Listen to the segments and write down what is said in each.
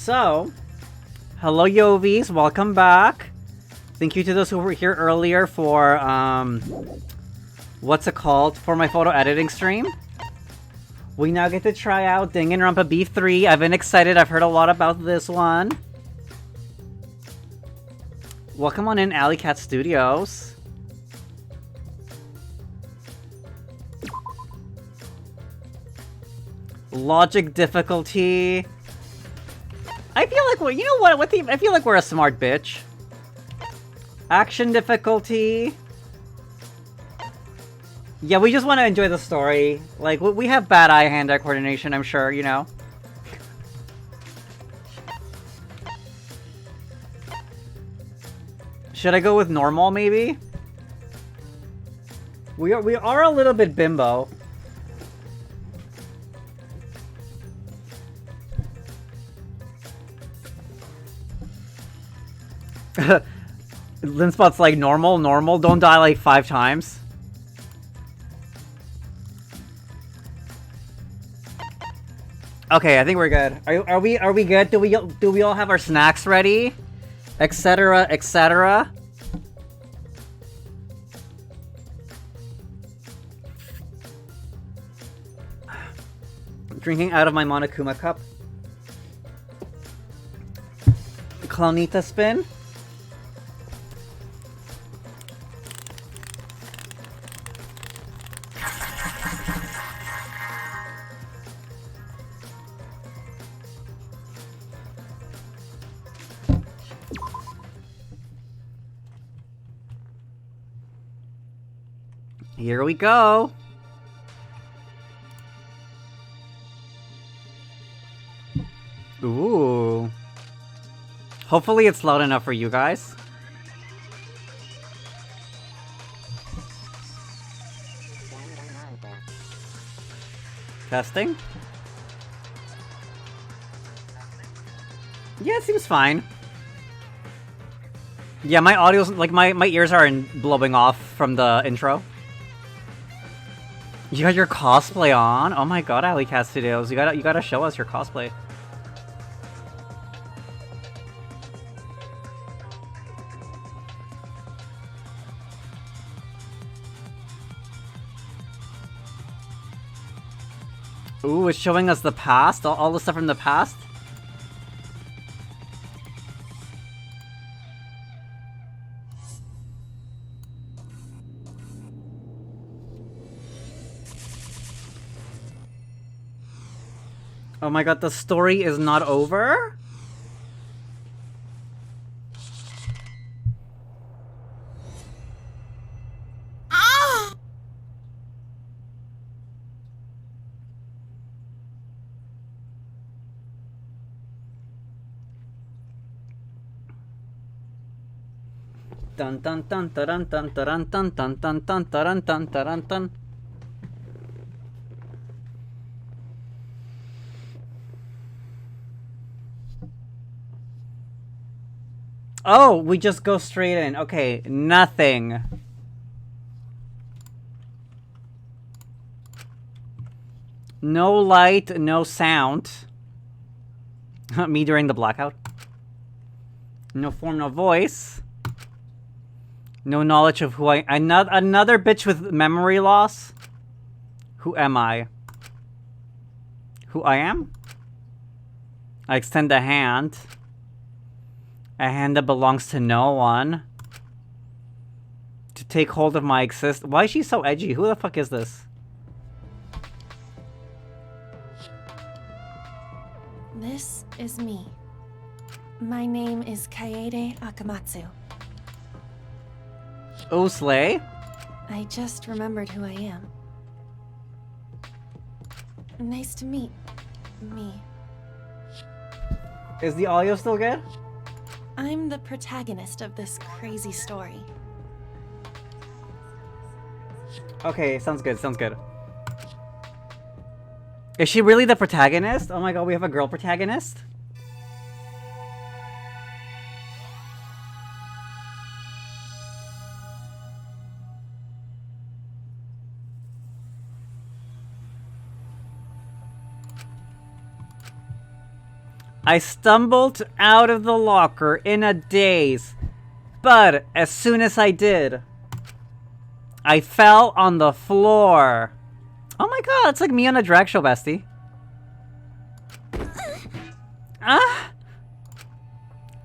So, hello Yovies, welcome back. Thank you to those who were here earlier for, what's it called? For my photo editing stream. We now get to try out Danganronpa V3. I've been excited, I've heard a lot about this one. Welcome on in, Alley Cat Studios. Logic difficulty. I feel like we're, you know what, I feel like we're a smart bitch. Action difficulty. Yeah, we just want to enjoy the story. Like, we have bad eye-hand-eye coordination, I'm sure, you know. Should I go with normal, maybe? We are a little bit bimbo. Linspot's like, normal, don't die like 5 times. Okay, I think we're good. Are we good? Do we all have our snacks ready? Etc, etc. Drinking out of my Monokuma cup. Clownita spin. Here we go. Ooh. Hopefully it's loud enough for you guys. Testing? Yeah, it seems fine. Yeah, my audio's like my ears aren't blowing off from the intro. You got your cosplay on? Oh my god, Alley Cat Studios, you gotta show us your cosplay. Ooh, it's showing us the past, all the stuff from the past. Oh my god, the story is not over? Ah! Dun dun dun dun dun dun dun dun dun dun dun dun dun dun. Oh, we just go straight in. Okay, nothing. No light, no sound. Me during the blackout. No form, no voice. No knowledge of who I... Another bitch with memory loss? Who am I? Who I am? I extend a hand. A hand that belongs to no one. To take hold of my exist... Why is she so edgy? Who the fuck is this? This is me. My name is Kaede Akamatsu. Oh, Slay? I just remembered who I am. Nice to meet me. Is the audio still good? I'm the protagonist of this crazy story. Okay, sounds good, sounds good. Is she really the protagonist? Oh my god, we have a girl protagonist? I stumbled out of the locker in a daze, but as soon as I did, I fell on the floor. Oh my god, it's like me on a drag show, bestie.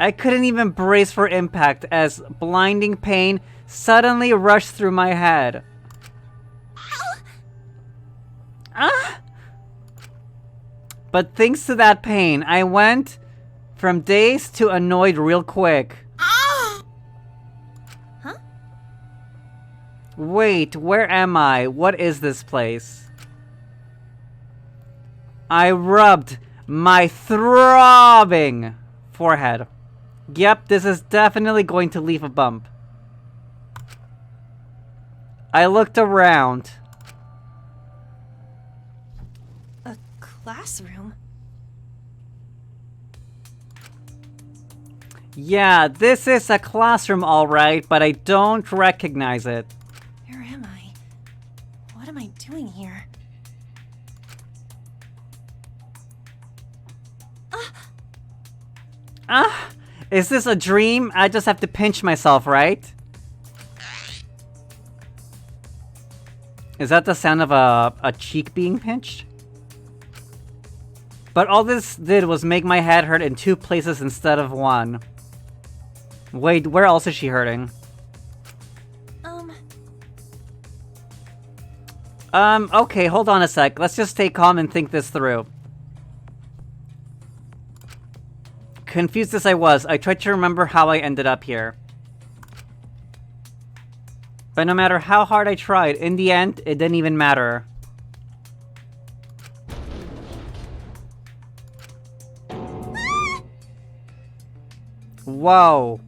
I couldn't even brace for impact as blinding pain suddenly rushed through my head. But thanks to that pain, I went from dazed to annoyed real quick. Huh? Wait, where am I? What is this place? I rubbed my throbbing forehead. Yep, this is definitely going to leave a bump. I looked around. A classroom? Yeah, this is a classroom alright, but I don't recognize it. Where am I? What am I doing here? Is this a dream? I just have to pinch myself, right? Is that the sound of a cheek being pinched? But all this did was make my head hurt in 2 places instead of 1. Wait, where else is she hurting? Okay, hold on a sec. Let's just stay calm and think this through. Confused as I was, I tried to remember how I ended up here. But no matter how hard I tried, in the end, it didn't even matter. Whoa.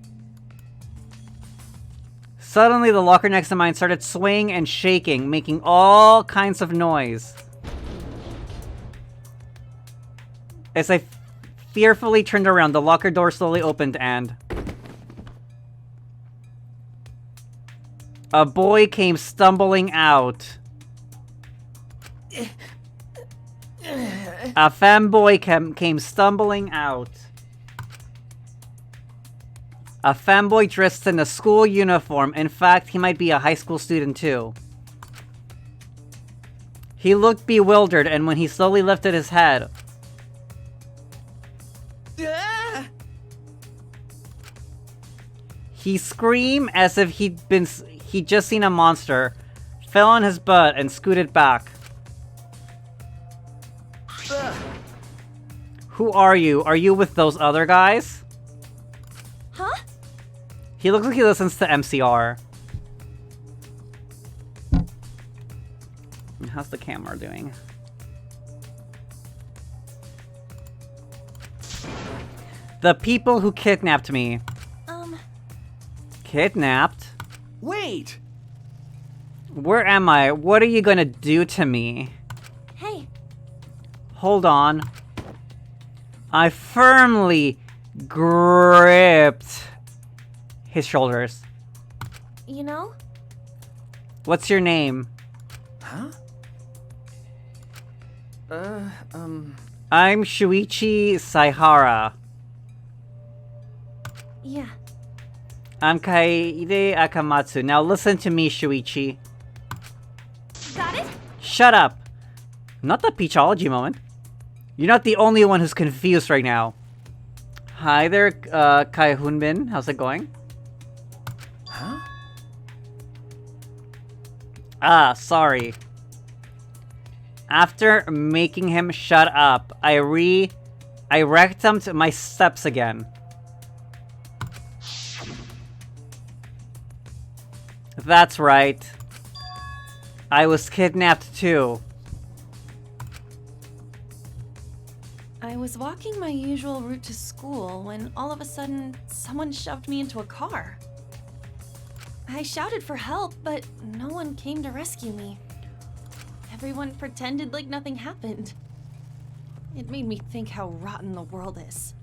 Suddenly, the locker next to mine started swaying and shaking, making all kinds of noise. As I fearfully turned around, the locker door slowly opened and... a boy came stumbling out. A femboy came stumbling out. A femboy dressed in a school uniform. In fact, he might be a high school student too. He looked bewildered, and when he slowly lifted his head... he screamed as if he'd just seen a monster, fell on his butt, and scooted back. Who are you? Are you with those other guys? Huh? He looks like he listens to MCR. How's the camera doing? The people who kidnapped me. Kidnapped? Wait! Where am I? What are you gonna do to me? Hey. Hold on. I firmly gripped his shoulders. You know? What's your name? Huh? I'm Shuichi Saihara. Yeah. I'm Kaede Akamatsu. Now listen to me, Shuichi. Got it? Shut up! Not the Peachology moment. You're not the only one who's confused right now. Hi there, Kai Hunbin. How's it going? Huh? Ah, sorry. After making him shut up, I rectimed my steps again. That's right. I was kidnapped too. I was walking my usual route to school when all of a sudden someone shoved me into a car. I shouted for help, but no one came to rescue me. Everyone pretended like nothing happened. It made me think how rotten the world is.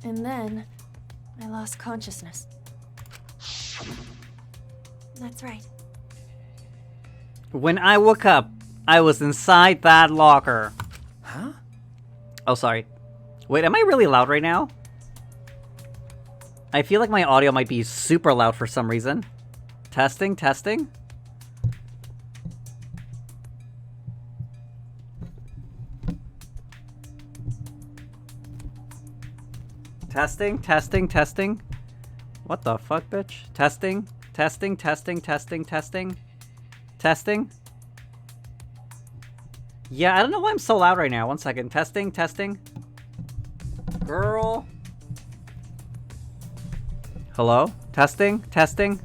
And then, I lost consciousness. That's right. When I woke up, I was inside that locker. Huh? Oh, sorry. Wait, am I really loud right now? I feel like my audio might be super loud for some reason. Testing, testing. Testing, testing, testing. What the fuck, bitch? Testing, testing, testing, testing, testing. Testing. Yeah, I don't know why I'm so loud right now. One second. Testing, testing. Girl. Hello? Testing, testing.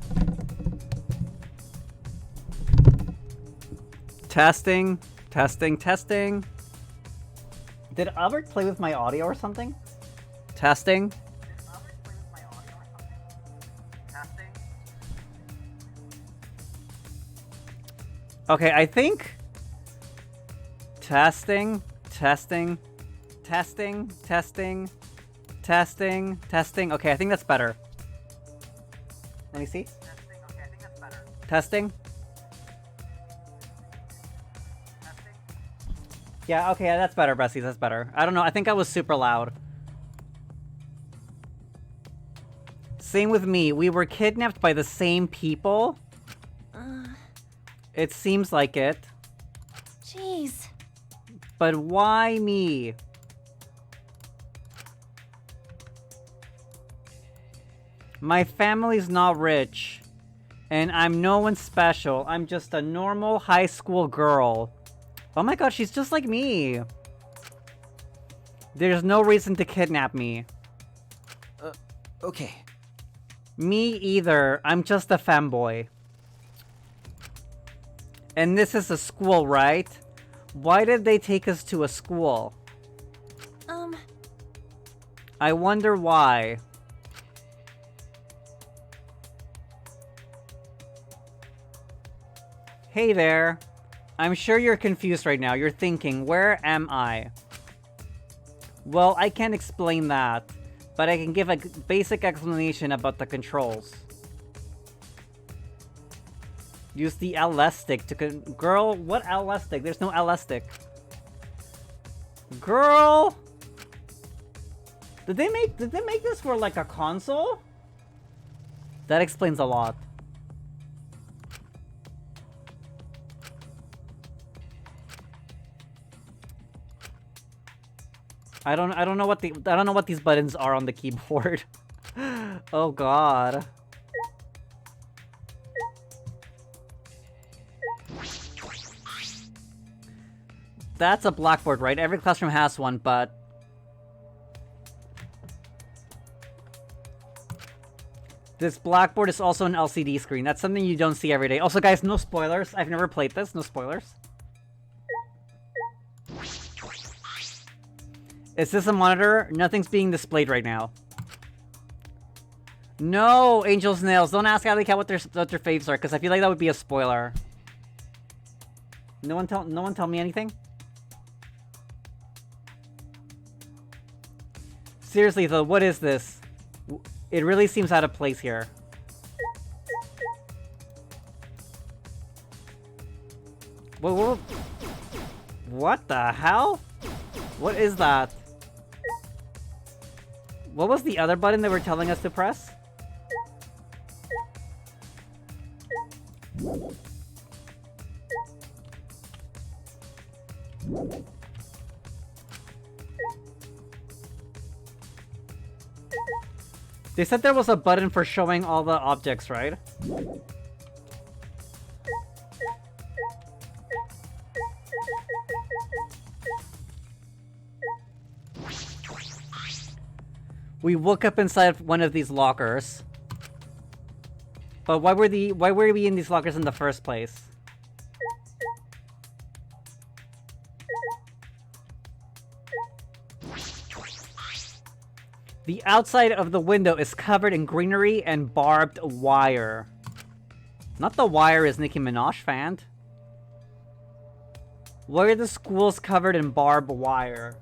Testing, testing, testing. Did Albert play with my audio or something? Testing. Okay, I think... Testing, testing, testing, testing, testing, testing. Okay, I think that's better. Let me see. Testing. Yeah, okay, that's better, Bessie, that's better. I don't know, I think I was super loud. Same with me. We were kidnapped by the same people. It seems like it. Jeez. But why me? My family's not rich. And I'm no one special. I'm just a normal high school girl. Oh my god, she's just like me. There's no reason to kidnap me. Okay. Me either. I'm just a femboy. And this is a school, right? Why did they take us to a school? I wonder why. Hey there. I'm sure you're confused right now. You're thinking, where am I? Well, I can't explain that, but I can give a basic explanation about the controls. Use the LS stick to Girl, what LS stick? There's no LS stick. Girl! Did they make this for like a console? That explains a lot. I don't know what these buttons are on the keyboard. Oh god. That's a blackboard, right? Every classroom has one, but... This blackboard is also an LCD screen. That's something you don't see every day. Also, guys, no spoilers. I've never played this. No spoilers. Is this a monitor? Nothing's being displayed right now. No, Angel's Nails. Don't ask Alley Cat what their faves are, because I feel like that would be a spoiler. No one tell me anything? Seriously though, what is this? It really seems out of place here. What the hell? What is that? What was the other button they were telling us to press? They said there was a button for showing all the objects, right? We woke up inside one of these lockers. But why were we in these lockers in the first place? The outside of the window is covered in greenery and barbed wire. Not the wire is Nicki Minaj fanned. Why are the schools covered in barbed wire?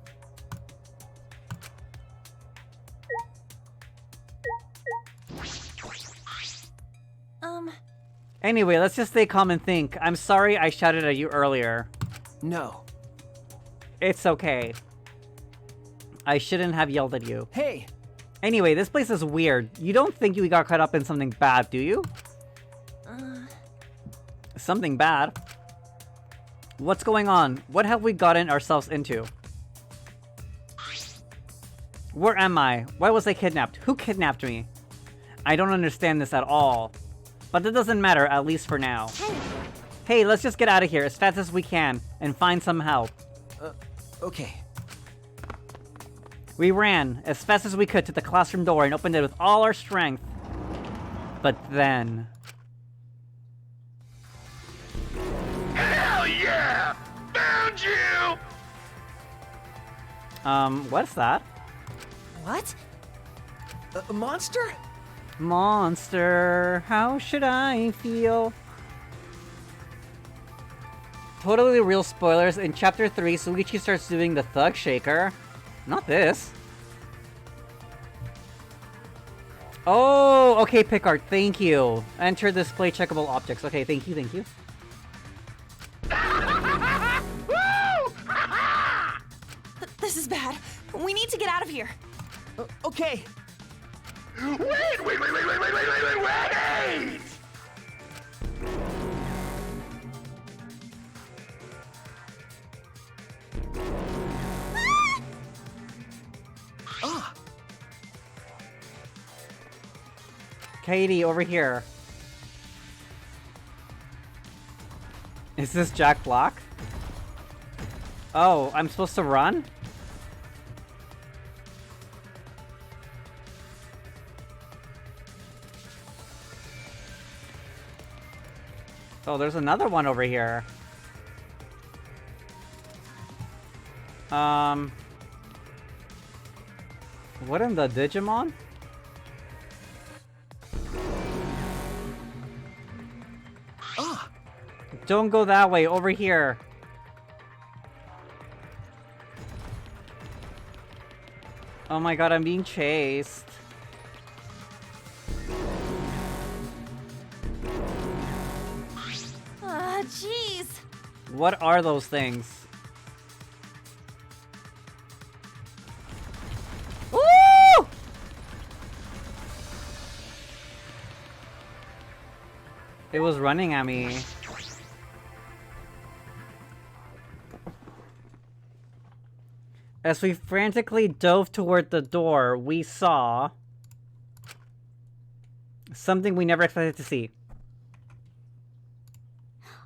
Anyway, let's just stay calm and think. I'm sorry I shouted at you earlier. No. It's okay. I shouldn't have yelled at you. Hey! Anyway, this place is weird. You don't think we got caught up in something bad, do you? Something bad? What's going on? What have we gotten ourselves into? Where am I? Why was I kidnapped? Who kidnapped me? I don't understand this at all. But that doesn't matter, at least for now. Hey, let's just get out of here as fast as we can and find some help. Okay. We ran as fast as we could to the classroom door and opened it with all our strength. But then... Hell yeah! Found you! What's that? What? A monster? Monster, how should I feel? Totally real spoilers. In chapter 3, Suichi starts doing the thug shaker. Not this. Oh, okay, Picard, thank you. Enter display checkable objects. Okay, thank you, thank you. This is bad. We need to get out of here. Okay. Wait! Ah! Katie, over here. Is this Jack Black? Oh, I'm supposed to run? Oh, there's another one over here. What in the Digimon? Ah! Don't go that way, over here. Oh my god, I'm being chased. Jeez. What are those things? Woo! It was running at me. As we frantically dove toward the door, we saw something we never expected to see.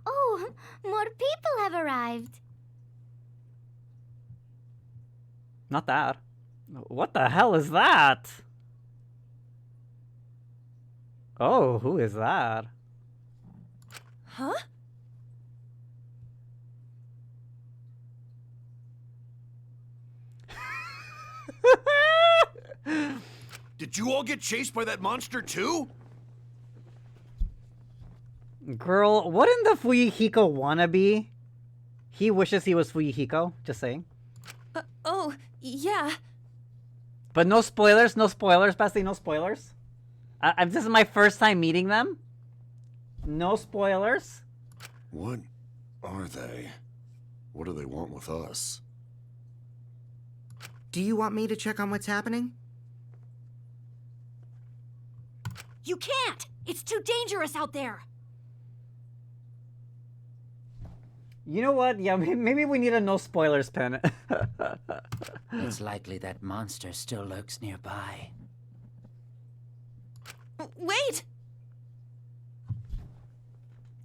Oh, more people have arrived. Not that. What the hell is that? Oh, who is that? Huh? Did you all get chased by that monster too? Girl, wouldn't the Fuyuhiko wanna be? He wishes he was Fuyuhiko, just saying. Oh, yeah. But no spoilers, Bestie, no spoilers. This is my first time meeting them. No spoilers. What are they? What do they want with us? Do you want me to check on what's happening? You can't! It's too dangerous out there! You know what? Yeah, maybe we need a no spoilers pen. It's likely that monster still lurks nearby. Wait!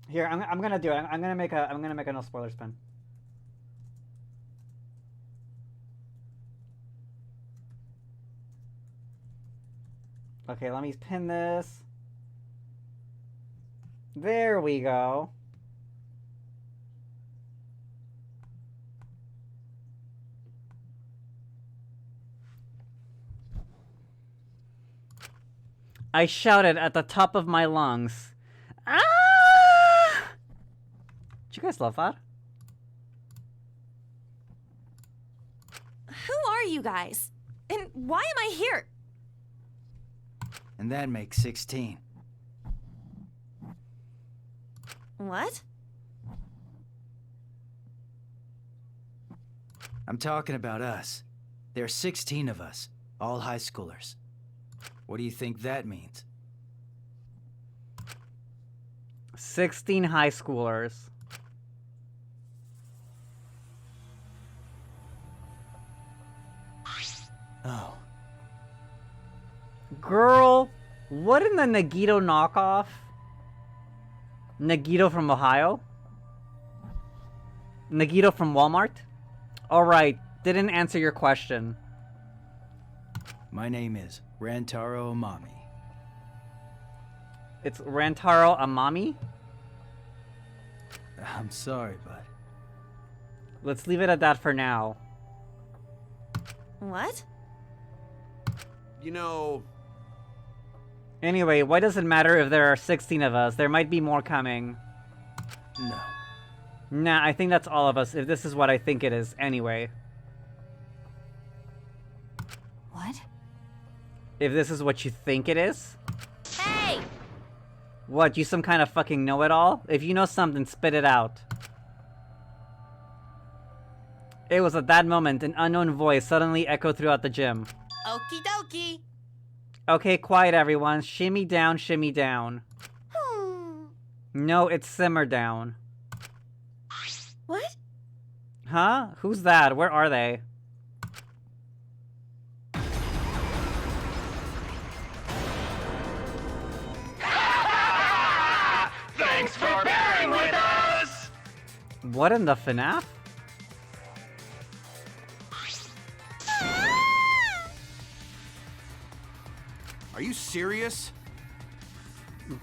Here, I'm gonna do it. I'm gonna make a no spoilers pen. Okay, let me pin this. There we go. I shouted at the top of my lungs. Ah! Did you guys love that? Who are you guys? And why am I here? And that makes 16. What? I'm talking about us. There are 16 of us, all high schoolers. What do you think that means? 16 high schoolers. Oh. Girl, what in the Nagito knockoff? Nagito from Ohio? Nagito from Walmart? Alright, didn't answer your question. My name is Rantaro Amami. It's Rantaro Amami? I'm sorry, bud. Let's leave it at that for now. What? You know, Anyway, why does it matter if there are 16 of us? There might be more coming. No. Nah, I think that's all of us, if this is what I think it is, anyway. What? If this is what you think it is? Hey! What, you some kind of fucking know-it-all? If you know something, spit it out. It was at that moment an unknown voice suddenly echoed throughout the gym. Okie dokie. Okay, quiet everyone. Shimmy down, shimmy down. No, it's simmer down. What? Huh? Who's that? Where are they? Thanks for bearing with us! What in the FNAF? are you serious?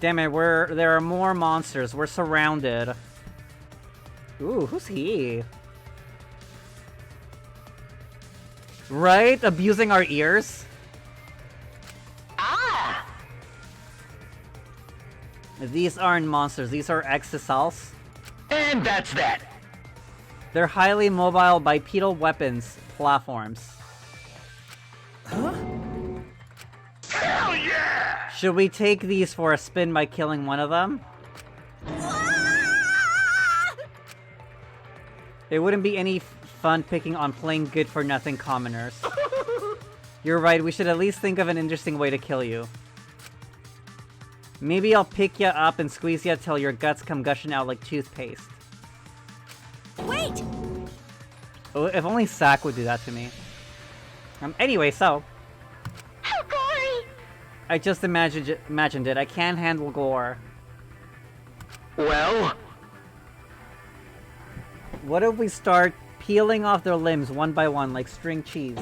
Damn it, there are more monsters. We're surrounded. Ooh, who's he? Right? Abusing our ears? Ah! These aren't monsters, these are exisals. And that's that. They're highly mobile bipedal weapons platforms. Hell yeah! Should we take these for a spin by killing one of them? It wouldn't be any fun picking on plain good-for-nothing commoners. You're right, we should at least think of an interesting way to kill you. Maybe I'll pick ya up and squeeze ya till your guts come gushing out like toothpaste. Wait! Oh, if only Sack would do that to me. Anyway, so... How gory! I just imagined it. I can't handle gore. Well, What if we start peeling off their limbs one by one like string cheese?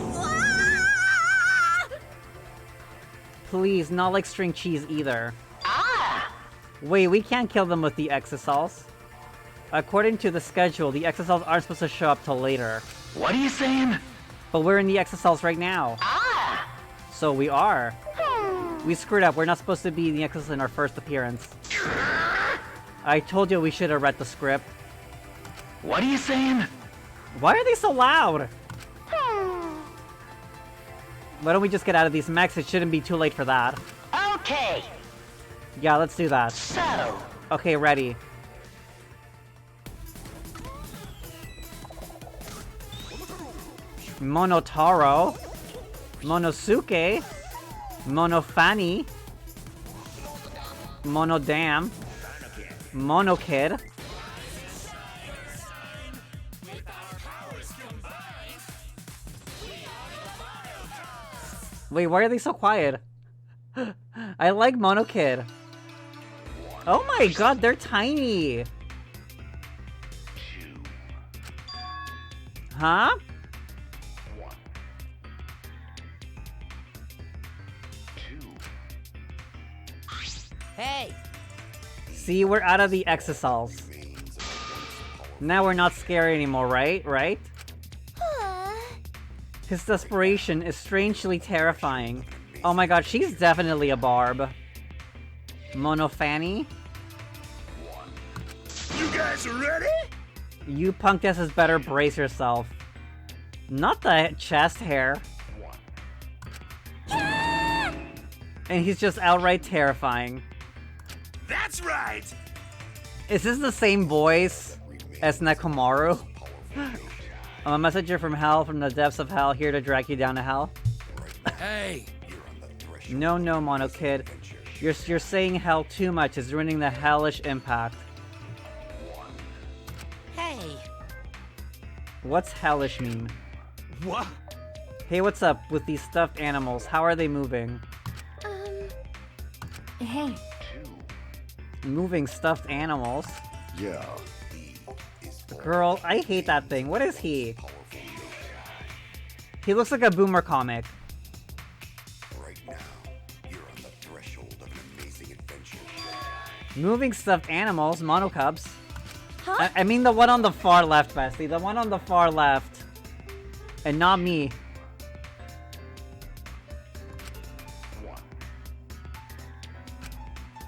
Please, not like string cheese either. Wait, we can't kill them with the exisals. According to the schedule, the exisals aren't supposed to show up till later. what are you saying? But we're in the exisals right now. So we are. We screwed up. We're not supposed to be in the exisals in our first appearance. I told you we should have read the script. What are you saying? Why are they so loud? Why don't we just get out of these mechs? It shouldn't be too late for that. Okay, Yeah, let's do that. so... Okay, ready. Monotaro. Monosuke. Monofani. Monodam. Monokid. Wait, why are they so quiet? I like Monokid. Oh my god, they're tiny! Huh? Hey! See, we're out of the exisals. Now we're not scary anymore, right? Right? His desperation is strangely terrifying. Oh my god, she's definitely a barb. Monofani? You guys ready? You punk asses better brace yourself. Not the chest hair. And he's just outright terrifying. That's right. Is this the same voice as Nekomaru? I'm a messenger from hell, from the depths of hell, here to drag you down to hell. Hey! No, Mono Kid. You're saying hell too much. It's ruining the hellish impact. Hey! What's hellish mean? What? Hey, what's up with these stuffed animals? How are they moving? Hey. Moving stuffed animals? Yeah. Girl, I hate that thing. What is he? He looks like a boomer comic. Right now, you're on the threshold of an amazing adventure. Moving stuffed animals, monocubs. Huh? I mean the one on the far left, Bestie. The one on the far left. And not me.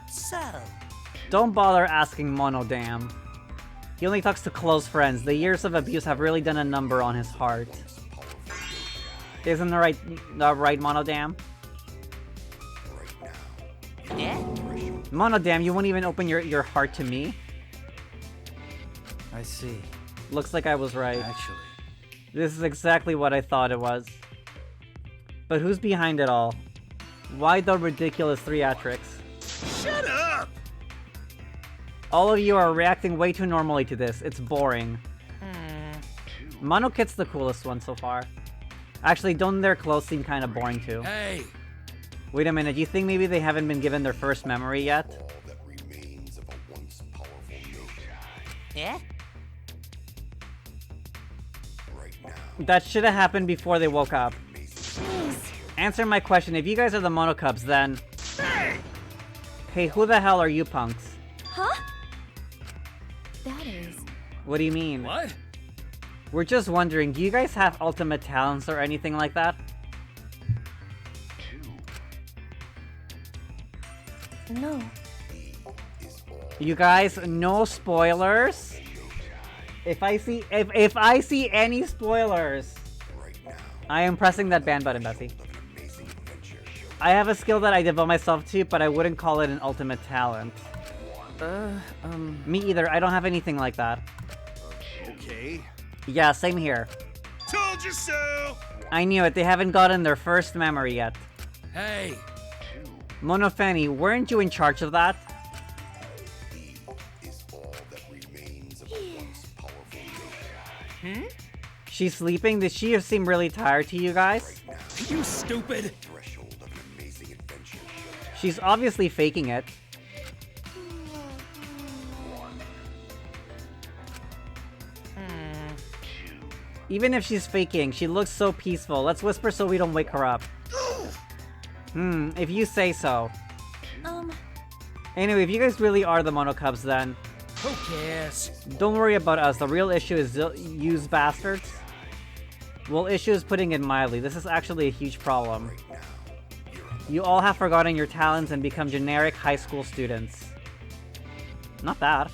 So, Don't bother asking Monodam. He only talks to close friends. The years of abuse have really done a number on his heart. Isn't the right Monodam? yeah? Monodam, you won't even open your heart to me? I see. Looks like I was right. Actually, This is exactly what I thought it was. But who's behind it all? Why the ridiculous theatrics? Shut up! All of you are reacting way too normally to this. It's boring. Monokid's the coolest one so far. Actually, don't their clothes seem kind of boring too? Hey! Wait a minute, do you think maybe they haven't been given their first memory yet? All that remains of a once powerful notion. Yeah? Right now, That should have happened before they woke up. Jeez. Answer my question, if you guys are the Monocubs, then... Hey, who the hell are you punks? Huh? That is... What do you mean? What? We're just wondering, do you guys have ultimate talents or anything like that? No. You guys, no spoilers. If I see any spoilers, I am pressing that ban button, Bessie. I have a skill that I devote myself to, but I wouldn't call it an ultimate talent. Me either. I don't have anything like that. Okay. Yeah, same here. Told you so! I knew it. They haven't gotten their first memory yet. Hey! Monofeni, weren't you in charge of that? is all that remains of a once powerful notion. She's sleeping? Did she seem really tired to you guys? You stupid! Threshold of an amazing adventure. She's obviously faking it. Even if she's faking, she looks so peaceful. Let's whisper so we don't wake her up. If you say so. Anyway, if you guys really are the Monocubs, then Who cares? don't worry about us. The real issue is use bastards. Well, issue is putting it mildly. This is actually a huge problem. You all have forgotten your talents and become generic high school students. Not bad.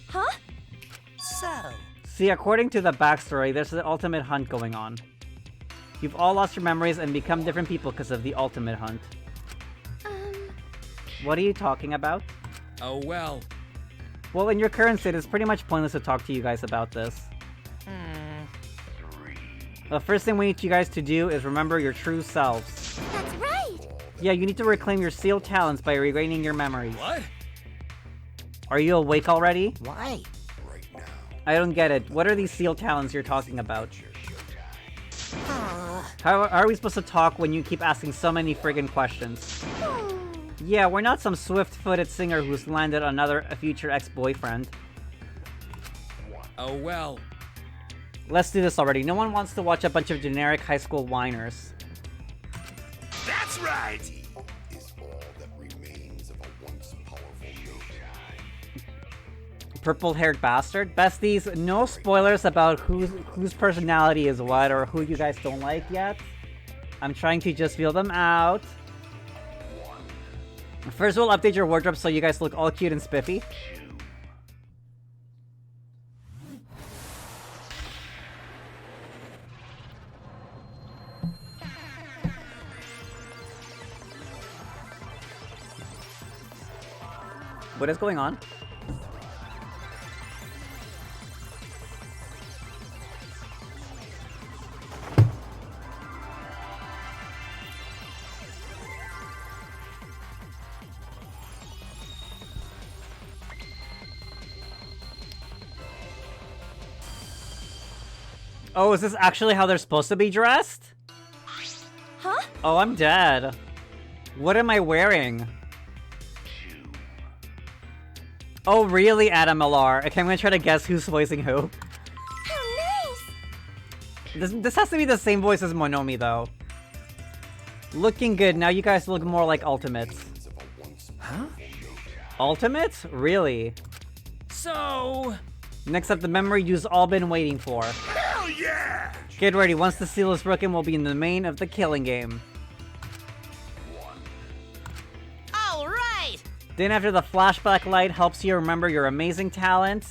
Huh? So, See, according to the backstory, there's an ultimate hunt going on. You've all lost your memories and become different people because of the ultimate hunt. What are you talking about? Oh well. Well, in your current state, it's pretty much pointless to talk to you guys about this. The first thing we need you guys to do is remember your true selves. That's right. Yeah, you need to reclaim your sealed talents by regaining your memories. What? Are you awake already? why? I don't get it. What are these sealed talents you're talking about? How are we supposed to talk when you keep asking so many friggin' questions? Yeah, we're not some swift-footed singer who's landed a future ex-boyfriend. Oh well. Let's do this already. No one wants to watch a bunch of generic high school whiners. That's right! Is all that remains of a once powerful notion. Purple-haired bastard? Besties, no spoilers about whose personality is what or who you guys don't like yet. I'm trying to just feel them out. First, we'll update your wardrobe so you guys look all cute and spiffy. What is going on? Oh, is this actually how they're supposed to be dressed? Huh? Oh, I'm dead. What am I wearing? Oh, really, Adam LR? Okay, I'm gonna try to guess who's voicing who. Oh, nice! This has to be the same voice as Monomi, though. Looking good. Now you guys look more like Ultimates. Huh? Ultimates? Really? So... Next up, the memory you've all been waiting for. Hell yeah! Get ready. Once the seal is broken, we'll be in the main of the killing game. All right! Then after the flashback light helps you remember your amazing talents,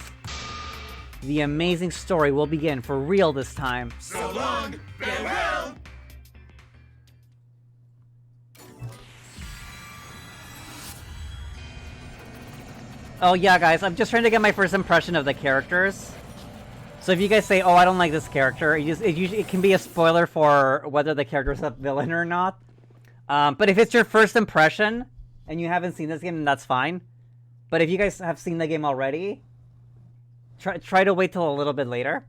the amazing story will begin for real this time. So long, farewell! Oh yeah, guys, I'm just trying to get my first impression of the characters. So if you guys say, oh, I don't like this character, it can be a spoiler for whether the character's a villain or not. But if it's your first impression, and you haven't seen this game, then that's fine. But if you guys have seen the game already, try to wait till a little bit later.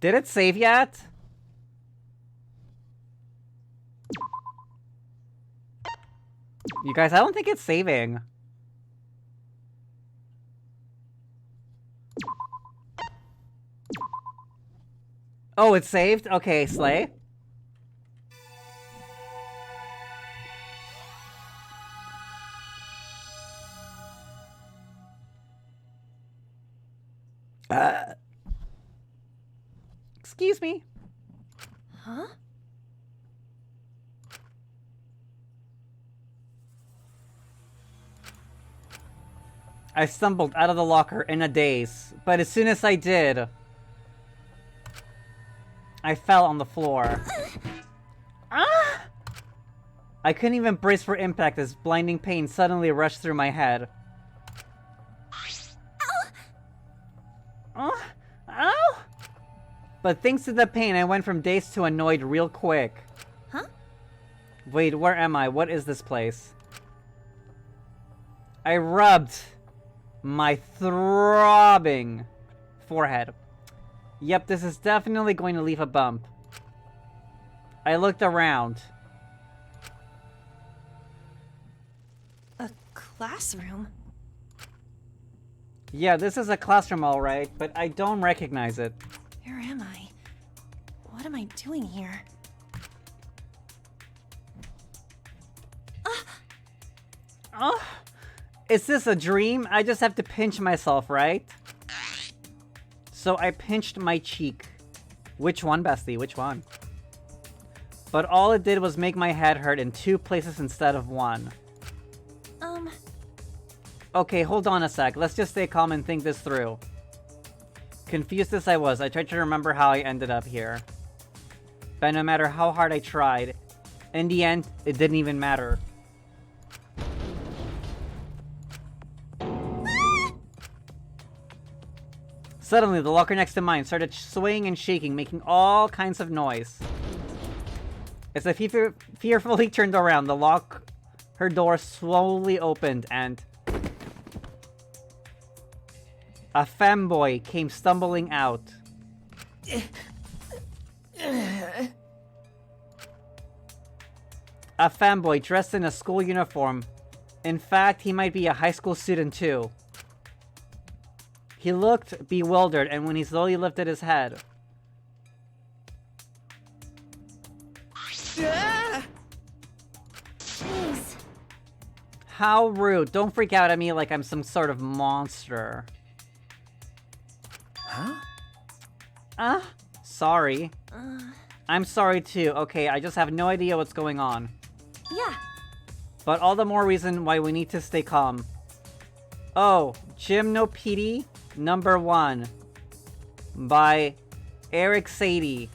Did it save yet? You guys, I don't think it's saving. Oh, it's saved? Okay, Slay. Excuse me. Huh? I stumbled out of the locker in a daze, but as soon as I did, I fell on the floor. Ah! I couldn't even brace for impact as blinding pain suddenly rushed through my head. Oh! Ow! But thanks to the pain, I went from dazed to annoyed real quick. Huh? Wait, where am I? What is this place? I rubbed my throbbing forehead. Yep, this is definitely going to leave a bump. I looked around. A classroom? Yeah, this is a classroom alright, but I don't recognize it. Where am I? What am I doing here? Oh, is this a dream? I just have to pinch myself, right? So I pinched my cheek. Which one, bestie? Which one? But all it did was make my head hurt in 2 places instead of 1. Okay, hold on a sec. Let's just stay calm and think this through. Confused as I was, I tried to remember how I ended up here. But no matter how hard I tried, in the end, it didn't even matter. Suddenly, the locker next to mine started swaying and shaking, making all kinds of noise. As I fearfully turned around, her door slowly opened and a femboy came stumbling out. A femboy dressed in a school uniform. In fact, he might be a high school student too. He looked bewildered, and when he slowly lifted his head, Jeez. how rude. Don't freak out at me like I'm some sort of monster. Huh? Sorry. I'm sorry too. Okay, I just have no idea what's going on. Yeah. But all the more reason why we need to stay calm. Oh, Gym PD #1 by Eric Sadie.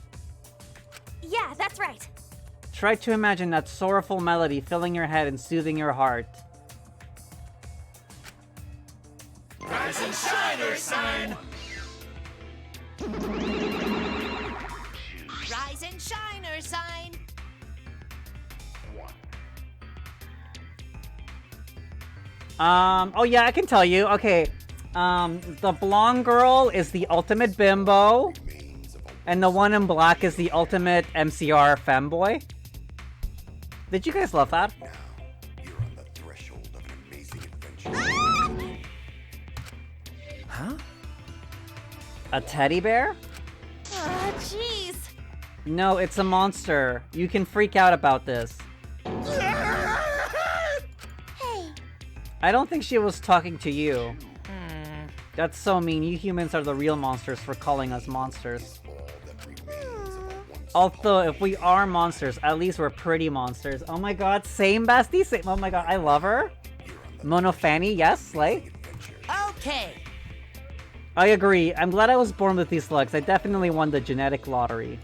Yeah, that's right. Try to imagine that sorrowful melody filling your head and soothing your heart. Rise and shine, Earth sign! Rise and shine, Earth sign. Oh yeah, I can tell you. Okay. The blonde girl is the ultimate bimbo. And the one in black is the ultimate MCR femboy. Did you guys love that? You're on the threshold of an amazing adventure. Huh? A teddy bear? Ah, jeez. No, it's a monster. You can freak out about this. Hey. I don't think she was talking to you. That's so mean. You humans are the real monsters for calling us monsters. Although, if we are monsters, at least we're pretty monsters. Oh my god, same bestie, same. Oh my god, I love her. Mono Fanny, yes, slay. Okay. I agree. I'm glad I was born with these looks. I definitely won the genetic lottery.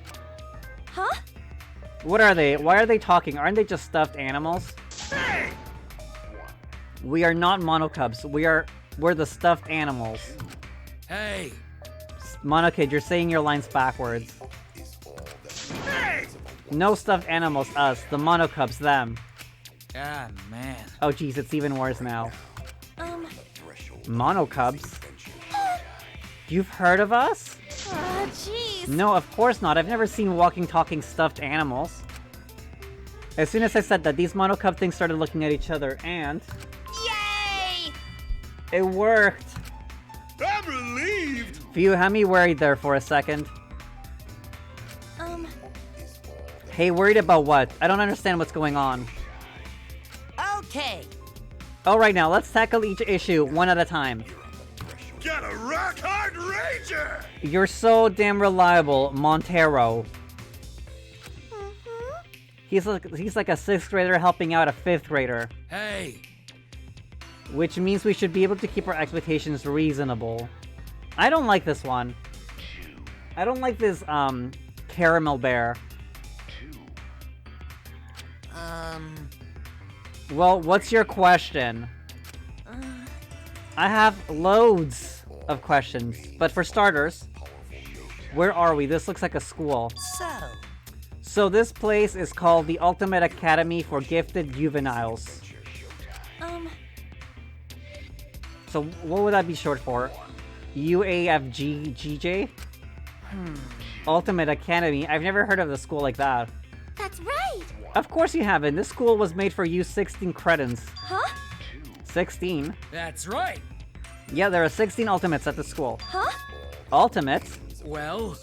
Huh? What are they? Why are they talking? Aren't they just stuffed animals? We are not monocubs. We're the stuffed animals. Hey! Monokid, you're saying your lines backwards. No stuffed animals, us. The monocubs, them. Ah, man. Oh jeez, it's even worse now. Monocubs? You've heard of us? Ah, jeez. No, of course not. I've never seen walking, talking stuffed animals. As soon as I said that, these monocub things started looking at each other, and... Yay! it worked! I'm relieved! Phew, had me worried there for a second. Hey, worried about what? I don't understand what's going on. Okay. Alright now, let's tackle each issue one at a time. Got a rock-hard ranger! You're so damn reliable, Montero. He's like a 6th grader helping out a 5th grader. Hey! Which means we should be able to keep our expectations reasonable. I don't like this one. I don't like this, caramel bear. Well, what's your question? I have loads of questions, but for starters, where are we? This looks like a school. So this place is called the Ultimate Academy for Gifted Juveniles. So what would that be short for? UAFGGJ? Ultimate Academy? I've never heard of a school like that. That's right. Of course you haven't. This school was made for you 16 credits. Huh? 16? That's right! Yeah, there are 16 ultimates at the school. Huh? Ultimates? Well...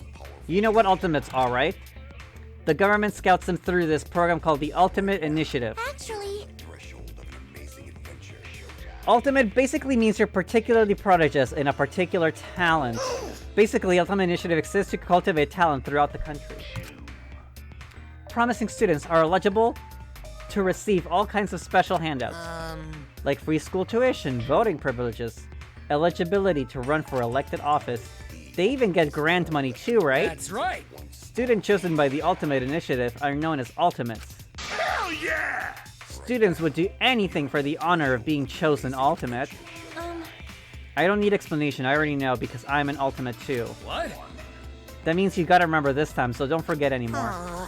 You know what ultimates are, right? The government scouts them through this program called the Ultimate Initiative. Actually... Ultimate basically means you're particularly prodigious in a particular talent. Basically, Ultimate Initiative exists to cultivate talent throughout the country. Promising students are eligible to receive all kinds of special handouts. Like free school tuition, voting privileges, eligibility to run for elected office. They even get grant money too, right? That's right! Students chosen by the Ultimate Initiative are known as Ultimates. Hell yeah! Students would do anything for the honor of being chosen Ultimate. I don't need explanation, I already know because I'm an Ultimate too. What? That means you gotta remember this time, so don't forget anymore.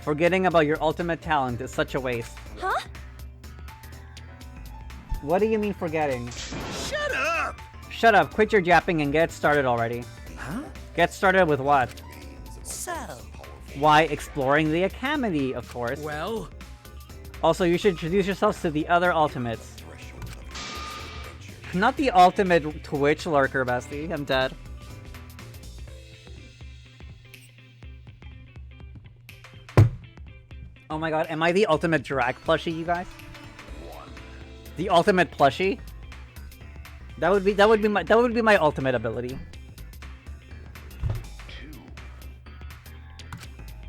Forgetting about your ultimate talent is such a waste. Huh? What do you mean forgetting? Shut up! Shut up, quit your yapping and get started already. Huh? Get started with what? So... Why, exploring the Academy, of course. Well... Also, you should introduce yourselves to the other Ultimates. Not the ultimate Twitch lurker, bestie. I'm dead. Oh my god, am I the ultimate drag plushie, you guys? The ultimate plushie? That would be my ultimate ability.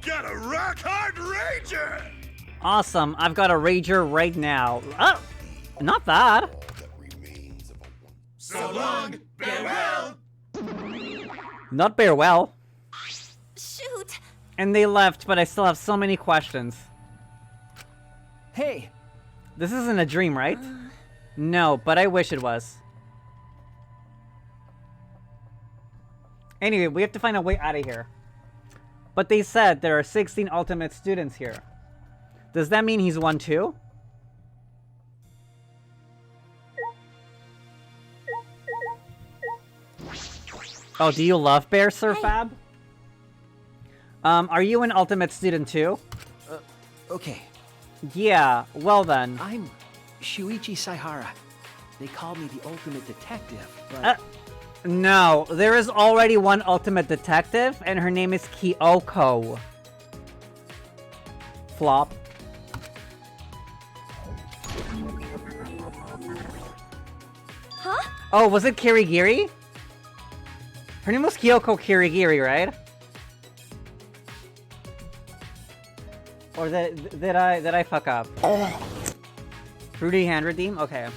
Got a rock-hard ranger! Awesome. I've got a rager right now. Oh, not that. So long, farewell! Not bear well. Shoot! And they left, but I still have so many questions. Hey, This isn't a dream, right? No, but I wish it was. Anyway, we have to find a way out of here. But they said there are 16 ultimate students here. Does that mean he's one too? Oh, do you love bears, Sir Fab? Are you an ultimate student too? okay. Yeah, well then. I'm Shuichi Saihara. They call me the ultimate detective, but... No, there is already one ultimate detective, and her name is Kyoko. Flop. Huh? Oh, was it Kirigiri? Her name was Kyoko Kirigiri, right? Or did I fuck up? Fruity hand redeem? Okay.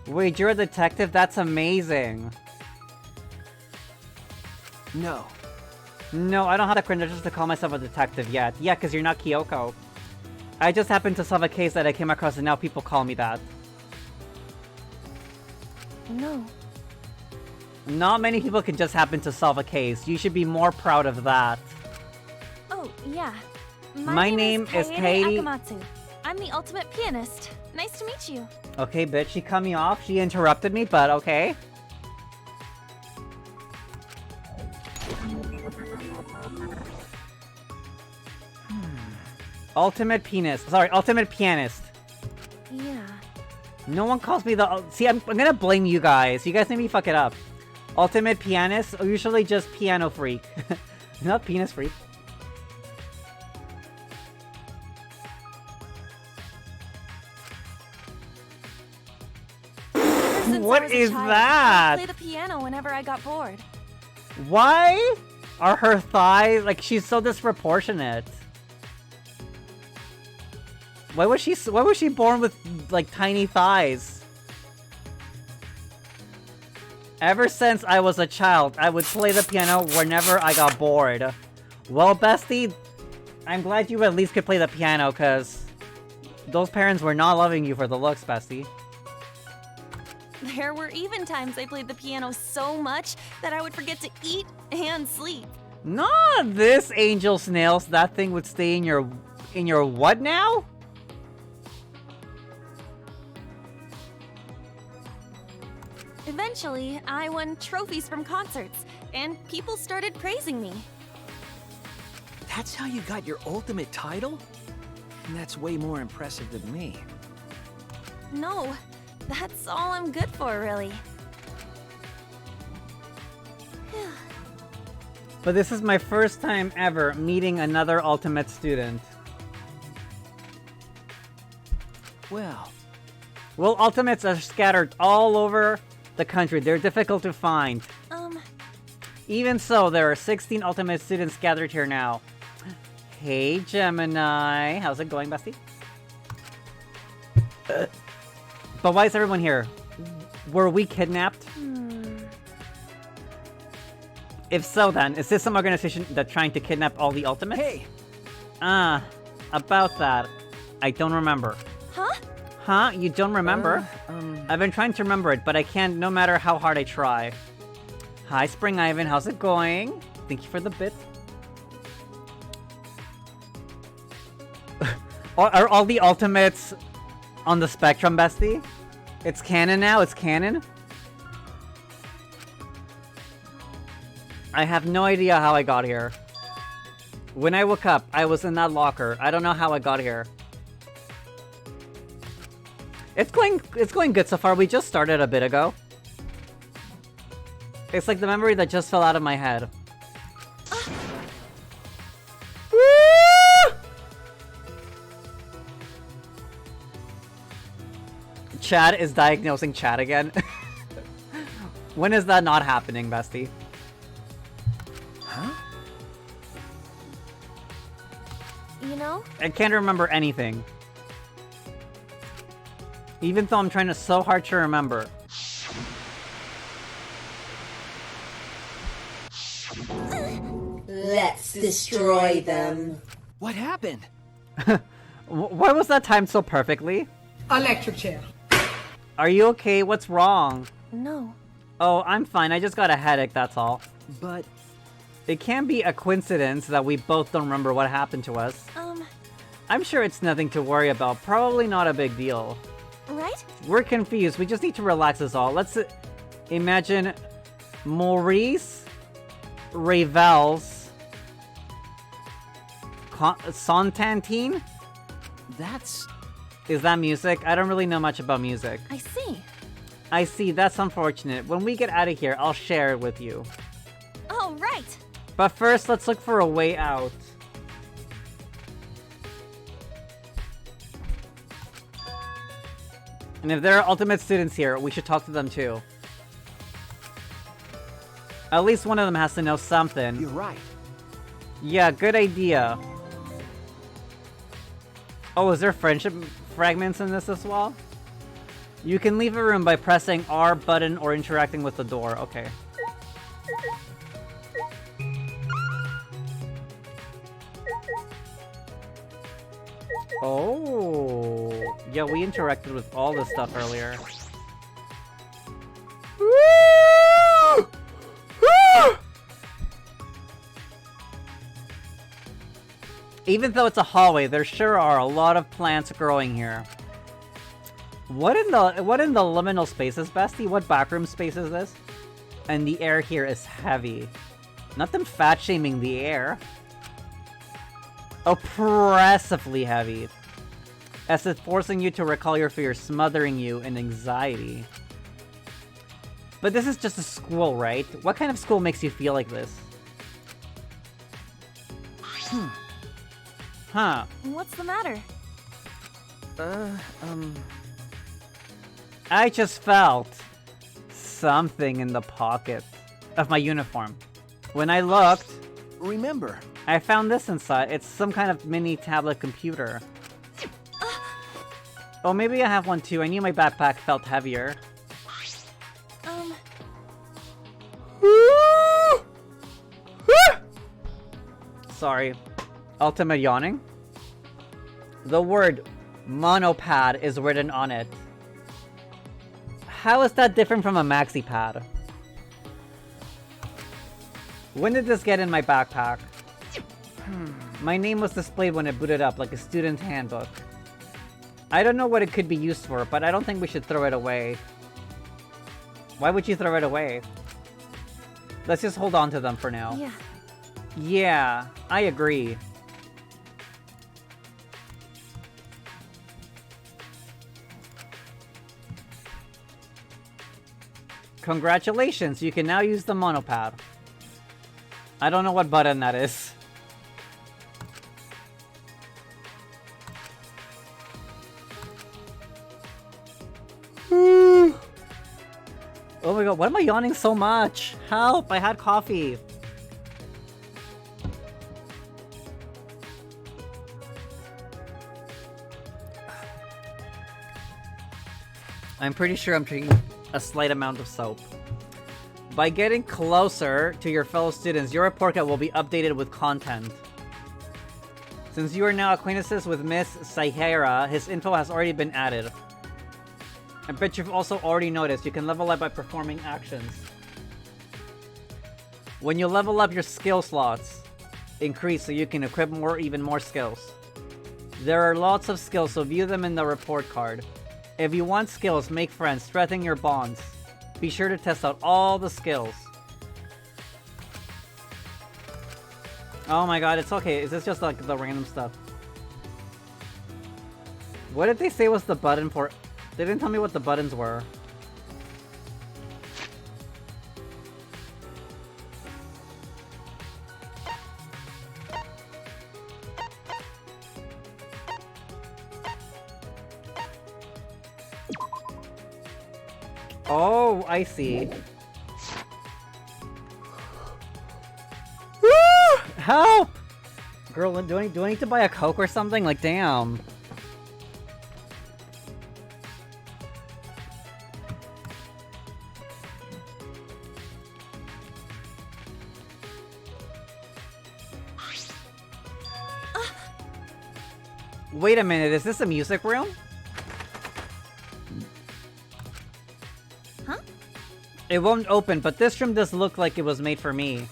Wait, you're a detective? That's amazing. No. No, I don't have the credentials to call myself a detective yet. Yeah, because you're not Kyoko. I just happened to solve a case that I came across and now people call me that. No. Not many people can just happen to solve a case. You should be more proud of that. Oh, yeah. My name is Katie. Akamatsu. I'm the ultimate pianist. Nice to meet you. Okay, bitch, she cut me off. She interrupted me, but okay. Ultimate pianist. Sorry, ultimate pianist. Yeah. No one calls me the... See, I'm gonna blame you guys. You guys made me fuck it up. Ultimate pianist, usually just piano freak. Not penis freak. What is that? I play the piano whenever I got bored. Why are her thighs... Like, she's so disproportionate. Why was she born with, like, tiny thighs? Ever since I was a child, I would play the piano whenever I got bored. Well, bestie, I'm glad you at least could play the piano, because those parents were not loving you for the looks, bestie. There were even times I played the piano so much that I would forget to eat and sleep. Not this, Angel Snails. That thing would stay in your what now? Eventually, I won trophies from concerts, and people started praising me. That's how you got your ultimate title? And that's way more impressive than me. No, that's all I'm good for, really. But this is my first time ever meeting another ultimate student. Well, ultimates are scattered all over the country. They're difficult to find. Even so, there are 16 ultimate students gathered here now. Hey, Gemini. How's it going, bestie? But why is everyone here? Were we kidnapped? If so, then, is this some organization that's trying to kidnap all the ultimates? hey! About that. I don't remember. Huh? Huh? You don't remember? I've been trying to remember it, but I can't no matter how hard I try. Hi, Spring Ivan. How's it going? Thank you for the bit. Are all the ultimates on the spectrum, bestie? It's canon now? It's canon? I have no idea how I got here. When I woke up, I was in that locker. I don't know how I got here. It's going good so far. We just started a bit ago. It's like the memory that just fell out of my head. Woo! Chad is diagnosing Chad again. When is that not happening, bestie? Huh? you know? I can't remember anything. Even though I'm trying so hard to remember. Let's destroy them. What happened? Why was that timed so perfectly? Electric chair. Are you okay? What's wrong? No. Oh, I'm fine. I just got a headache, that's all. But It can't be a coincidence that we both don't remember what happened to us. I'm sure it's nothing to worry about. Probably not a big deal. Right? We're confused. We just need to relax us all. Let's imagine Maurice Ravel's Sontantine? that's... Is that music? I don't really know much about music. I see. I see. That's unfortunate. When we get out of here, I'll share it with you. Oh, right. But first, let's look for a way out. And if there are ultimate students here, we should talk to them too. At least one of them has to know something. You're right. Yeah, good idea. Oh, is there friendship fragments in this as well? You can leave a room by pressing R button or interacting with the door. Okay. Oh, yeah, we interacted with all this stuff earlier. Even though it's a hallway, there sure are a lot of plants growing here. What in the liminal spaces, Bestie? What backroom space is this? And the air here is heavy. Not them fat shaming the air. Oppressively heavy. As if forcing you to recall your fears, smothering you in anxiety. But this is just a school, right? What kind of school makes you feel like this? Huh. What's the matter? I just felt something in the pocket of my uniform. When I looked, Remember, I found this inside. It's some kind of mini tablet computer. Oh, maybe I have one too. I knew my backpack felt heavier. Sorry. Ultimate yawning? The word monopad is written on it. How is that different from a maxi pad? When did this get in my backpack? My name was displayed when it booted up, like a student handbook. I don't know what it could be used for, but I don't think we should throw it away. Why would you throw it away? Let's just hold on to them for now. Yeah. Yeah, I agree. Congratulations, you can now use the monopad. I don't know what button that is. Oh my god, why am I yawning so much? Help, I had coffee. I'm pretty sure I'm drinking a slight amount of soap. By getting closer to your fellow students, your report card will be updated with content. Since you are now acquaintances with Miss Saihara, his info has already been added. I bet you've also already noticed you can level up by performing actions. When you level up, your skill slots increase so you can equip even more skills. There are lots of skills, so view them in the report card. If you want skills, make friends, strengthen your bonds. Be sure to test out all the skills. Oh my god, it's okay. Is this just like the random stuff? What did they say was the button for? They didn't tell me what the buttons were. Oh, I see. Help! Girl, do I need to buy a Coke or something? Like, damn. Wait a minute, is this a music room? Huh? It won't open, but this room does look like it was made for me.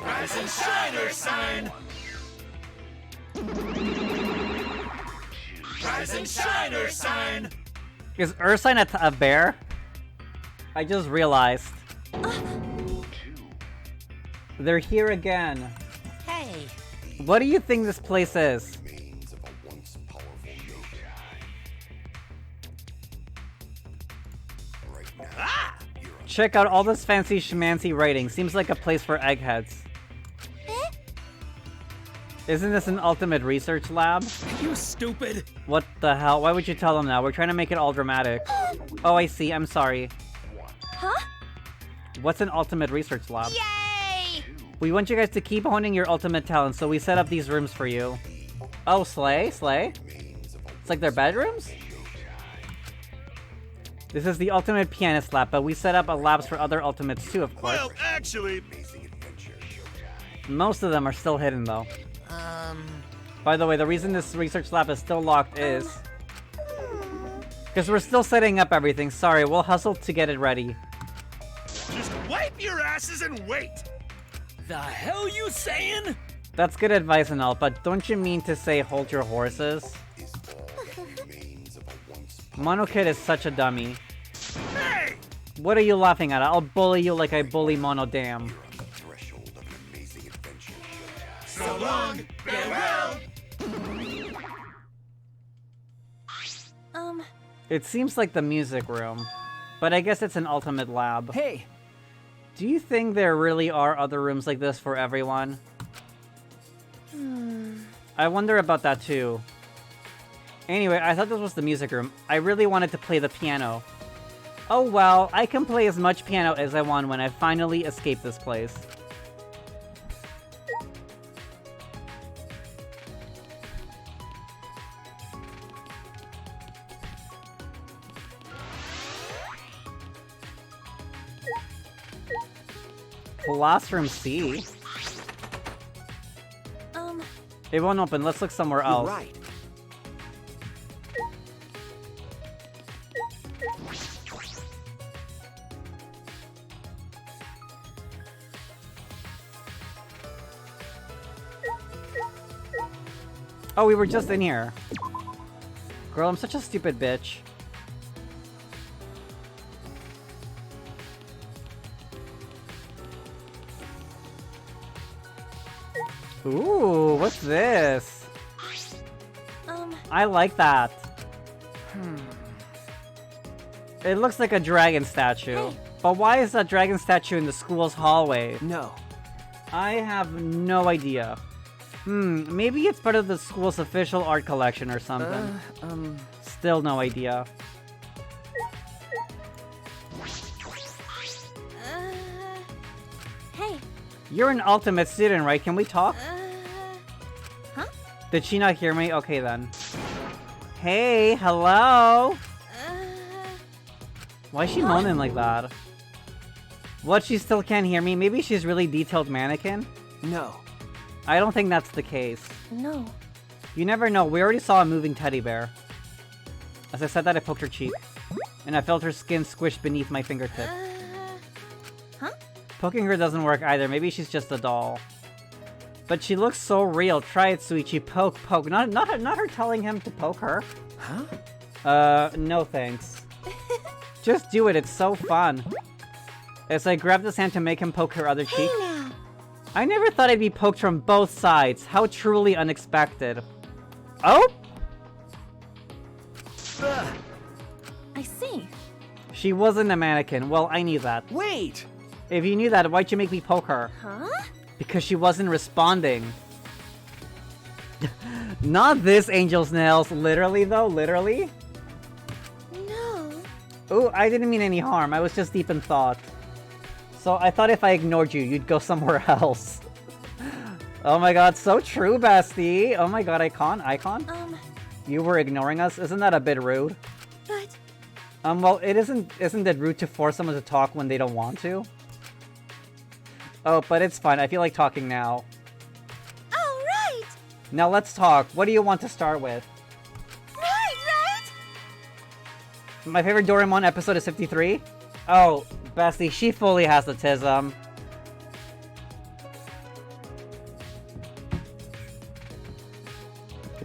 Rise and shine, Ursine! Rise and shine, Ursine! Is Ursine a bear? I just realized. They're here again. Hey. What do you think this place is? Check out all this fancy schmancy writing. Seems like a place for eggheads. Isn't this an ultimate research lab? You stupid! What the hell? Why would you tell them that? We're trying to make it all dramatic. Oh, I see. I'm sorry. Huh? What's an ultimate research lab? Yay! We want you guys to keep honing your ultimate talent, so we set up these rooms for you. Oh, slay? Slay? It's like their bedrooms? This is the ultimate pianist lab, but we set up a labs for other ultimates too, of course. Well, actually... Most of them are still hidden, though. By the way, the reason this research lab is still locked is... because we're still setting up everything. Sorry, we'll hustle to get it ready. Just wipe your asses and wait! The hell you saying? That's good advice and all, but don't you mean to say hold your horses? Mono Kid is such a dummy. Hey! What are you laughing at? I'll bully you like I bully Mono Damn. So long, farewell! It seems like the music room, but I guess it's an ultimate lab. Hey! Do you think there really are other rooms like this for everyone? I wonder about that too. Anyway, I thought this was the music room. I really wanted to play the piano. Oh well, I can play as much piano as I want when I finally escape this place. Classroom C? It won't open. Let's look somewhere else. You're right. Oh, we were just in here. Girl, I'm such a stupid bitch. Ooh, what's this? I like that. It looks like a dragon statue. Hey. But why is that dragon statue in the school's hallway? No. I have no idea. Maybe it's part of the school's official art collection or something. Still no idea. Hey. You're an ultimate student, right? Can we talk? Huh? Did she not hear me? Okay then. Hey, hello? Why is she moaning like that? What, she still can't hear me? Maybe she's really detailed mannequin? No. I don't think that's the case. No. You never know, we already saw a moving teddy bear. As I said that, I poked her cheek. And I felt her skin squished beneath my fingertip. Huh? Poking her doesn't work either, maybe she's just a doll. But she looks so real, try it, Suichi, poke, poke. Not her telling him to poke her. Huh? No thanks. Just do it, it's so fun. As I grabbed his hand to make him poke her other cheek. Hey now. I never thought I'd be poked from both sides. How truly unexpected. Oh? I see. She wasn't a mannequin. Well, I knew that. Wait! If you knew that, why'd you make me poke her? Huh? Because she wasn't responding. Not this, Angel's Nails. Literally, though? Literally? No. Ooh, I didn't mean any harm. I was just deep in thought. So I thought if I ignored you, you'd go somewhere else. Oh my god, so true, bestie. Oh my god, icon. Um, You were ignoring us? Isn't that a bit rude? but... Well, isn't it rude to force someone to talk when they don't want to? Oh, but it's fine. I feel like talking now. Oh, right! Now let's talk. What do you want to start with? Right! My favorite Doraemon episode is 53? Oh, bestie, she fully has autism.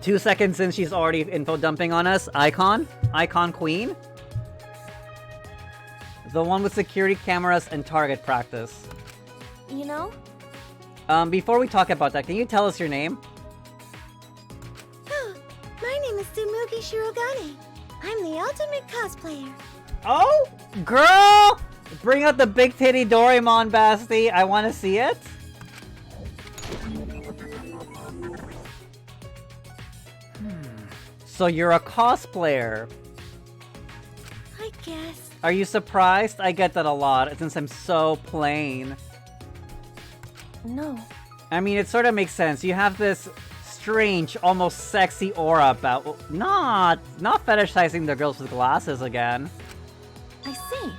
2 seconds in, she's already info dumping on us. Icon? Icon Queen? The one with security cameras and target practice. You know? Before we talk about that, can you tell us your name? My name is Tsumugi Shirogane. I'm the ultimate cosplayer. Oh, girl! Bring out the big titty Doraemon, bestie. I want to see it. So you're a cosplayer. I guess. Are you surprised? I get that a lot, since I'm so plain. No. I mean, it sort of makes sense. You have this strange, almost sexy aura about... Not fetishizing the girls with glasses again. I see.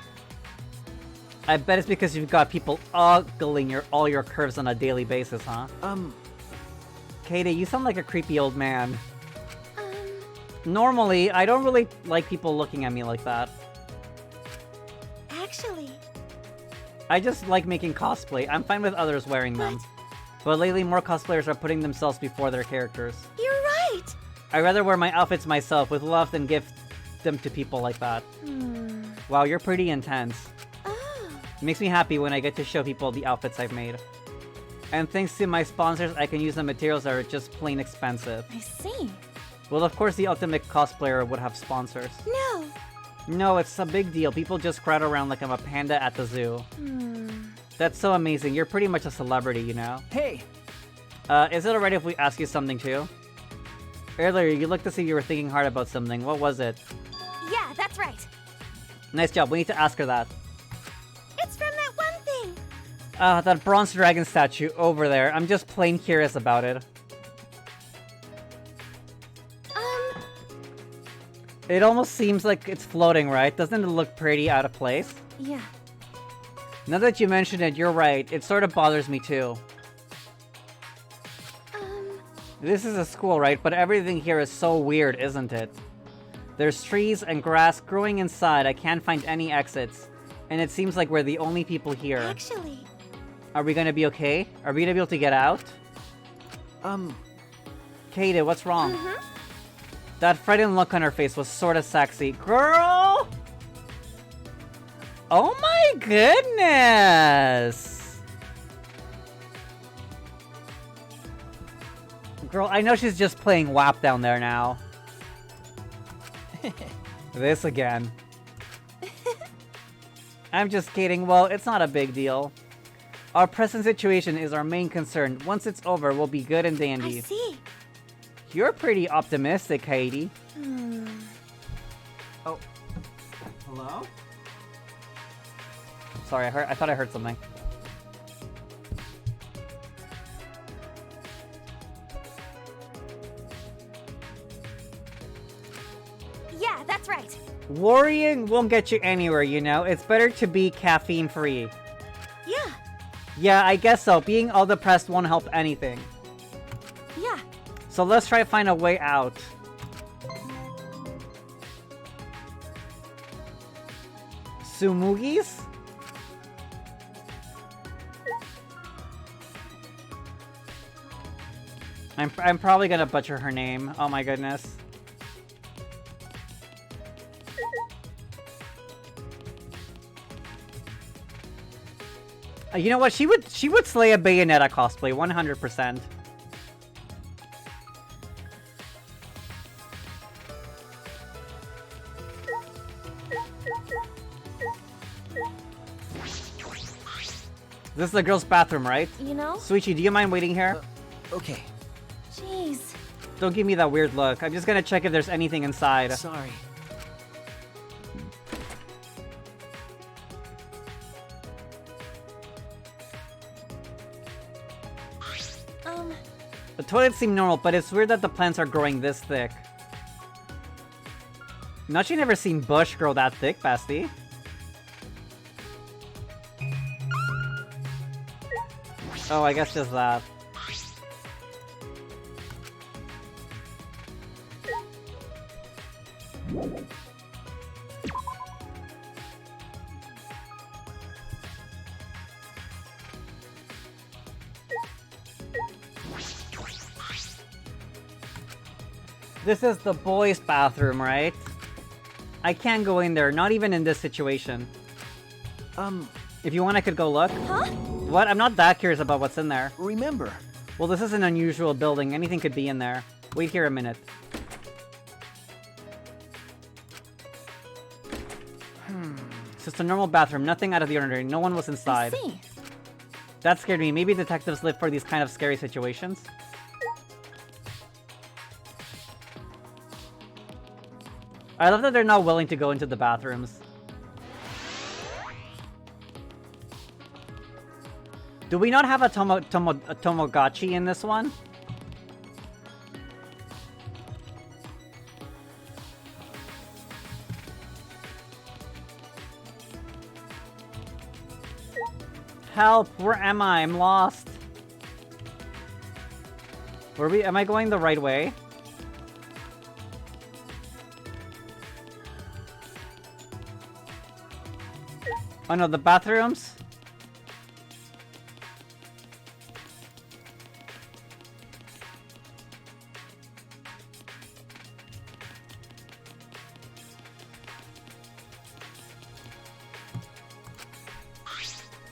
I bet it's because you've got people ogling all your curves on a daily basis, huh? Katie, you sound like a creepy old man. Normally, I don't really like people looking at me like that. Actually... I just like making cosplay. I'm fine with others wearing them. But lately, more cosplayers are putting themselves before their characters. You're right! I'd rather wear my outfits myself with love than give them to people like that. Wow, you're pretty intense. It makes me happy when I get to show people the outfits I've made. And thanks to my sponsors, I can use the materials that are just plain expensive. I see. Well, of course the ultimate cosplayer would have sponsors. No! No, it's a big deal. People just crowd around like I'm a panda at the zoo. That's so amazing. You're pretty much a celebrity, you know? Hey! Is it alright if we ask you something too? Earlier, you looked as if you were thinking hard about something. What was it? Yeah, that's right. Nice job. We need to ask her that. It's from that one thing. That bronze dragon statue over there. I'm just plain curious about it. It almost seems like it's floating, right? Doesn't it look pretty out of place? Yeah. Now that you mention it, you're right. It sort of bothers me too. This is a school, right? But everything here is so weird, isn't it? There's trees and grass growing inside. I can't find any exits. And it seems like we're the only people here. Actually... Are we gonna be okay? Are we gonna be able to get out? Katie, what's wrong? That frightened look on her face was sort of sexy. Girl! Oh my goodness! Girl, I know she's just playing WAP down there now. This again. I'm just kidding. Well, it's not a big deal. Our present situation is our main concern. Once it's over, we'll be good and dandy. I see. You're pretty optimistic, Heidi. Oh. Hello? Sorry, I thought I heard something. Yeah, that's right. Worrying won't get you anywhere, you know? It's better to be caffeine-free. Yeah. Yeah, I guess so. Being all depressed won't help anything. Yeah. So let's try to find a way out. Sumugis? I'm probably gonna butcher her name. Oh my goodness. You know what? She would slay a Bayonetta cosplay 100%. This is the girls' bathroom, right? You know? Suichi, do you mind waiting here? Okay. Jeez. Don't give me that weird look. I'm just gonna check if there's anything inside. Sorry. The toilets seem normal, but it's weird that the plants are growing this thick. Not you never seen bush grow that thick, Basti. Oh, I guess just that. This is the boys' bathroom, right? I can't go in there, not even in this situation. If you want, I could go look. Huh? What? I'm not that curious about what's in there. Remember. Well, this is an unusual building. Anything could be in there. Wait here a minute. It's just a normal bathroom. Nothing out of the ordinary. No one was inside. I see. That scared me. Maybe detectives live for these kind of scary situations. I love that they're not willing to go into the bathrooms. Do we not have a Tomogachi in this one? Help! Where am I? I'm lost. Am I going the right way? Oh no, the bathrooms?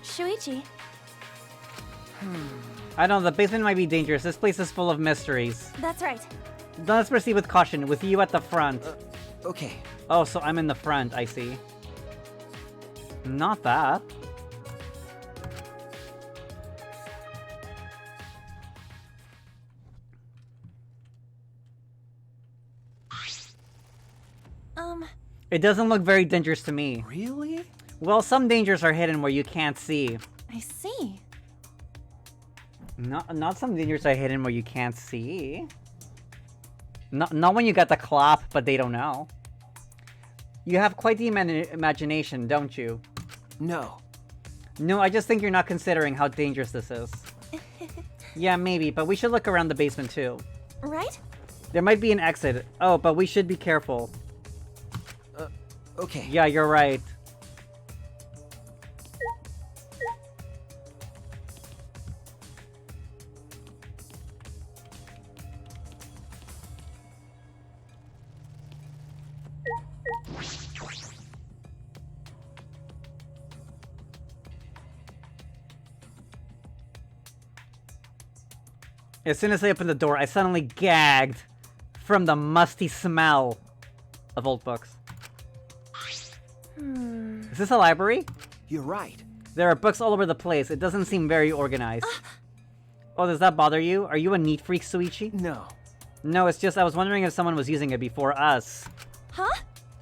Shuichi. I don't know, the basement might be dangerous. This place is full of mysteries. That's right. Let's proceed with caution, with you at the front. Okay. Oh, so I'm in the front, I see. Not that. It doesn't look very dangerous to me. Really? Well, some dangers are hidden where you can't see. I see. Not some dangers are hidden where you can't see. Not when you got the clap, but they don't know. You have quite the imagination, don't you? No. No, I just think you're not considering how dangerous this is. Yeah, maybe, but we should look around the basement too. Right? There might be an exit. Oh, but we should be careful. Okay. Yeah, you're right. As soon as I opened the door, I suddenly gagged from the musty smell of old books. Is this a library? You're right. There are books all over the place. It doesn't seem very organized. Oh, does that bother you? Are you a neat freak, Suichi? No. No, it's just I was wondering if someone was using it before us. Huh?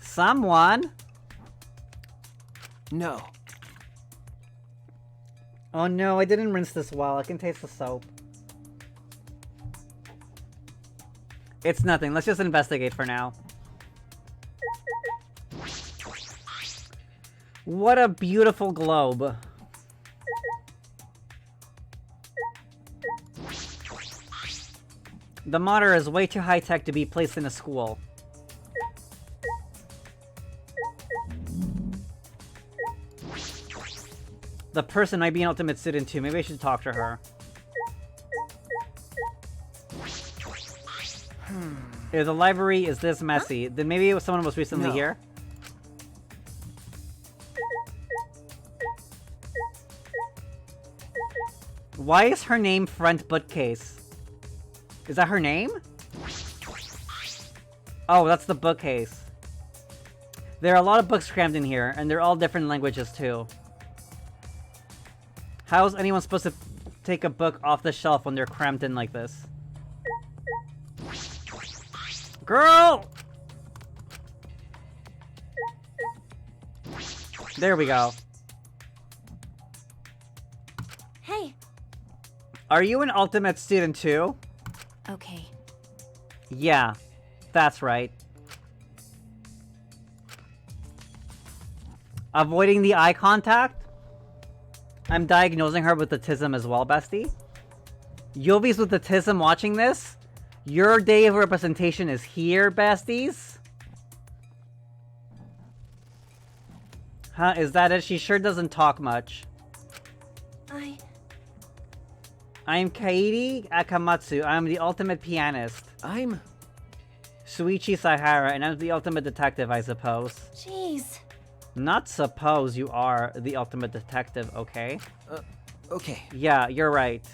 Someone? No. Oh no, I didn't rinse this well. I can taste the soap. It's nothing. Let's just investigate for now. What a beautiful globe. The monitor is way too high-tech to be placed in a school. The person might be an ultimate student too. Maybe I should talk to her. If the library is this messy, then maybe someone was recently here? Why is her name front bookcase? Is that her name? Oh, that's the bookcase. There are a lot of books crammed in here, and they're all different languages too. How is anyone supposed to take a book off the shelf when they're crammed in like this? Girl! There we go. Hey. Are you an ultimate student too? Okay. Yeah, that's right. Avoiding the eye contact? I'm diagnosing her with autism as well, bestie. Yovi's with autism watching this? Your day of representation is here, besties? Huh, is that it? She sure doesn't talk much. I'm Kairi Akamatsu. I'm the ultimate pianist. I'm... Suichi Saihara, and I'm the ultimate detective, I suppose. Jeez. Not suppose, you are the ultimate detective, okay? Okay. Yeah, you're right.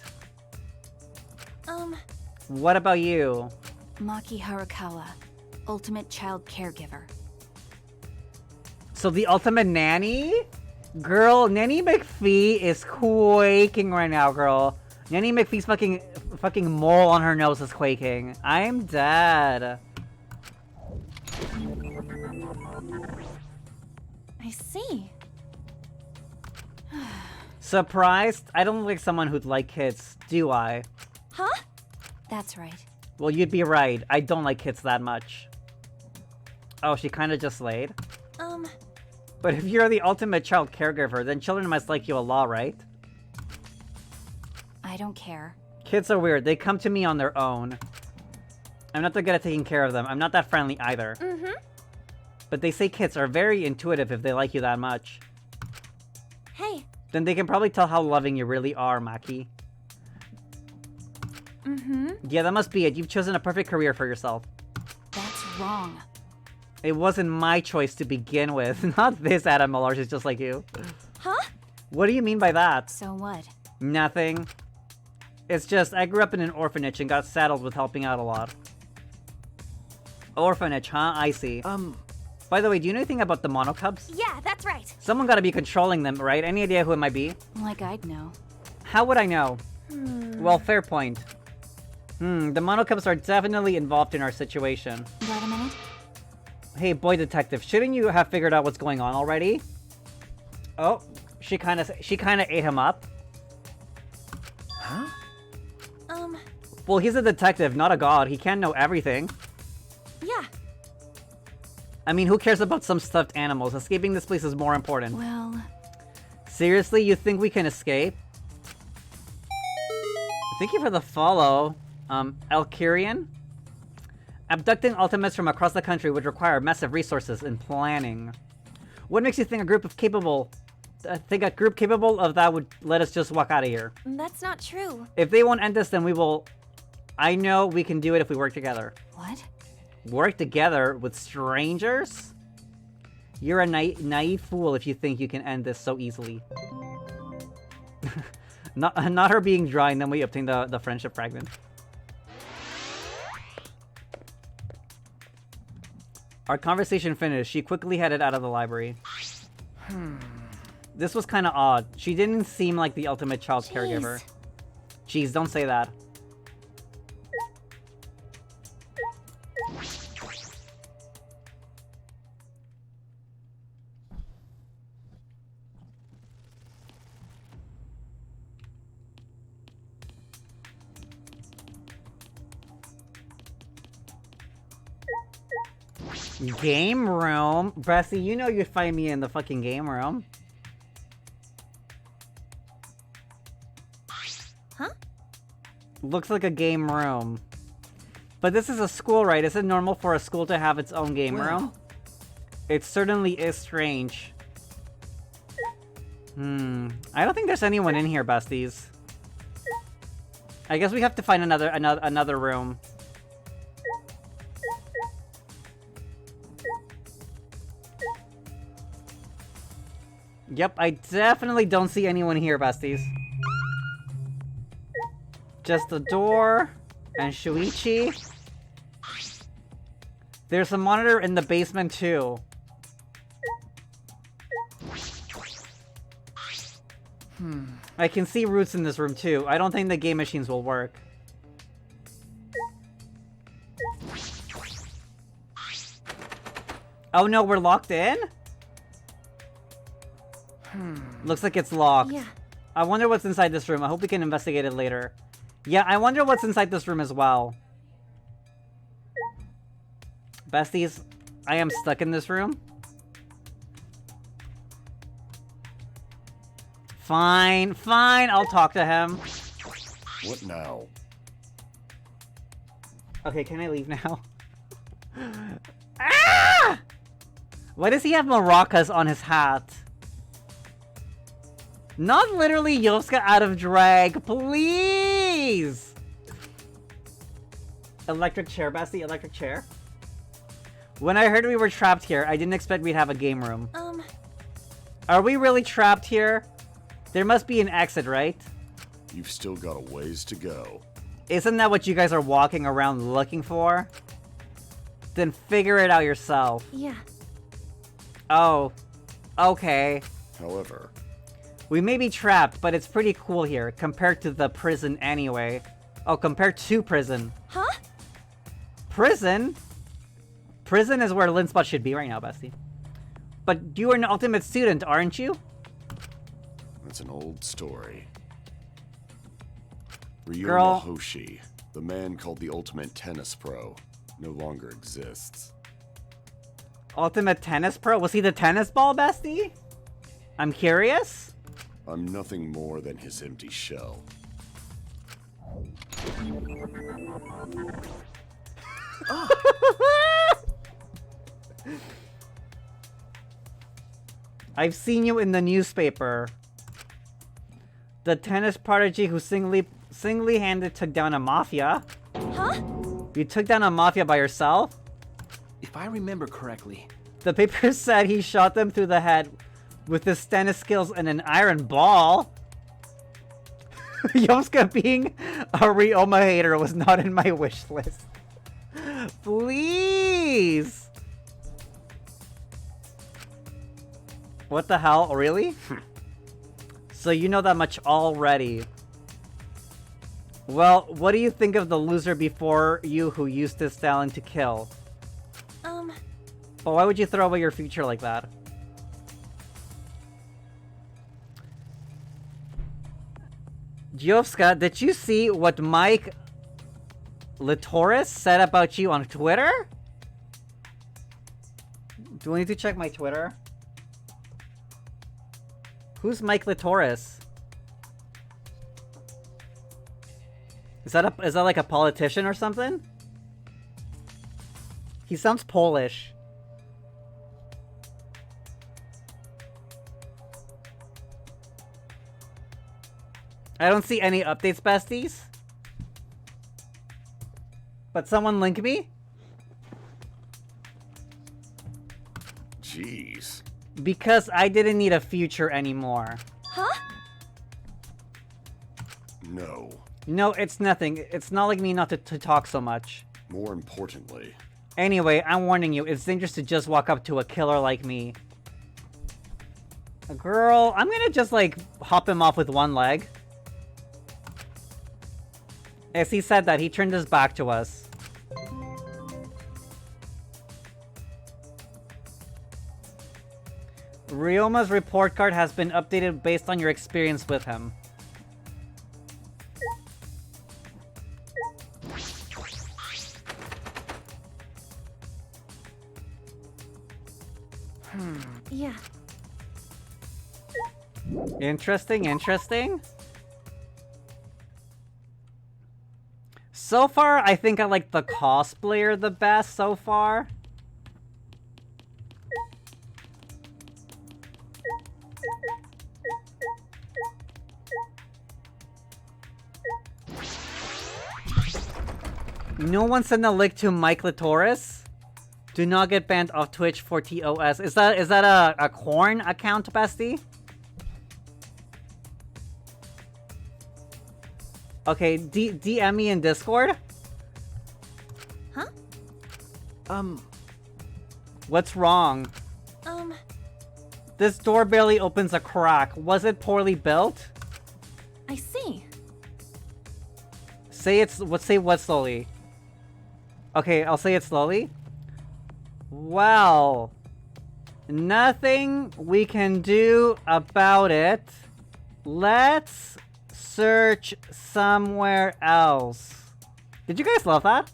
What about you? Maki Harukawa, ultimate child caregiver. So the ultimate nanny? Girl, Nanny McPhee is quaking right now, girl. Nanny McPhee's fucking mole on her nose is quaking. I'm dead. I see. Surprised? I don't look like someone who'd like kids, do I? Huh? That's right. Well, you'd be right. I don't like kids that much. Oh, she kind of just laid? But if you're the ultimate child caregiver, then children must like you a lot, right? I don't care. Kids are weird. They come to me on their own. I'm not that good at taking care of them. I'm not that friendly either. But they say kids are very intuitive if they like you that much. Hey. Then they can probably tell how loving you really are, Maki. Yeah, that must be it. You've chosen a perfect career for yourself. That's wrong. It wasn't my choice to begin with. Not this Adam Miller, she's just like you. Huh? What do you mean by that? So what? Nothing. It's just, I grew up in an orphanage and got saddled with helping out a lot. Orphanage, huh? I see. By the way, do you know anything about the monocubs? Yeah, that's right. Someone gotta be controlling them, right? Any idea who it might be? Like I'd know. How would I know? Well, fair point. The monocubs are definitely involved in our situation. Wait a minute. Hey, boy detective, shouldn't you have figured out what's going on already? Oh, she kind of ate him up. Huh? Well, he's a detective, not a god. He can't know everything. Yeah. I mean, who cares about some stuffed animals? Escaping this place is more important. Well... Seriously, you think we can escape? Thank you for the follow, Elkirian. Abducting ultimates from across the country would require massive resources and planning. What makes you think a group capable of that would let us just walk out of here? That's not true. If they won't end us, then we will... I know we can do it if we work together. What? Work together with strangers? You're a naive fool if you think you can end this so easily. not her being dry, and then we obtain the friendship fragment. Our conversation finished. She quickly headed out of the library. This was kind of odd. She didn't seem like the ultimate child caregiver. Jeez, don't say that. Game room? Bessie, you know you'd find me in the fucking game room. Huh? Looks like a game room. But this is a school, right? Is it normal for a school to have its own game room? It certainly is strange. I don't think there's anyone in here, besties. I guess we have to find another room. Yep, I definitely don't see anyone here, besties. Just a door and Shuichi. There's a monitor in the basement too. I can see roots in this room too. I don't think the game machines will work. Oh no, we're locked in? Looks like it's locked. Yeah. I wonder what's inside this room. I hope we can investigate it later. Yeah, I wonder what's inside this room as well. Besties, I am stuck in this room. Fine, fine, I'll talk to him. What now? Okay, can I leave now? Ah! Why does he have maracas on his hat? Not literally Yovska out of drag, please! Electric chair, Bestie, electric chair. When I heard we were trapped here, I didn't expect we'd have a game room. Are we really trapped here? There must be an exit, right? You've still got a ways to go. Isn't that what you guys are walking around looking for? Then figure it out yourself. Yeah. Oh. Okay. However, we may be trapped, but it's pretty cool here, compared to the prison anyway. Oh, compared to prison. Huh? Prison? Prison is where Linspot should be right now, Bestie. But you are an ultimate student, aren't you? that's an old story. Ryoma Girl. Hoshi, the man called the ultimate tennis pro, no longer exists. Ultimate tennis pro? Was he the tennis ball, Bestie? I'm curious. I'm nothing more than his empty shell. I've seen you in the newspaper. The tennis prodigy who single-handed took down a mafia. Huh? You took down a mafia by yourself? If I remember correctly, The paper said he shot them through the head with his tennis skills and an iron ball. Yovska being a Ryoma hater was not in my wish list. Please! What the hell? Really? So you know that much already. Well, what do you think of the loser before you who used his talent to kill? But why would you throw away your future like that? Yovska, did you see what Mike Latoris said about you on Twitter? Do I need to check my Twitter? Who's Mike Latoris? Is that like a politician or something? He sounds Polish. I don't see any updates, besties. But someone link me? Jeez. Because I didn't need a future anymore. Huh? No. No, it's nothing. It's not like me not to talk so much. More importantly. Anyway, I'm warning you, it's dangerous to just walk up to a killer like me. Girl, I'm gonna just like hop him off with one leg. As he said that, he turned his back to us. Ryoma's report card has been updated based on your experience with him. Yeah. Interesting, interesting. So far, I think I like the cosplayer the best so far. No one sent a link to Mike Latoris. Do not get banned off Twitch for TOS. Is that a corn account, bestie? Okay, DM me in Discord. Huh? What's wrong? This door barely opens a crack. Was it poorly built? I see. Say what slowly? Okay, I'll say it slowly. Well, nothing we can do about it. Let's Search somewhere else. Did you guys love that?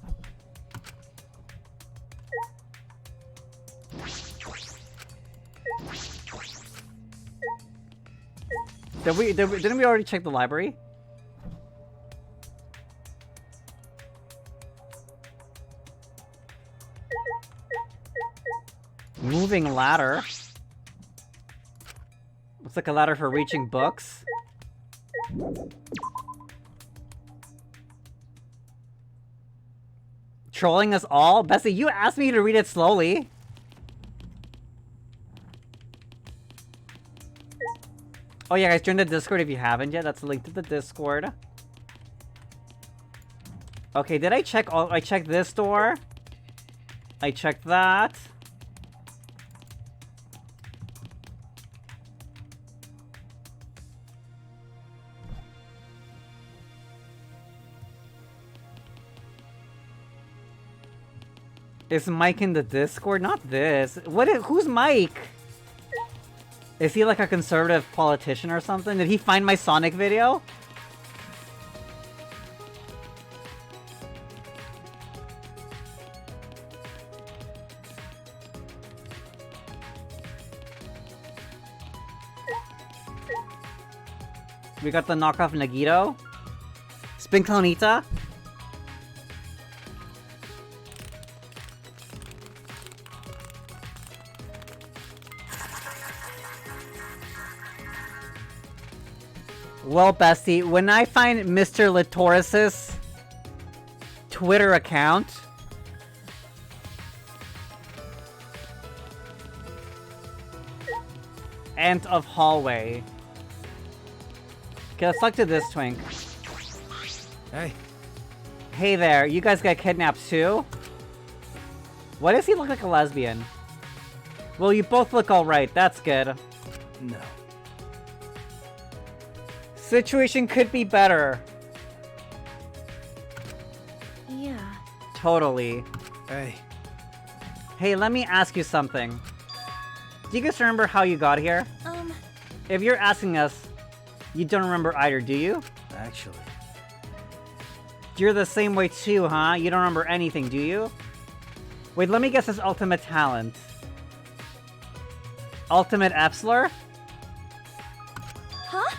Didn't we already check the library? Moving ladder. Looks like a ladder for reaching books. Trolling us all? Bessie, you asked me to read it slowly. Oh yeah, guys, join the Discord if you haven't yet. That's a link to the Discord. Okay, did I check all? I checked this door. I checked that. Is Mike in the Discord? Not this. Who's Mike? Is he like a conservative politician or something? Did he find my Sonic video? We got the knockoff Nagito. Spin Clonita. Well, Bestie, when I find Mr. Litoris's Twitter account, End of hallway. Okay, let's talk to this twink. Hey. Hey there, you guys got kidnapped too? Why does he look like a lesbian? Well, you both look alright, that's good. No. Situation could be better. Yeah. Totally. Hey. Hey, let me ask you something. Do you guys remember how you got here? If you're asking us, you don't remember either, do you? Actually. You're the same way too, huh? You don't remember anything, do you? Wait, let me guess his ultimate talent. Ultimate Epsler? Huh?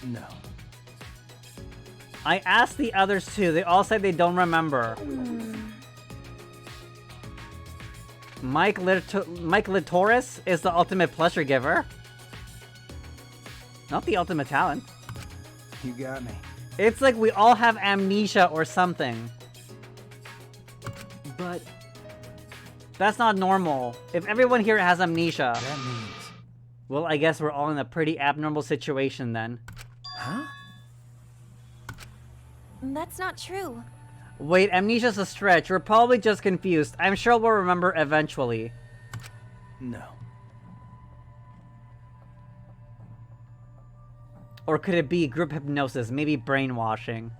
No. I asked the others too. They all said they don't remember. Mike Litoris is the ultimate pleasure giver. Not the ultimate talent. You got me. It's like we all have amnesia or something. But that's not normal. If everyone here has amnesia, That means... well, I guess we're all in a pretty abnormal situation then. Huh? That's not true. Wait, amnesia's a stretch. We're probably just confused. I'm sure we'll remember eventually. No. Or could it be group hypnosis? Maybe brainwashing?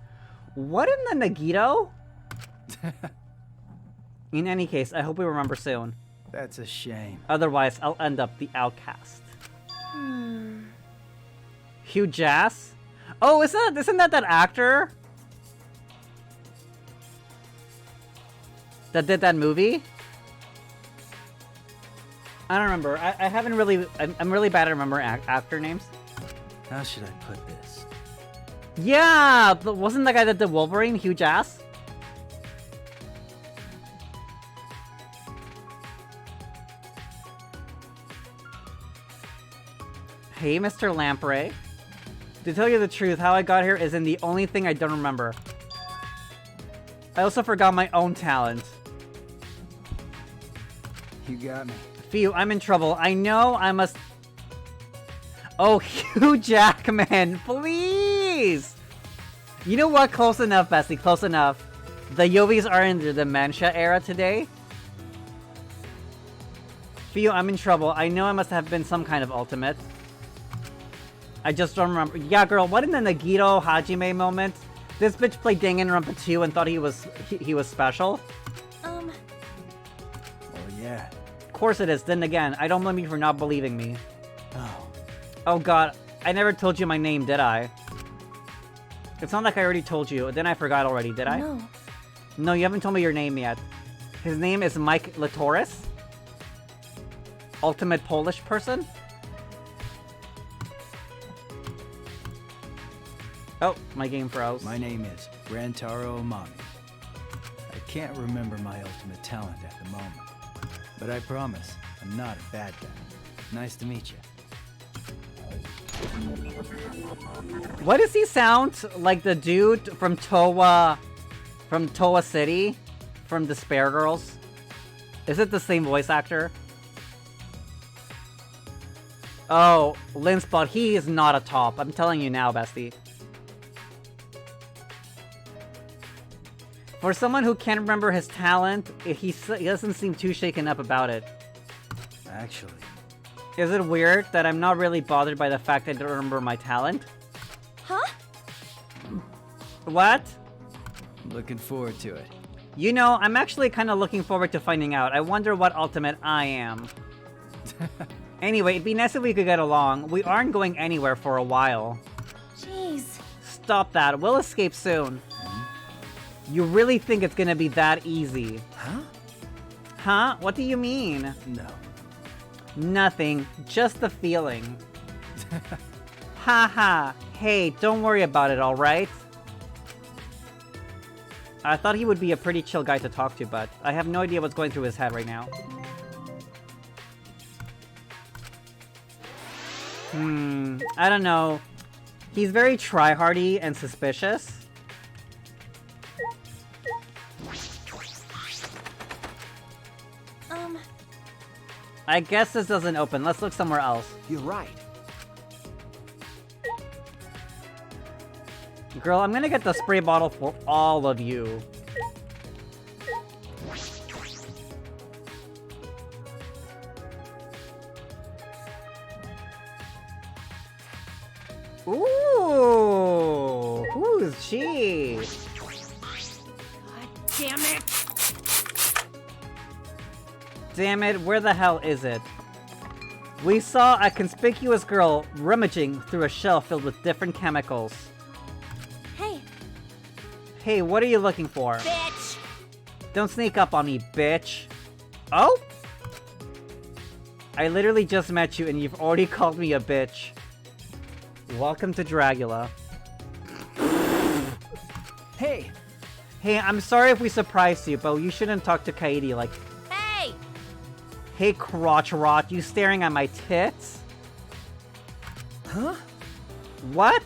What in the Nagito? In any case, I hope we remember soon. That's a shame. Otherwise, I'll end up the outcast. Hugh Jass? Oh, isn't that actor? That did that movie? I don't remember. I haven't really... I'm really bad at remembering actor names. How should I put this? Yeah! But wasn't the guy that did Wolverine, Hugh Jass? Hey, Mr. Lamprey. To tell you the truth, how I got here isn't the only thing I don't remember. I also forgot my own talent. You got me. Phew, I'm in trouble. I know I must... Oh, Hugh Jackman, please! You know what? Close enough, Bessie, close enough. The Yovis are in the dementia era today. Phew, I'm in trouble. I know I must have been some kind of ultimate. I just don't remember. Yeah, girl, what in the Nagito Hajime moment? This bitch played Danganronpa 2 and thought he was special? Oh, yeah. Of course it is. Then again, I don't blame you for not believing me. Oh. Oh god. I never told you my name, did I? It's not like I already told you. Then I forgot already, did I? No. No, you haven't told me your name yet. His name is Mike Latoris. Ultimate Polish person? Oh, my game froze. My name is Rantaro Omami. I can't remember my ultimate talent at the moment, but I promise I'm not a bad guy. Nice to meet you. Why does he sound like the dude from Towa City? From Despair Girls? Is it the same voice actor? Oh, Linspot, he is not a top. I'm telling you now, bestie. For someone who can't remember his talent, he doesn't seem too shaken up about it. Actually, is it weird that I'm not really bothered by the fact that I don't remember my talent? Huh? What? I'm looking forward to it. You know, I'm actually kind of looking forward to finding out. I wonder what ultimate I am. Anyway, it'd be nice if we could get along. We aren't going anywhere for a while. Jeez. Stop that. We'll escape soon. You really think it's gonna be that easy? Huh? Huh? What do you mean? No. Nothing. Just the feeling. Haha. Hey, don't worry about it, alright? I thought he would be a pretty chill guy to talk to, but I have no idea what's going through his head right now. I don't know. He's very try-hardy and suspicious. I guess this doesn't open. Let's look somewhere else. You're right. Girl, I'm gonna get the spray bottle for all of you. Ooh! Who's she? God damn it! Damn it, where the hell is it? We saw a conspicuous girl rummaging through a shelf filled with different chemicals. Hey. Hey, what are you looking for? Bitch! Don't sneak up on me, bitch. Oh? I literally just met you and you've already called me a bitch. Welcome to Dragula. Hey! Hey, I'm sorry if we surprised you, but you shouldn't talk to Kaede like... Hey! Hey, crotch rot, you staring at my tits? Huh? What?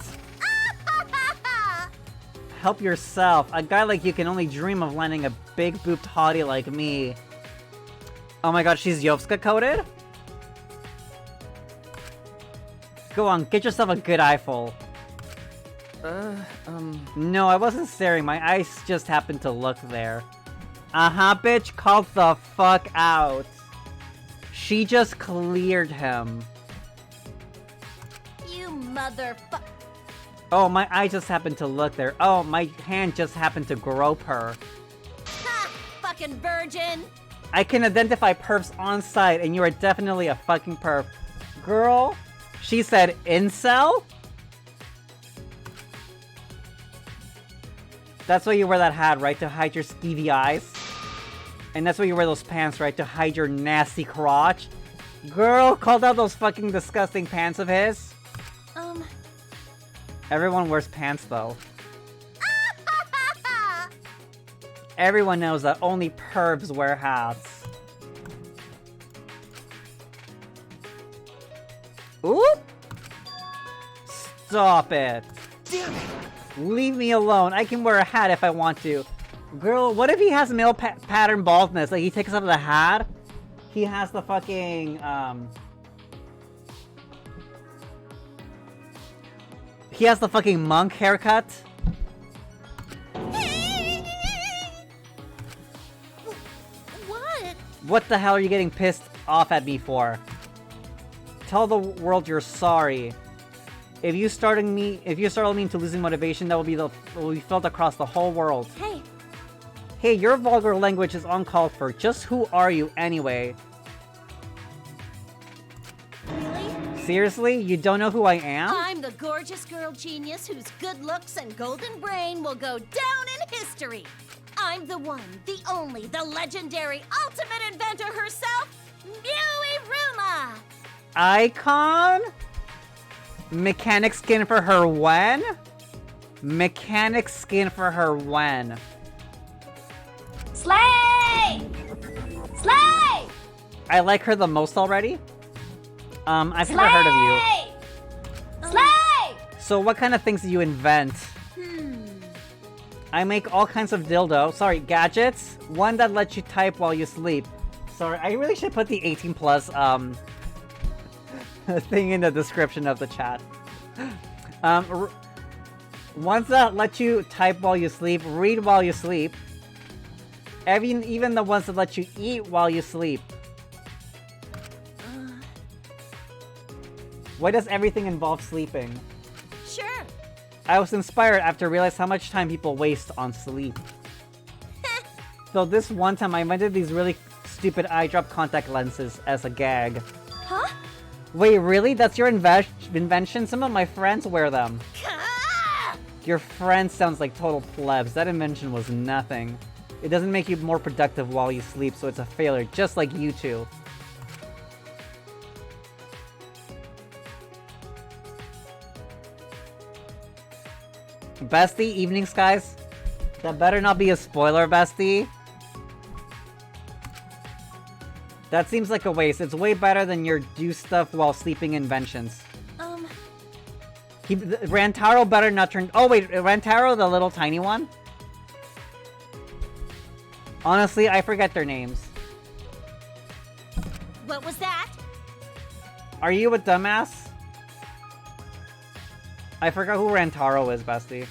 Help yourself. A guy like you can only dream of landing a big-booped hottie like me. Oh my god, she's Yovska coded? Go on, get yourself a good eyeful. No, I wasn't staring. My eyes just happened to look there. Uh-huh, bitch, called the fuck out. She just cleared him. You motherfucker. Oh, my eye just happened to look there. Oh, my hand just happened to grope her. Ha! Fucking virgin! I can identify perps on site, and you are definitely a fucking perp. Girl, she said incel? That's why you wear that hat, right? To hide your skeevy eyes? And that's why you wear those pants, right? To hide your nasty crotch? Girl, called out those fucking disgusting pants of his? Everyone wears pants, though. Everyone knows that only pervs wear hats. Oop! Stop it. Damn it! Leave me alone. I can wear a hat if I want to. Girl, what if he has male pattern baldness? Like, he takes off the hat? He has the fucking, he has the fucking monk haircut? What? What the hell are you getting pissed off at me for? Tell the world you're sorry. If you startled me into losing motivation, that will be felt across the whole world. Hey. Hey, your vulgar language is uncalled for. Just who are you anyway? Really? Seriously? You don't know who I am? I'm the gorgeous girl genius whose good looks and golden brain will go down in history. I'm the one, the only, the legendary ultimate inventor herself, Muiruma! Icon? Mechanic skin for her when? Mechanic skin for her when? Slay! Slay! I like her the most already. I've never heard of you. Slay! So what kind of things do you invent? I make all kinds of gadgets. One that lets you type while you sleep. Sorry, I really should put the 18 plus thing in the description of the chat. Ones that let you type while you sleep, read while you sleep. Even the ones that let you eat while you sleep. Why does everything involve sleeping? Sure. I was inspired after I realized how much time people waste on sleep. So this one time I invented these really stupid eye drop contact lenses as a gag. Huh? Wait, really? That's your invention? Some of my friends wear them. Your friend sounds like total plebs. That invention was nothing. It doesn't make you more productive while you sleep, so it's a failure, just like you two. Bestie, evening skies? That better not be a spoiler, bestie. That seems like a waste. It's way better than your do stuff while sleeping inventions. Rantaro better not turn... Oh wait, Rantaro, the little tiny one? Honestly, I forget their names. What was that? Are you a dumbass? I forgot who Rantaro is, bestie.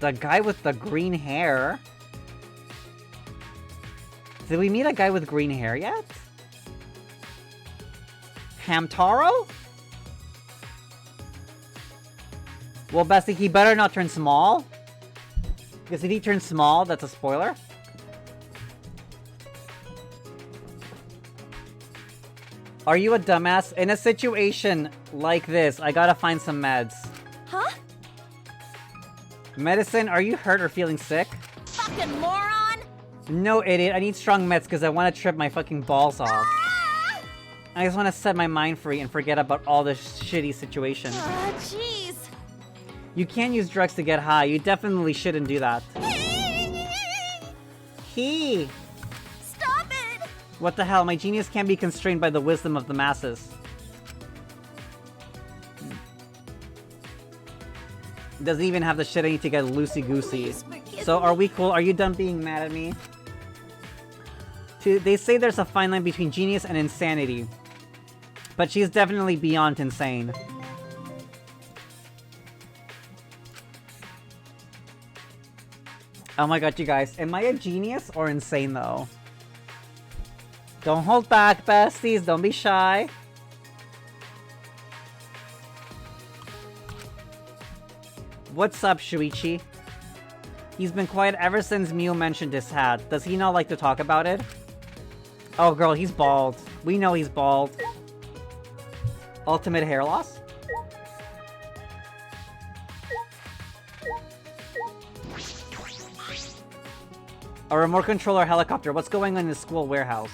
The guy with the green hair? Did we meet a guy with green hair yet? Hamtaro? Well, bestie, he better not turn small. Because if he turns small, that's a spoiler. Are you a dumbass? In a situation like this, I gotta find some meds. Huh? Medicine, are you hurt or feeling sick? Fucking moron! No, idiot. I need strong meds because I want to trip my fucking balls off. I just want to set my mind free and forget about all this shitty situation. Jeez. You can't use drugs to get high. You definitely shouldn't do that. Stop it! What the hell? My genius can't be constrained by the wisdom of the masses. Doesn't even have the shit I need to get loosey-goosey. So are we cool? Are you done being mad at me? They say there's a fine line between genius and insanity. But she's definitely beyond insane. Oh my god, you guys. Am I a genius or insane, though? Don't hold back, besties. Don't be shy. What's up, Shuichi? He's been quiet ever since Mew mentioned his hat. Does he not like to talk about it? Oh, girl, he's bald. We know he's bald. Ultimate hair loss? A remote controller helicopter. What's going on in the school warehouse?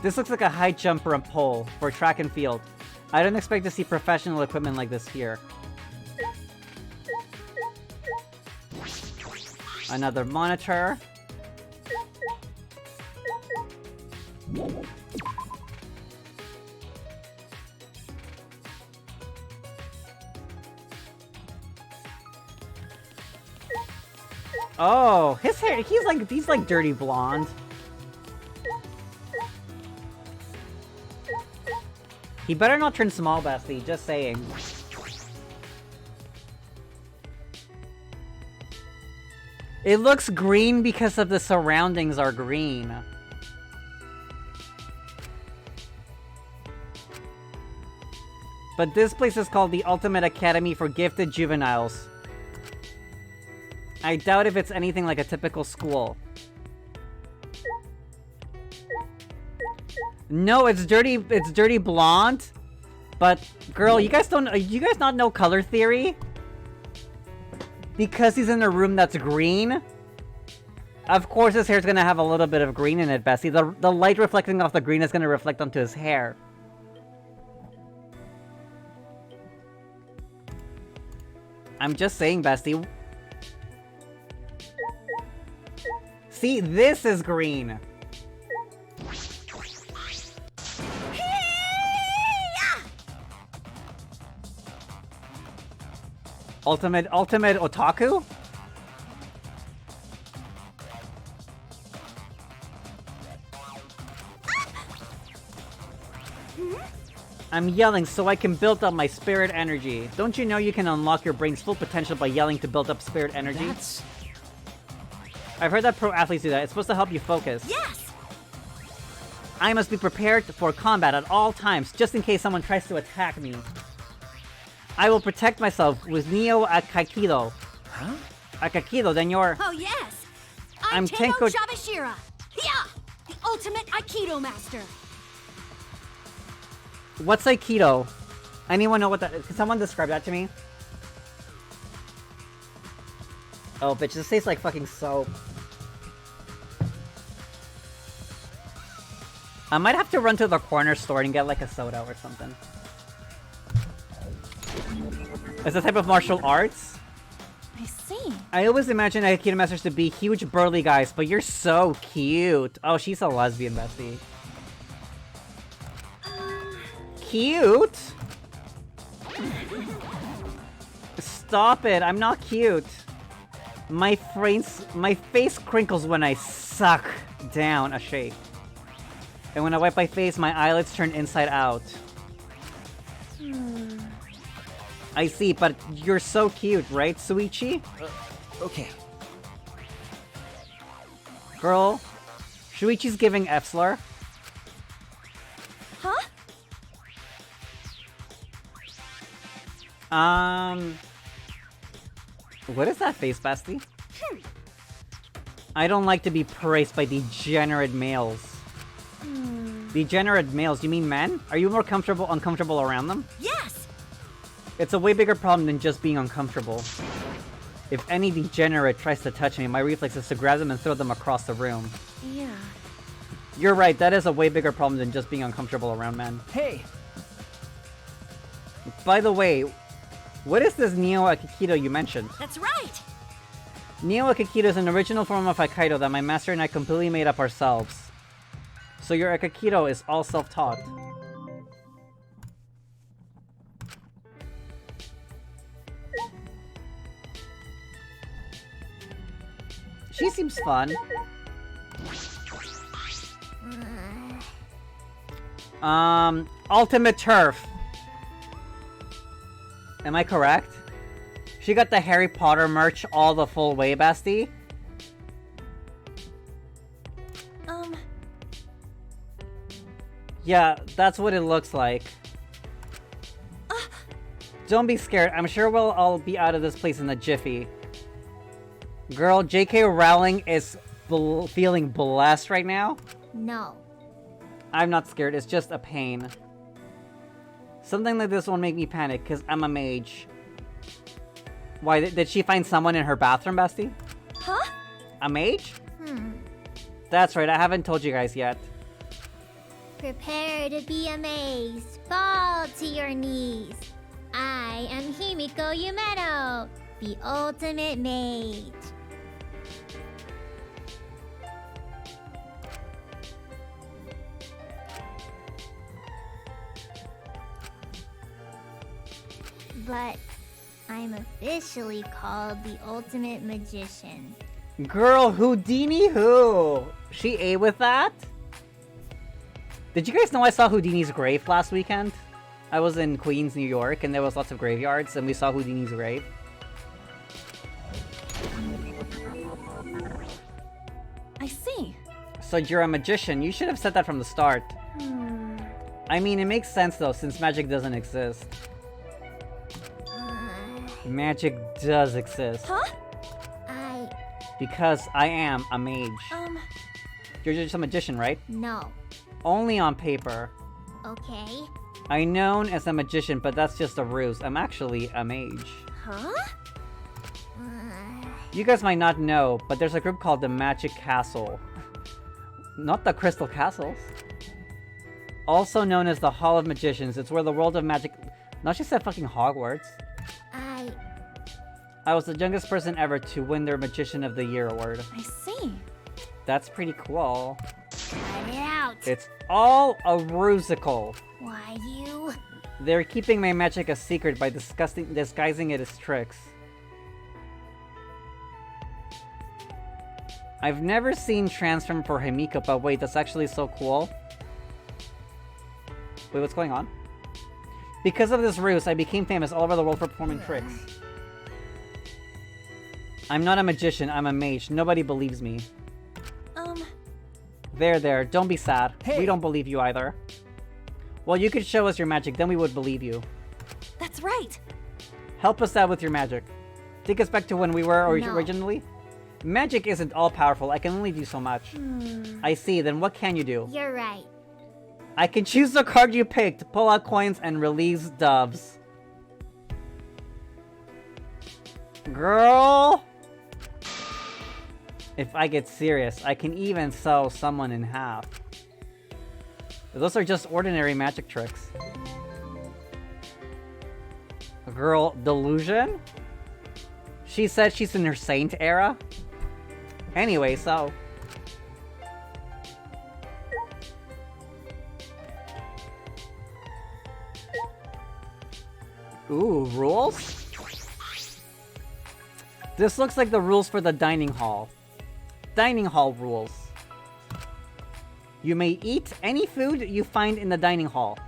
This looks like a high jump or a pole for track and field. I don't expect to see professional equipment like this here. Another monitor. Oh, his hair, he's like dirty blonde. He better not turn small, bestie, just saying. It looks green because of the surroundings are green. But this place is called the Ultimate Academy for Gifted Juveniles. I doubt if it's anything like a typical school. No, it's dirty blonde. But girl, you guys not know color theory? Because he's in a room that's green. Of course his hair's gonna have a little bit of green in it, Bessie. The light reflecting off the green is gonna reflect onto his hair. I'm just saying, Bessie. See, this is green. Ultimate otaku? I'm yelling so I can build up my spirit energy. Don't you know you can unlock your brain's full potential by yelling to build up spirit energy? I've heard that pro athletes do that. It's supposed to help you focus. Yes! I must be prepared for combat at all times, just in case someone tries to attack me. I will protect myself with Neo Akakido. Huh? Akakido, then you're... Oh, yes! I'm Tenko Tenko... Shabashira! Yeah! The ultimate Aikido master! What's Aikido? Anyone know what that is? Can someone describe that to me? Oh, bitch, this tastes like fucking soap. I might have to run to the corner store and get like a soda or something. It's a type of martial arts? I see. I always imagine Aikido masters to be huge burly guys, but you're so cute. Oh, she's a lesbian, Bessie. Cute? Stop it, I'm not cute. My face crinkles when I suck down a shake. And when I wipe my face, my eyelids turn inside out. I see, but you're so cute, right, Suichi? Okay. Girl, Shuichi's giving F-slur. Huh? What is that face, Bestie? I don't like to be praised by degenerate males. Degenerate males, you mean men? Are you more uncomfortable around them? Yes! It's a way bigger problem than just being uncomfortable. If any degenerate tries to touch me, my reflex is to grab them and throw them across the room. Yeah. You're right, that is a way bigger problem than just being uncomfortable around men. Hey! By the way, what is this Neo Akikido you mentioned? That's right! Neo Akikido is an original form of Aikido that my master and I completely made up ourselves. So your Aikido is all self-taught. She seems fun. Ultimate Turf. Am I correct? She got the Harry Potter merch all the full way, Bestie? Yeah, that's what it looks like. Don't be scared. I'm sure we'll all be out of this place in a jiffy. Girl, J.K. Rowling is feeling blessed right now. No. I'm not scared. It's just a pain. Something like this won't make me panic, because I'm a mage. Why, did she find someone in her bathroom, Bestie? Huh? A mage? That's right, I haven't told you guys yet. Prepare to be amazed. Fall to your knees. I am Himiko Yumeno, the ultimate mage. But I'm officially called the ultimate magician. Girl, Houdini who? She A with that? Did you guys know I saw Houdini's grave last weekend? I was in Queens, New York, and there was lots of graveyards, and we saw Houdini's grave. I see. So you're a magician. You should have said that from the start. I mean, it makes sense though, since magic doesn't exist. Magic does exist. Huh? Because I am a mage. You're just a magician, right? No. Only on paper. Okay. I'm known as a magician, but that's just a ruse. I'm actually a mage. Huh? You guys might not know, but there's a group called the Magic Castle. Not the Crystal Castles. Also known as the Hall of Magicians. It's where the world of magic... No, she said fucking Hogwarts. I was the youngest person ever to win their Magician of the Year award. I see. That's pretty cool. Cut it out. It's all a rusical. Why you? They're keeping my magic a secret by disguising it as tricks. I've never seen transform for Himiko, but wait, that's actually so cool. Wait, what's going on? Because of this ruse, I became famous all over the world for performing tricks. I'm not a magician, I'm a mage. Nobody believes me. There, don't be sad. Hey. We don't believe you either. Well, you could show us your magic, then we would believe you. That's right. Help us out with your magic. Take us back to when we were No. originally. Magic isn't all powerful, I can only do so much. I see, then what can you do? You're right. I can choose the card you picked, pull out coins, and release doves. Girl! If I get serious, I can even sew someone in half. Those are just ordinary magic tricks. Girl, delusion? She said she's in her saint era? Anyway, so... Ooh, rules? This looks like the rules for the dining hall. Dining hall rules. You may eat any food you find in the dining hall.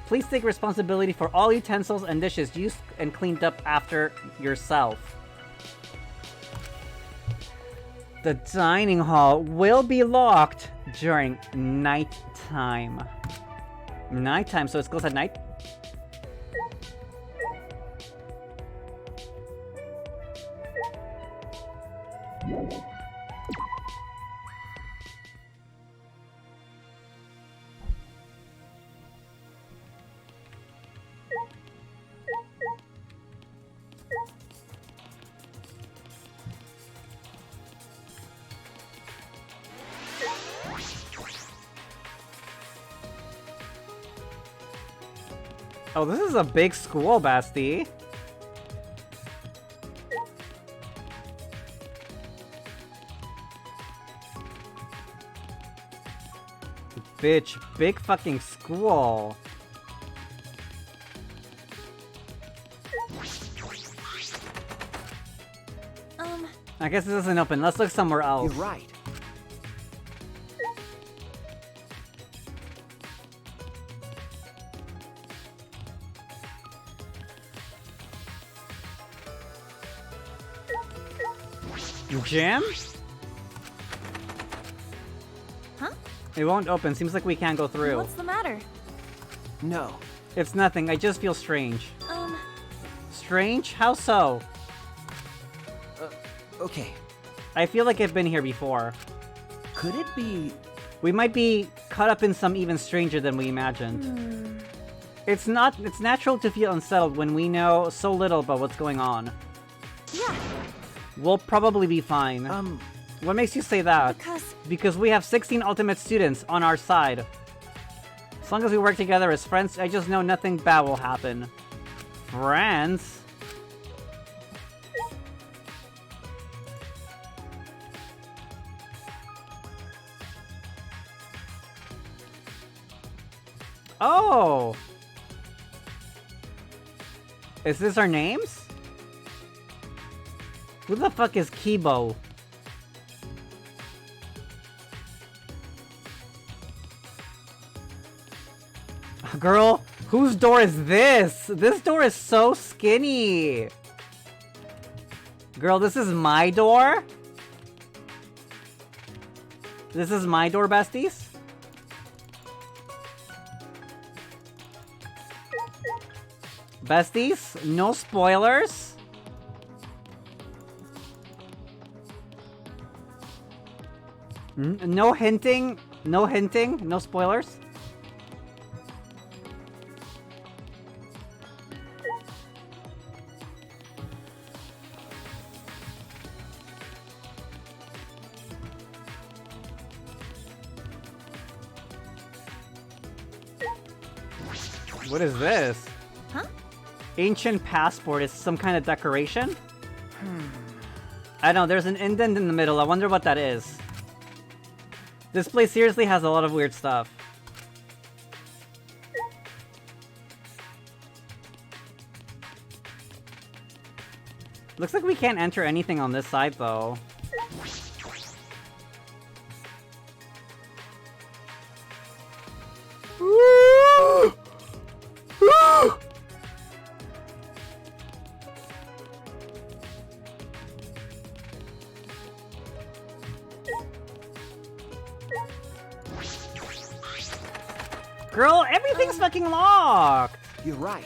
Please take responsibility for all utensils and dishes used and cleaned up after yourself. The dining hall will be locked during nighttime. Nighttime, so it's closed at night? Oh, this is a big school, Basti. Bitch, big fucking school. I guess this isn't open. Let's look somewhere else. You're right. Gym? Huh? It won't open. Seems like we can't go through. What's the matter? No. It's nothing. I just feel strange. Um, Strange? How so? Okay. I feel like I've been here before. Could it be... We might be caught up in some even stranger than we imagined. It's natural to feel unsettled when we know so little about what's going on. yeah, We'll probably be fine. What makes you say that? Because we have 16 ultimate students on our side. As long as we work together as friends, I just know nothing bad will happen. Friends? Oh! Is this our names? Who the fuck is Kibo? Girl, whose door is this? This door is so skinny. Girl, this is my door? This is my door, besties? Besties, no spoilers. No hinting No hinting? No spoilers? What is this? Huh? Ancient passport is some kind of decoration? I don't know, there's an indent in the middle. I wonder what that is. This place seriously has a lot of weird stuff. Looks like we can't enter anything on this side, though. Girl, everything's fucking locked! You're right.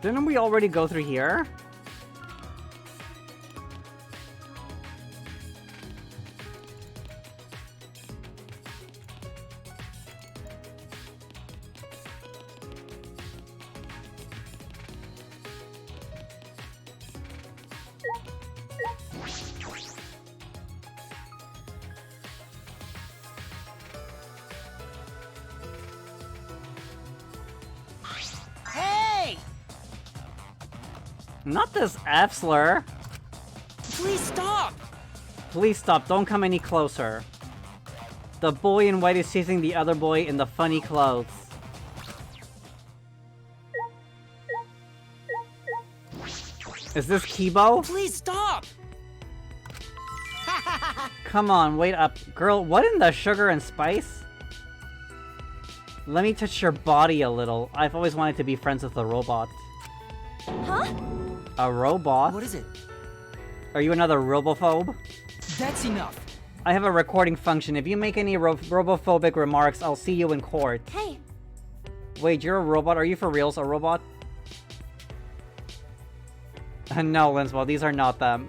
Didn't we already go through here? Hey! Not this F-slur. Please stop! Please stop, don't come any closer. The boy in white is chasing the other boy in the funny clothes. Is this Kibo? Please stop! Come on, wait up. Girl, what in the sugar and spice? Let me touch your body a little. I've always wanted to be friends with a robot. Huh? A robot? What is it? Are you another robophobe? That's enough. I have a recording function. If you make any robophobic remarks, I'll see you in court. Hey. Wait, you're a robot? Are you for reals a robot? No, Linswell, these are not them.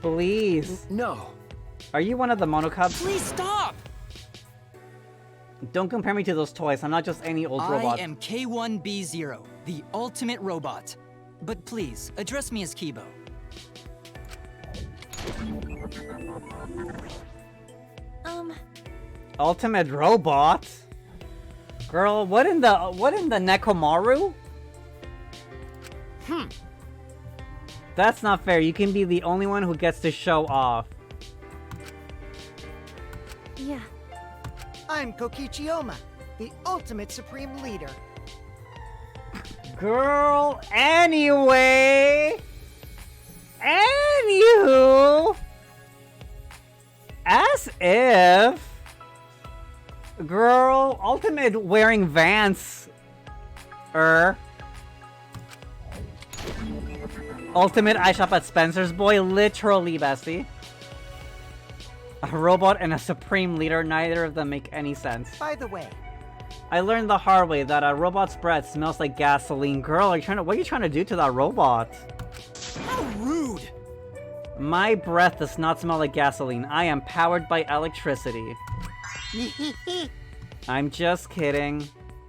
Please. No. Are you one of the monocubs? Please stop! Don't compare me to those toys. I'm not just any old robot. I am K1B0, the ultimate robot. But please, address me as Kibo. Ultimate robot? Girl, what in the Nekomaru? That's not fair. You can be the only one who gets to show off. Yeah. I'm Kokichiyama, the ultimate supreme leader. Girl, anyway. Anywho. As if. Girl, ultimate wearing Vans. Ultimate I shop at Spencer's boy, literally, bestie. A robot and a supreme leader, neither of them make any sense. By the way, I learned the hard way that a robot's breath smells like gasoline. Girl, what are you trying to do to that robot? How rude! My breath does not smell like gasoline. I am powered by electricity. I'm just kidding.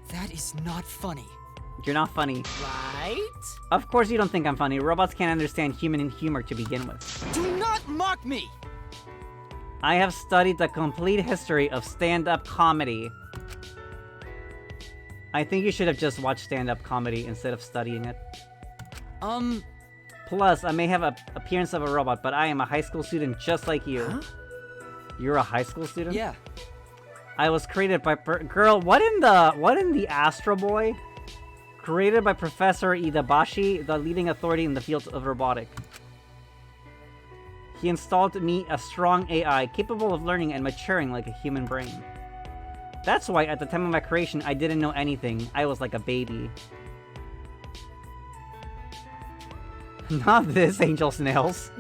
That is not funny. You're not funny. Right? Of course you don't think I'm funny. Robots can't understand human humor to begin with. Do not mock me! I have studied the complete history of stand-up comedy. I think you should have just watched stand-up comedy instead of studying it. Plus, I may have an appearance of a robot, but I am a high school student just like you. Huh? You're a high school student? Yeah. I was created by girl, what in the Astro Boy? Created by Professor Idabashi, the leading authority in the field of robotic. He installed me a strong AI, capable of learning and maturing like a human brain. That's why at the time of my creation, I didn't know anything. I was like a baby. Not this, Angel Snails.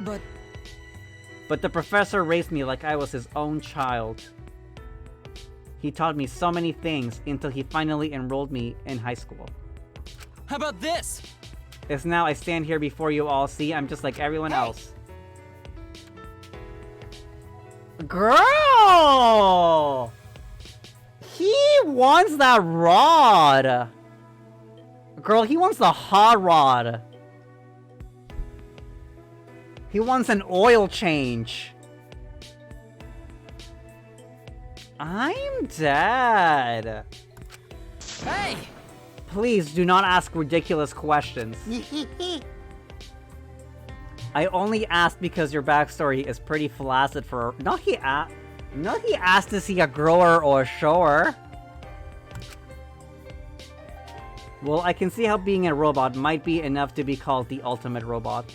But the professor raised me like I was his own child. He taught me so many things until he finally enrolled me in high school. How about this? As now I stand here before you all, see, I'm just like everyone else. Girl! He wants that rod! Girl, he wants the hot rod. He wants an oil change. I'm dead. Hey! Please do not ask ridiculous questions. I only asked because your backstory is pretty flaccid for... Not he asked to see a grower or a shower. Well, I can see how being a robot might be enough to be called the ultimate robot.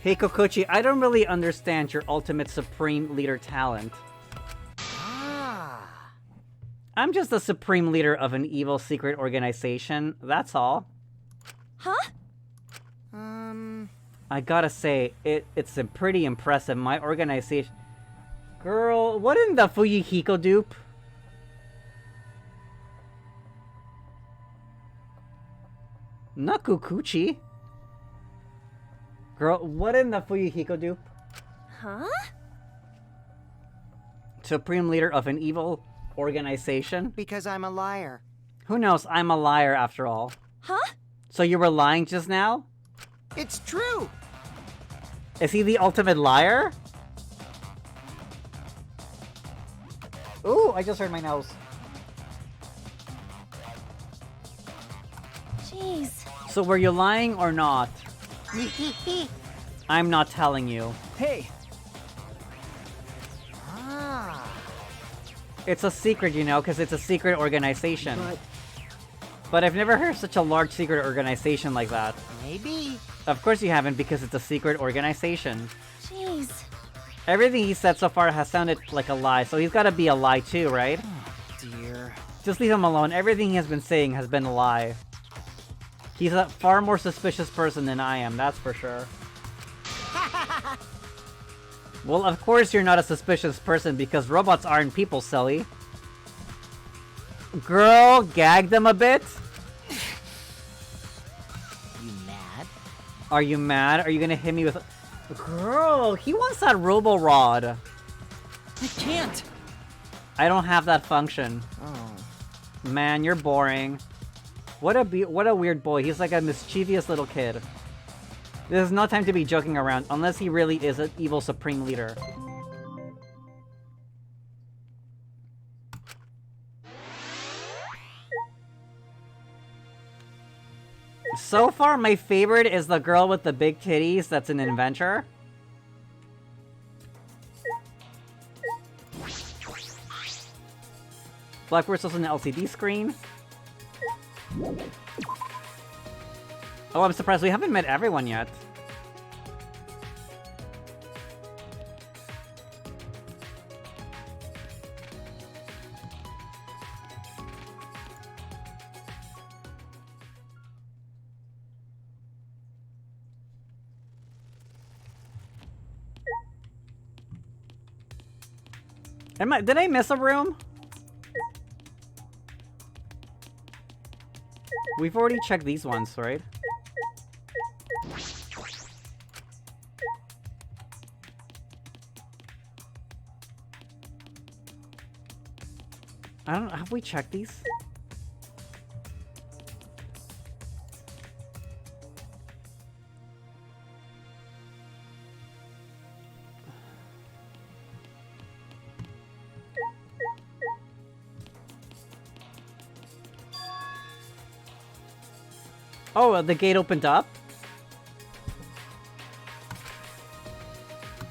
Hey Kokochi, I don't really understand your ultimate supreme leader talent. I'm just the supreme leader of an evil secret organization, that's all. Huh? I gotta say, it's pretty impressive. My organization... Girl, what in the Fuyuhiko dupe? Not Kukuchi. Girl, what in the Fuyuhiko dupe? Huh? Supreme leader of an evil organization? Because I'm a liar. Who knows? I'm a liar after all. Huh? So you were lying just now? It's true! Is he the ultimate liar? Ooh, I just heard my nose. Jeez. So were you lying or not? I'm not telling you. Hey! It's a secret, you know, because it's a secret organization. But I've never heard of such a large secret organization like that. Maybe. Of course you haven't, because it's a secret organization. Jeez. Everything he said so far has sounded like a lie, so he's gotta be a lie too, right? Oh, dear. Just leave him alone. Everything he has been saying has been a lie. He's a far more suspicious person than I am, that's for sure. Well, of course you're not a suspicious person because robots aren't people, silly. Girl, gag them a bit? You mad? Are you mad? Are you gonna hit me with... Girl, he wants that robo-rod. I can't! I don't have that function. Oh. Man, you're boring. What a weird boy. He's like a mischievous little kid. There's no time to be joking around, unless he really is an evil supreme leader. So far, my favorite is the girl with the big titties that's an inventor. Blackbird's also an LCD screen. Oh, I'm surprised we haven't met everyone yet. Did I miss a room? We've already checked these ones, right? I don't know, have we checked these? Oh, the gate opened up?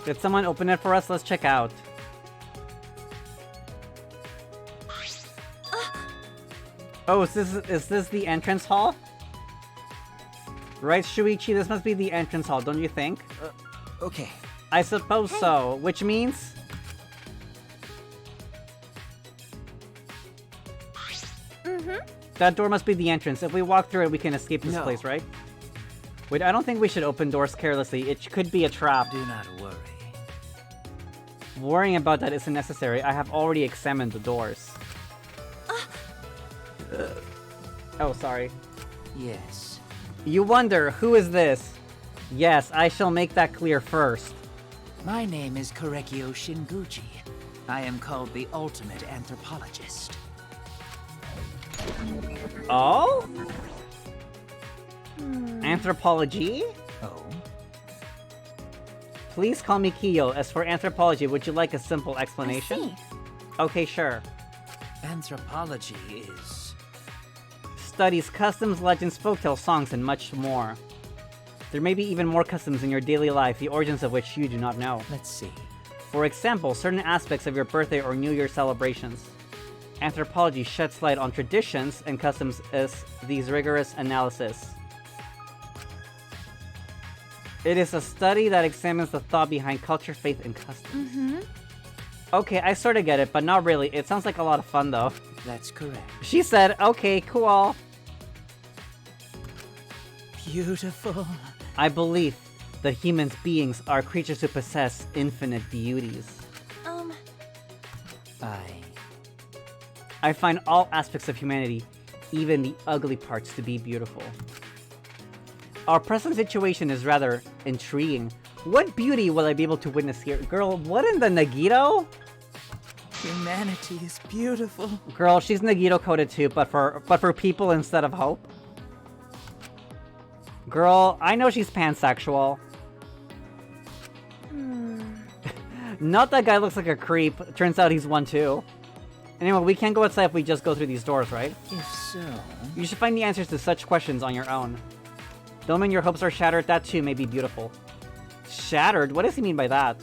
Did someone open it for us? Let's check out. Oh, is this the entrance hall? Right, Shuichi? This must be the entrance hall, don't you think? Okay. I suppose so, which means... That door must be the entrance. If we walk through it, we can escape this place, right? Wait, I don't think we should open doors carelessly. It could be a trap. Do not worry. Worrying about that isn't necessary. I have already examined the doors. Oh, sorry. Yes. You wonder, who is this? Yes, I shall make that clear first. My name is Korekio Shinguchi. I am called the ultimate anthropologist. Oh? Anthropology? Oh? Please call me Kiyo. As for anthropology, would you like a simple explanation? I see. Okay, sure. Anthropology is... Studies customs, legends, folktales, songs, and much more. There may be even more customs in your daily life, the origins of which you do not know. Let's see. For example, certain aspects of your birthday or New Year celebrations. Anthropology sheds light on traditions and customs as these rigorous analysis. It is a study that examines the thought behind culture, faith, and customs. Okay, I sort of get it, but not really. It sounds like a lot of fun, though. That's correct. She said, okay, cool. Beautiful. I believe that human beings are creatures who possess infinite beauties. I find all aspects of humanity, even the ugly parts, to be beautiful. Our present situation is rather intriguing. What beauty will I be able to witness here? Girl, what in the Nagito? Humanity is beautiful. Girl, she's Nagito coded too, but for people instead of hope. Girl, I know she's pansexual. Not that guy looks like a creep. Turns out he's one too. Anyway, we can't go outside if we just go through these doors, right? If so... You should find the answers to such questions on your own. Don't mean your hopes are shattered, that too may be beautiful. Shattered? What does he mean by that?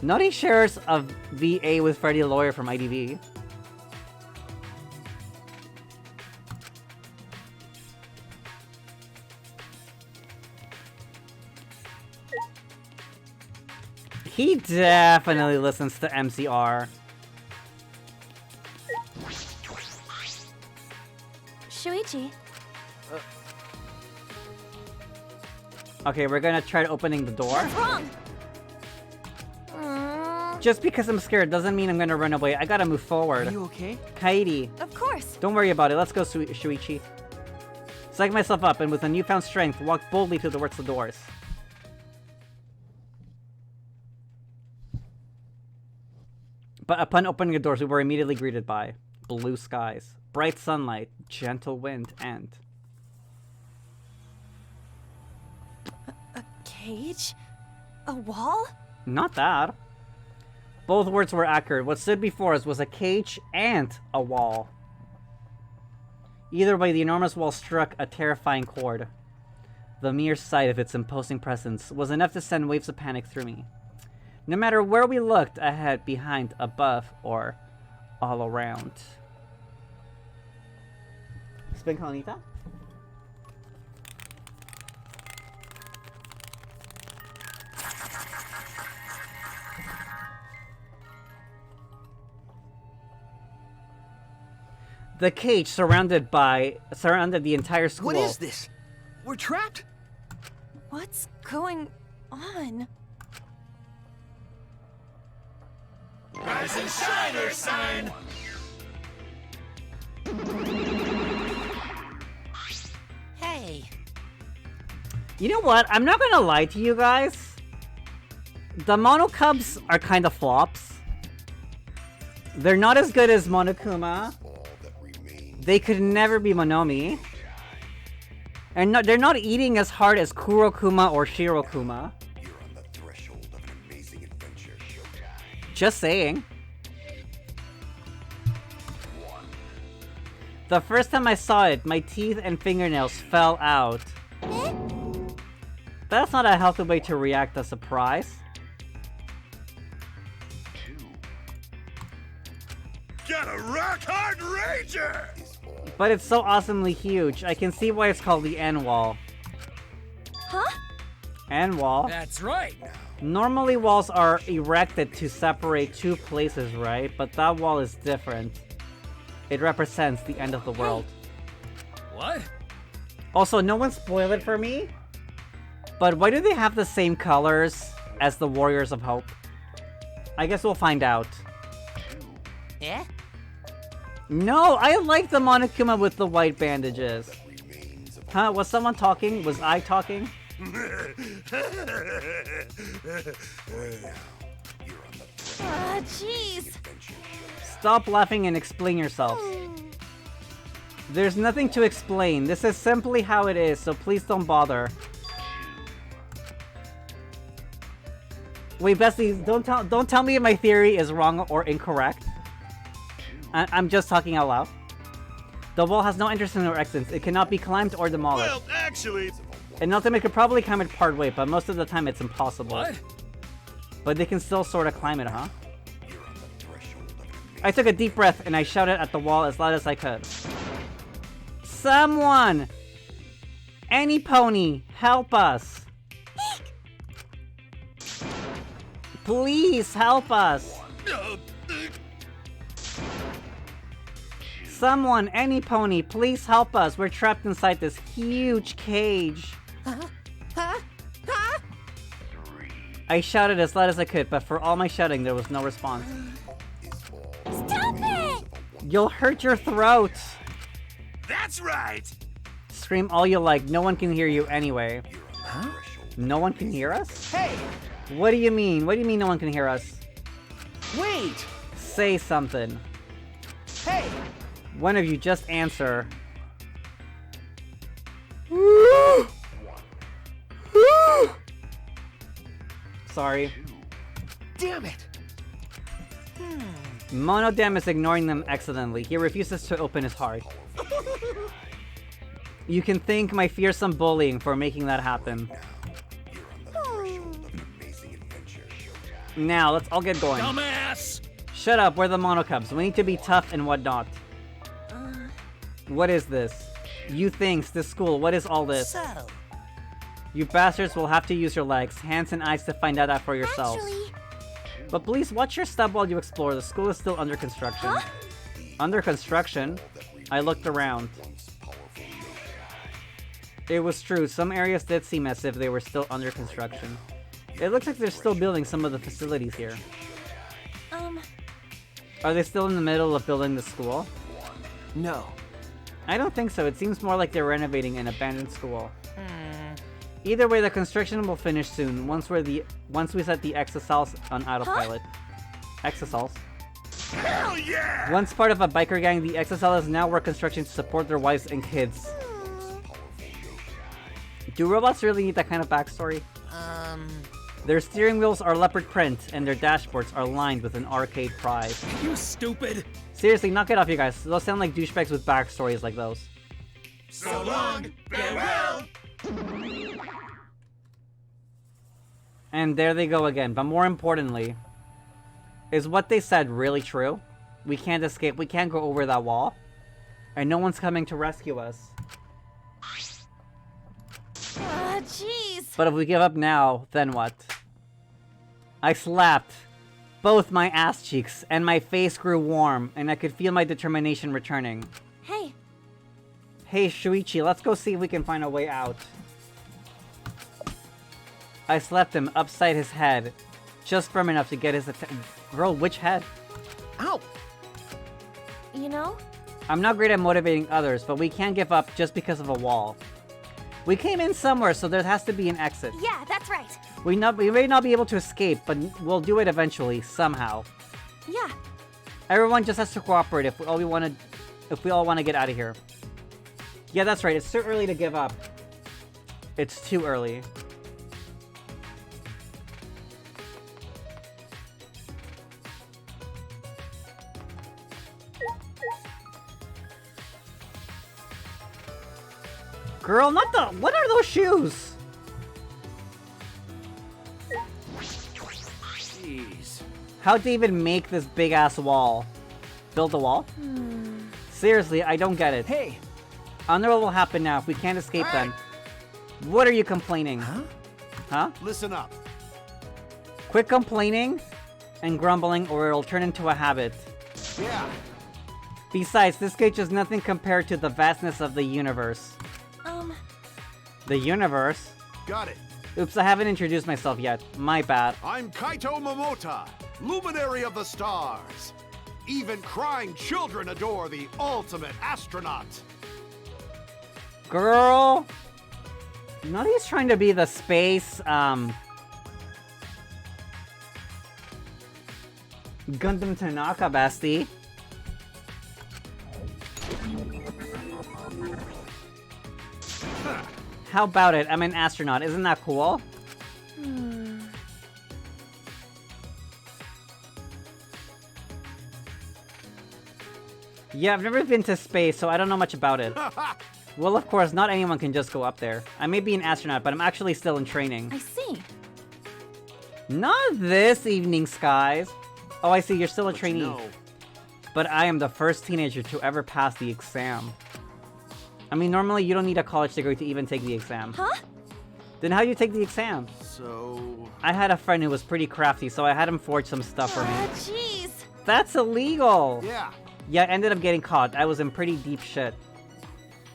Nutty shares a VA with Freddy the Lawyer from IDV. He definitely listens to MCR. Shuichi. Okay, we're gonna try opening the door. What's wrong? Just because I'm scared doesn't mean I'm gonna run away. I gotta move forward. Are you okay? Kaidi. Of course. Don't worry about it. Let's go, Shuichi. Psych myself up and with a newfound strength, walk boldly towards the doors. But upon opening the doors, we were immediately greeted by blue skies, bright sunlight, gentle wind, and... A cage? A wall? Not that. Both words were accurate. What stood before us was a cage and a wall. Either way, the enormous wall struck a terrifying chord. The mere sight of its imposing presence was enough to send waves of panic through me. No matter where we looked, ahead, behind, above, or all around. Spin Conita? The cage surrounded the entire school. What is this? We're trapped? What's going on? Rise and shine, Earth sign! Hey. You know what? I'm not gonna lie to you guys. The Monokubs are kind of flops. They're not as good as Monokuma. They could never be Monomi. And they're not eating as hard as Kurokuma or Shirokuma. Just saying. The first time I saw it, my teeth and fingernails fell out. That's not a healthy way to react to surprise. Got a rock-hard rager! But it's so awesomely huge. I can see why it's called the N-Wall. Huh? N-Wall? That's right. Normally walls are erected to separate two places, right? But that wall is different. It represents the end of the world. What? Also, no one spoiled it for me. But why do they have the same colors as the Warriors of Hope? I guess we'll find out. Eh? No, I like the Monokuma with the white bandages. Huh, was someone talking? Was I talking? Jeez. Stop laughing and explain yourself. There's nothing to explain. This is simply how it is, so please don't bother. Wait, Bessie, don't tell me if my theory is wrong or incorrect. I'm just talking out loud. The wall has no entrance or exits. It cannot be climbed or demolished. Well, actually... An ultimate could probably climb it part way, but most of the time it's impossible. What? But they can still sort of climb it, huh? I took a deep breath and I shouted at the wall as loud as I could. Someone! Any pony, help us! Please help us! Someone, any pony, please help us. We're trapped inside this huge cage. I shouted as loud as I could, but for all my shouting, there was no response. Stop it! You'll hurt your throat! That's right! Scream all you like, no one can hear you anyway. Huh? No one can hear us? Hey! What do you mean? What do you mean no one can hear us? Wait! Say something. Hey! One of you just answer. Sorry. Damn it! Monodam is ignoring them accidentally. He refuses to open his heart. You can thank my fearsome bullying for making that happen. Now, let's all get going. Dumbass! Shut up, we're the Monocubs. We need to be tough and whatnot. What is this? You things, this school, what is all this? So, You bastards will have to use your legs, hands, and eyes to find out that for yourselves. Actually, But please watch your step while you explore. The school is still under construction. Huh? Under construction? I looked around. It was true, some areas did seem as if they were still under construction. It looks like they're still building some of the facilities here. Are they still in the middle of building the school? No. I don't think so. It seems more like they're renovating an abandoned school. Either way, the construction will finish soon, once we set the exocells on autopilot. Exocells? Hell yeah! Once part of a biker gang, the exocells now work construction to support their wives and kids. Do robots really need that kind of backstory? Their steering wheels are leopard print, and their dashboards are lined with an arcade prize. You stupid! Seriously, knock it off, you guys. Those sound like douchebags with backstories like those. So long, farewell! And there they go again. But more importantly, is what they said really true? We can't escape. We can't go over that wall. And no one's coming to rescue us. jeez. But if we give up now, then what? I slapped both my ass cheeks, and my face grew warm, and I could feel my determination returning. Hey. Hey, Shuichi, let's go see if we can find a way out. I slapped him upside his head, just firm enough to get his attention. Girl, which head? Ow! You know? I'm not great at motivating others, but we can't give up just because of a wall. We came in somewhere, so there has to be an exit. Yeah, that's right. We may not be able to escape, but we'll do it eventually, somehow. Yeah. Everyone just has to cooperate if we all want to get out of here. Yeah, that's right. It's too early to give up. It's too early. Girl, not the... What are those shoes? Jeez. How'd they even make this big-ass wall? Build a wall? Seriously, I don't get it. Hey! I know what will happen now if we can't escape then. What are you complaining? Huh? Huh? Listen up. Quit complaining and grumbling or it'll turn into a habit. Yeah. Besides, this cage is nothing compared to the vastness of the universe. The universe? Got it. Oops, I haven't introduced myself yet. My bad. I'm Kaito Momota, luminary of the stars. Even crying children adore the ultimate astronaut. Girl! Nobody's trying to be the space, Gundam Tanaka, bestie. How about it? I'm an astronaut. Isn't that cool? Yeah, I've never been to space, so I don't know much about it. Well, of course, not anyone can just go up there. I may be an astronaut, but I'm actually still in training. I see. Not this evening, skies. Oh, I see, you're still a trainee. No. But I am the first teenager to ever pass the exam. I mean, normally you don't need a college degree to even take the exam. Huh? Then how do you take the exam? So... I had a friend who was pretty crafty, so I had him forge some stuff for me. Jeez. That's illegal! Yeah. Yeah, I ended up getting caught. I was in pretty deep shit.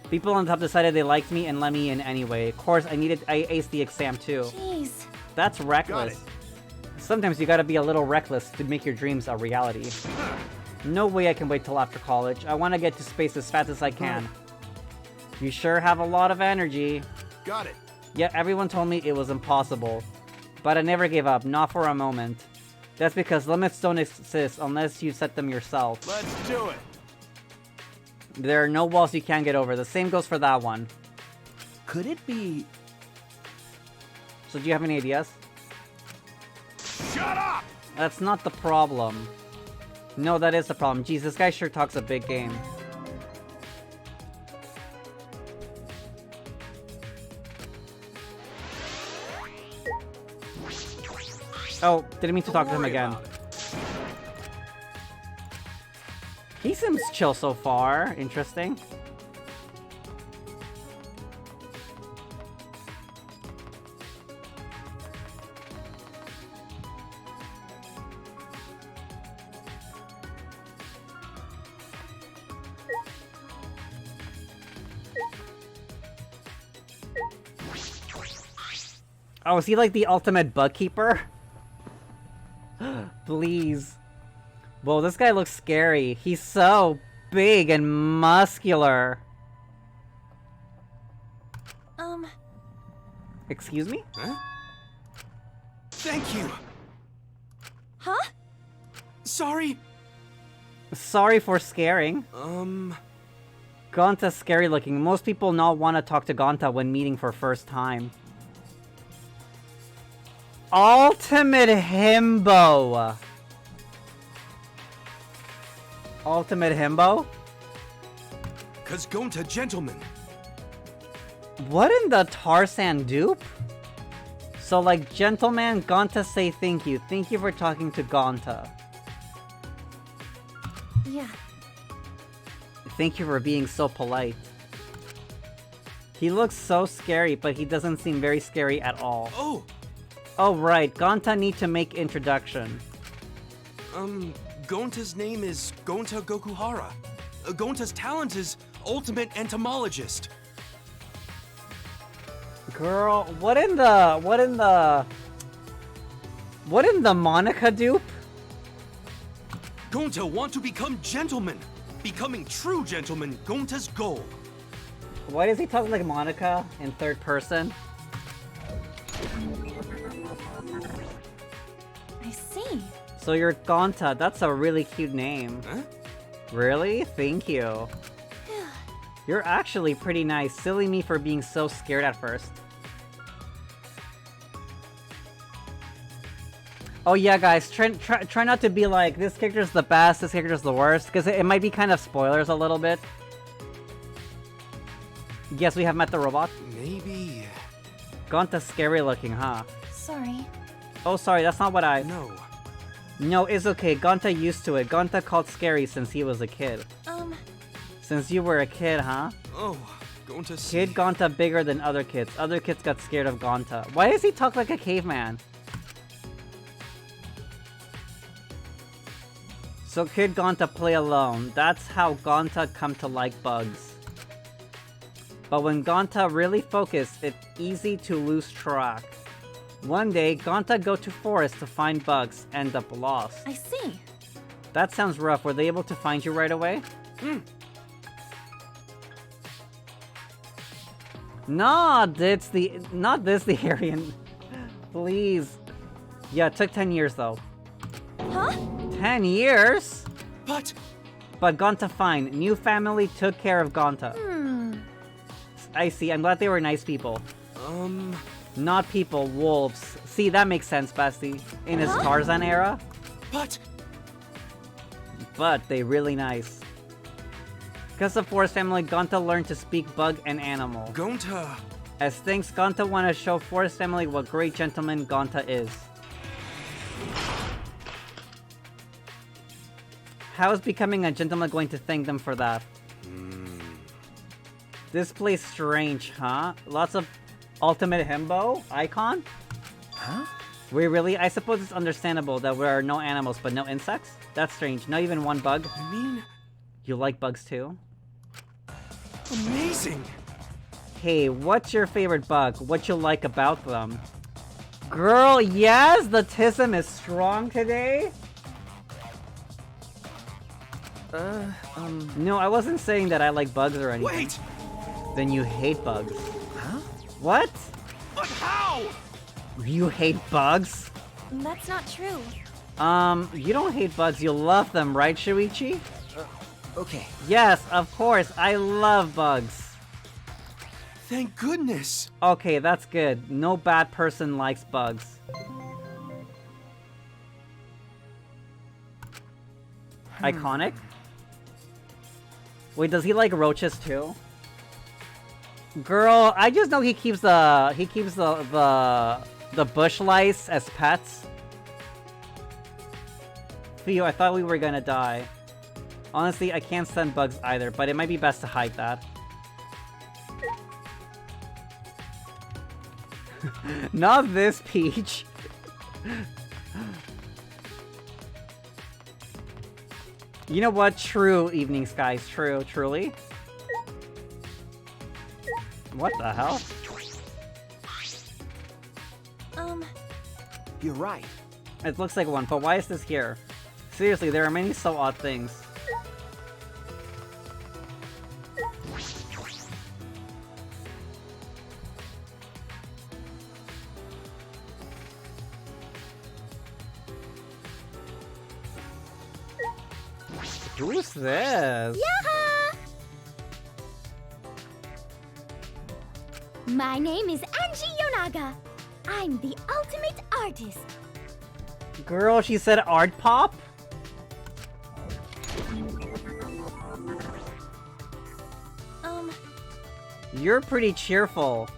People on top decided they liked me and let me in anyway. Of course, I aced the exam too. Jeez. That's reckless. Sometimes you gotta be a little reckless to make your dreams a reality. No way I can wait till after college. I wanna get to space as fast as I can. You sure have a lot of energy. Got it. Yeah, everyone told me it was impossible. But I never gave up, not for a moment. That's because limits don't exist unless you set them yourself. Let's do it. There are no walls you can't get over. The same goes for that one. Could it be... So do you have any ideas? Shut up! That's not the problem. No, that is the problem. Jeez, this guy sure talks a big game. Oh, didn't mean to talk to him again. He seems chill so far. Interesting. Oh, is he like the ultimate bug keeper? Please. Whoa, this guy looks scary. He's so big and muscular. Excuse me? Huh? Thank you. Huh? Sorry. Sorry for scaring. Gonta's scary looking. Most people not want to talk to Gonta when meeting for first time. Ultimate Himbo! Ultimate Himbo? 'Cause Gonta gentleman. What in the Tarzan dupe? So like, gentleman, Gonta say thank you. Thank you for talking to Gonta. Yeah. Thank you for being so polite. He looks so scary, but he doesn't seem very scary at all. Oh! Oh right, Gonta need to make introduction. Gonta's name is Gonta Gokuhara. Gonta's talent is ultimate entomologist. Girl, what in the Monica dupe? Gonta want to become gentleman. Becoming true gentleman, Gonta's goal. Why does he talk like Monica in third person? I see. So you're Gonta, that's a really cute name. Huh? Really? Thank you. You're actually pretty nice. Silly me for being so scared at first. Oh yeah, guys, try not to be like, this character's the best, this character's the worst, because it might be kind of spoilers a little bit. Yes, we have met the robot. Maybe... Gonta's scary looking, huh? Sorry. Oh, sorry, that's not what I... No. No, it's okay. Gonta used to it. Gonta called scary since he was a kid. Since you were a kid, huh? Oh, Gonta... Kid Gonta bigger than other kids. Other kids got scared of Gonta. Why does he talk like a caveman? So Kid Gonta play alone. That's how Gonta come to like bugs. But when Gonta really focused, it's easy to lose track. One day, Gonta go to forest to find bugs, end up lost. I see. That sounds rough. Were they able to find you right away? Not this the Aryan. Please. Yeah, it took 10 years though. Huh? 10 years? But Gonta fine. New family took care of Gonta. I see. I'm glad they were nice people. Not people, wolves. See, that makes sense, Basti. In his Tarzan era. But they really nice. Because of Forest Family, Gonta learned to speak bug and animal. Gonta. As thanks, Gonta want to show Forest Family what great gentleman Gonta is. How is becoming a gentleman going to thank them for that? This place strange, huh? Lots of ultimate himbo icon? Huh? Wait, really? I suppose it's understandable that there are no animals but no insects? That's strange. Not even one bug? I mean... You like bugs too? Amazing! Hey, what's your favorite bug? What you like about them? Girl, yes! The tism is strong today? No, I wasn't saying that I like bugs or anything. Wait! Then you hate bugs. Huh? What? But how? You hate bugs? That's not true. You don't hate bugs, you love them, right, Shuichi? Okay. Yes, of course, I love bugs. Thank goodness. Okay, that's good. No bad person likes bugs. Iconic? Wait, does he like roaches too? Girl, I just know he keeps the bush lice as pets. Theo, I thought we were gonna die. Honestly, I can't stand bugs either, but it might be best to hide that. Not this Peach. You know what? True, Evening Skies. True, truly. What the hell? You're right. It looks like one, but why is this here? Seriously, there are many so odd things. Who's this? Yaha! My name is Angie Yonaga. I'm the ultimate artist. Girl, she said art pop? You're pretty cheerful.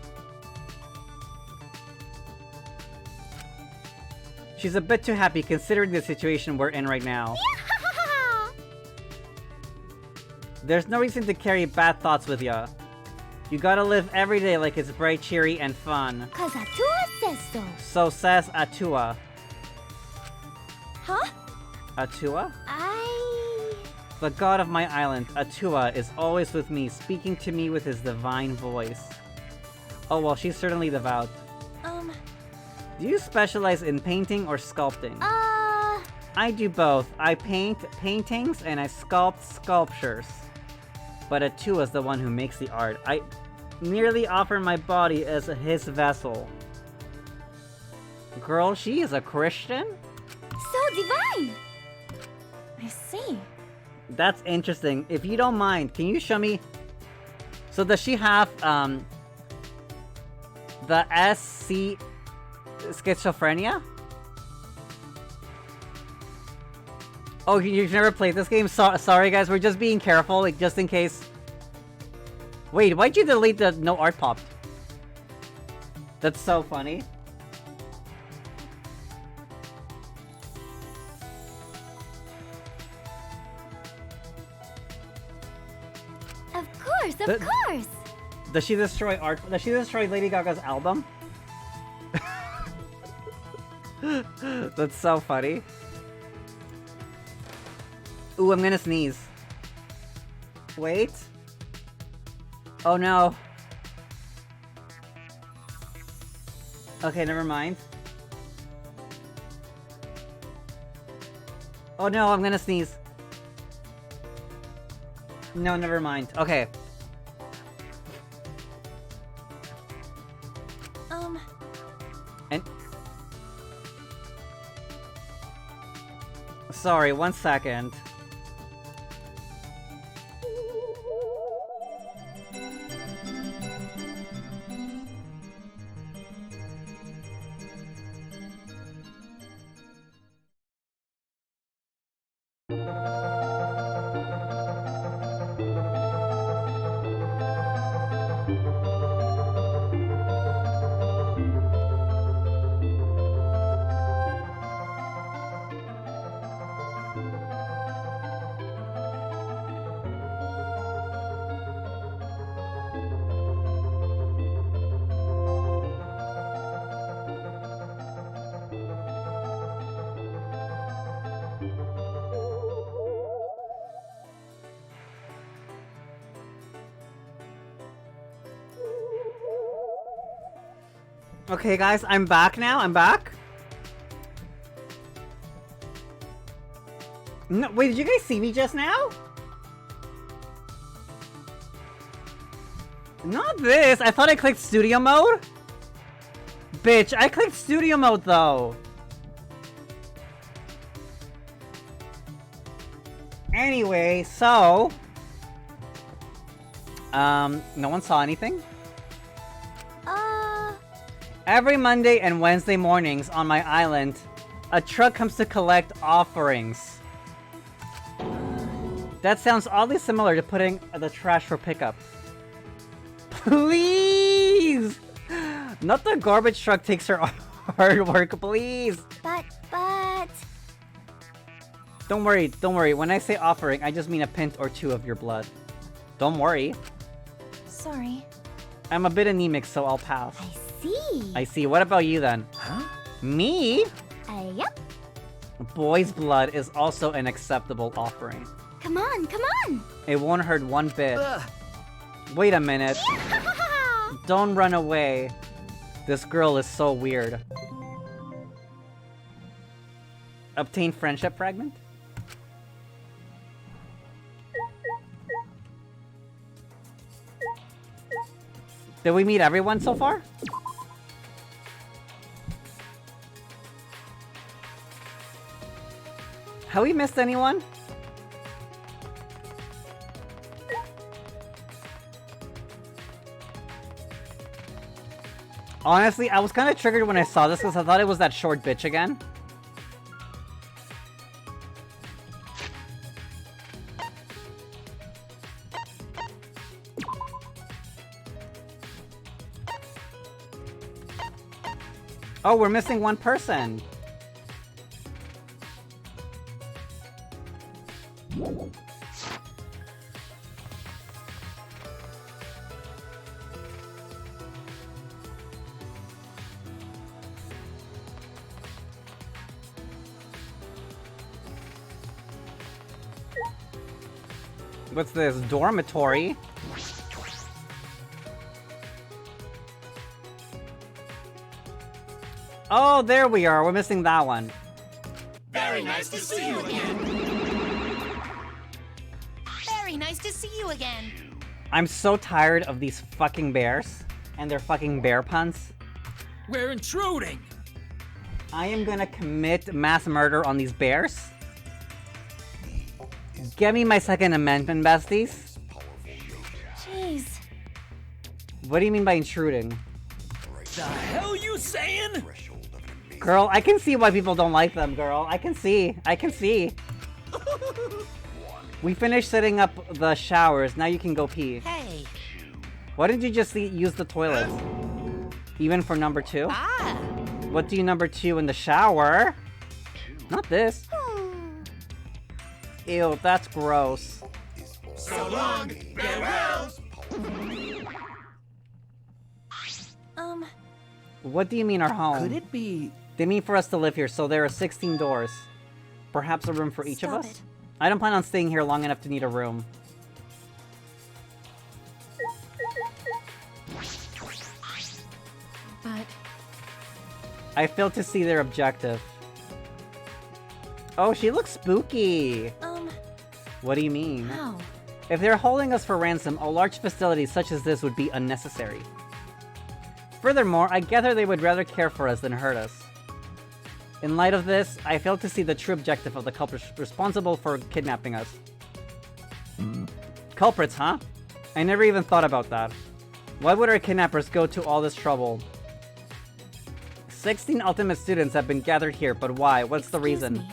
She's a bit too happy considering the situation we're in right now. There's no reason to carry bad thoughts with ya. You gotta live every day like it's bright, cheery, and fun. 'Cause Atua says so. So says Atua. Huh? Atua? The god of my island, Atua, is always with me, speaking to me with his divine voice. Oh well, she's certainly devout. Do you specialize in painting or sculpting? I do both. I paint paintings and I sculpt sculptures. But Atua is the one who makes the art. I merely offer my body as his vessel. Girl, she is a Christian? So divine! I see. That's interesting. If you don't mind, can you show me? So does she have the SC schizophrenia? Oh, you've never played this game? Sorry guys, we're just being careful, like just in case. Wait, why'd you delete the no art popped? That's so funny. Of course! Does she destroy art? Does she destroy Lady Gaga's album? That's so funny. Ooh, I'm gonna sneeze. Wait. Oh no. Okay, never mind. Oh no, I'm gonna sneeze. No, never mind. Okay. And... Sorry, 1 second. Okay, guys, I'm back now. I'm back. No, wait, did you guys see me just now? Not this. I thought I clicked studio mode. Bitch, I clicked studio mode though. Anyway, so... no one saw anything? Every Monday and Wednesday mornings on my island, a truck comes to collect offerings. That sounds oddly similar to putting the trash for pickup. Please! Not the garbage truck takes her hard work, please! But... Don't worry. When I say offering, I just mean a pint or two of your blood. Don't worry. Sorry. I'm a bit anemic, so I'll pass. I see. What about you then? Huh? Me? Yep. Boy's blood is also an acceptable offering. Come on. It won't hurt one bit. Wait a minute. Don't run away. This girl is so weird. Obtain friendship fragment? Did we meet everyone so far? Have we missed anyone? Honestly, I was kind of triggered when I saw this because I thought it was that short bitch again. Oh, we're missing one person. What's this? Dormitory? Oh, there we are. We're missing that one. Very nice to see you again. Very nice to see you again. I'm so tired of these fucking bears and their fucking bear puns. We're intruding. I am gonna commit mass murder on these bears. Get me my Second Amendment, besties. Jeez. What do you mean by intruding? The hell you saying? Girl, I can see why people don't like them, girl. I can see. We finished setting up the showers. Now you can go pee. Hey. Why didn't you just use the toilet? Even for number 2? Ah. What do you number 2 in the shower? Not this. Ew, that's gross. So long, farewell. What do you mean our home? Could it be... They mean for us to live here, so there are 16 doors. Perhaps a room for each of us? I don't plan on staying here long enough to need a room. But... I failed to see their objective. Oh, she looks spooky. What do you mean? How? If they're holding us for ransom, a large facility such as this would be unnecessary. Furthermore, I gather they would rather care for us than hurt us. In light of this, I fail to see the true objective of the culprits responsible for kidnapping us. Culprits, huh? I never even thought about that. Why would our kidnappers go to all this trouble? 16 ultimate students have been gathered here, but why? What's the reason? Me.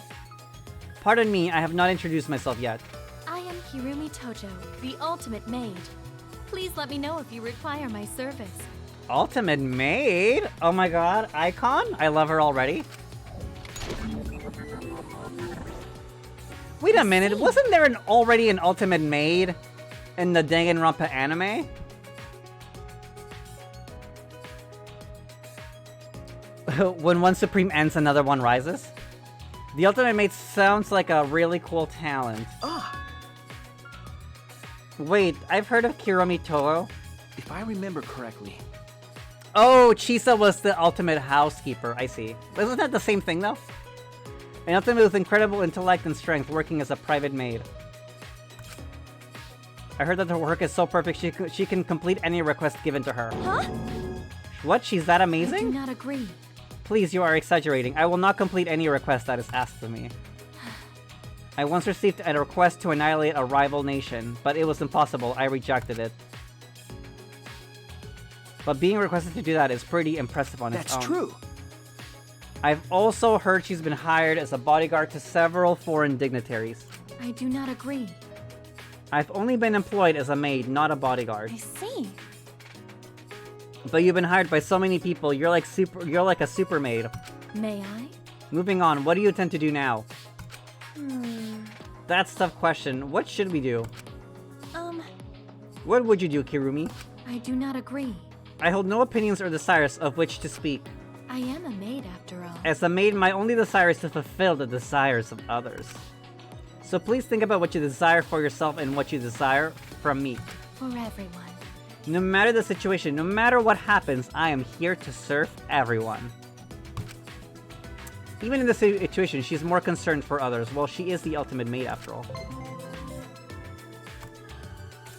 Pardon me, I have not introduced myself yet. I am Hirumi Tojo, the ultimate maid. Please let me know if you require my service. Ultimate maid? Oh my god, icon? I love her already. Wait a minute, wasn't there already an ultimate maid in the Danganronpa anime? When one supreme ends, another one rises? The ultimate maid sounds like a really cool talent. Wait, I've heard of Kirumi Toho. If I remember correctly. Oh, Chisa was the ultimate housekeeper, I see. Isn't that the same thing though? An ultimate with incredible intellect and strength working as a private maid. I heard that her work is so perfect she can complete any request given to her. Huh? What? She's that amazing? I do not agree. Please, you are exaggerating. I will not complete any request that is asked of me. I once received a request to annihilate a rival nation, but it was impossible. I rejected it. But being requested to do that is pretty impressive on its own. That's true. I've also heard she's been hired as a bodyguard to several foreign dignitaries. I do not agree. I've only been employed as a maid, not a bodyguard. I see. But you've been hired by so many people, you're like a super maid. May I? Moving on, what do you intend to do now? That's a tough question. What should we do? What would you do, Kirumi? I do not agree. I hold no opinions or desires of which to speak. I am a maid after all. As a maid, my only desire is to fulfill the desires of others. So please think about what you desire for yourself and what you desire from me. For everyone. No matter the situation, no matter what happens, I am here to serve everyone. Even in this situation, she's more concerned for others. Well, she is the ultimate maid after all.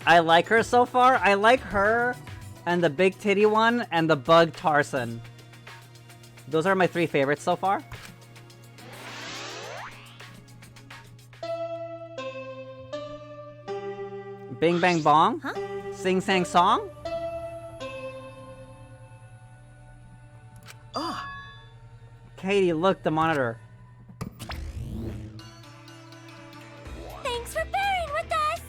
I like her so far. I like her and the big titty one and the bug Tarzan. Those are my 3 favorites so far. Bing bang bong? Huh? Sing sang song? Katie, look, the monitor. Thanks for bearing with us!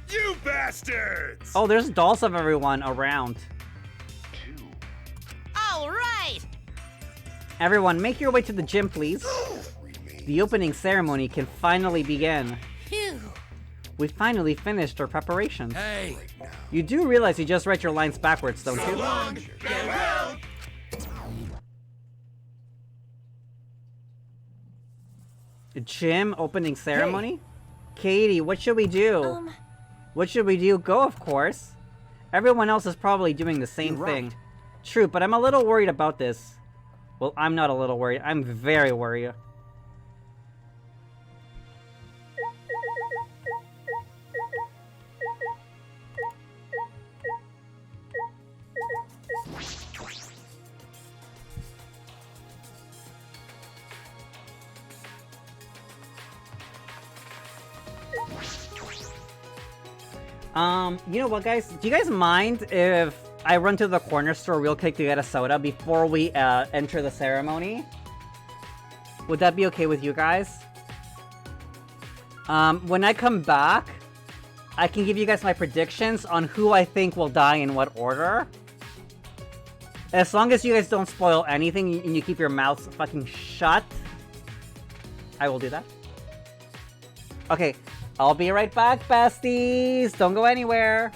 You bastards! Oh, there's dolls of everyone around. All right! Everyone, make your way to the gym, please. The opening ceremony can finally begin. Phew. We finally finished our preparations. Hey! You do realize you just read your lines backwards, don't you? Gym opening ceremony? Katie, what should we do? What should we do? Go, of course. Everyone else is probably doing the same thing. True, but I'm a little worried about this. Well, I'm not a little worried. I'm very worried. You know what, guys? Do you guys mind if I run to the corner store real quick to get a soda before we enter the ceremony? Would that be okay with you guys? When I come back, I can give you guys my predictions on who I think will die in what order. As long as you guys don't spoil anything and you keep your mouths fucking shut, I will do that. Okay, I'll be right back, besties! Don't go anywhere!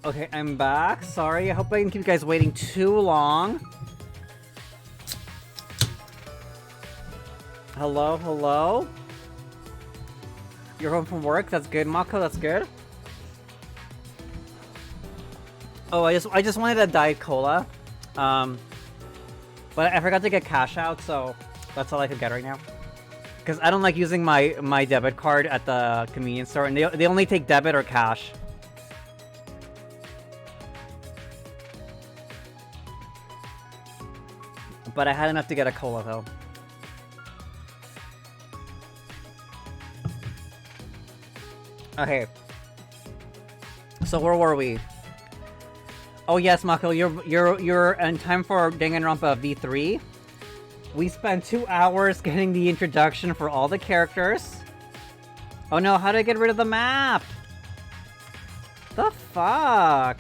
Okay, I'm back. Sorry, I hope I didn't keep you guys waiting too long. Hello, hello? You're home from work? That's good, Mako, that's good. Oh, I just wanted a Diet Cola. But I forgot to get cash out, so that's all I could get right now. Because I don't like using my debit card at the convenience store, and they only take debit or cash. But I had enough to get a cola, though. Okay. So where were we? Oh yes, Mako, you're in time for Danganronpa V3. We spent 2 hours getting the introduction for all the characters. Oh no, how do I get rid of the map? The fuck?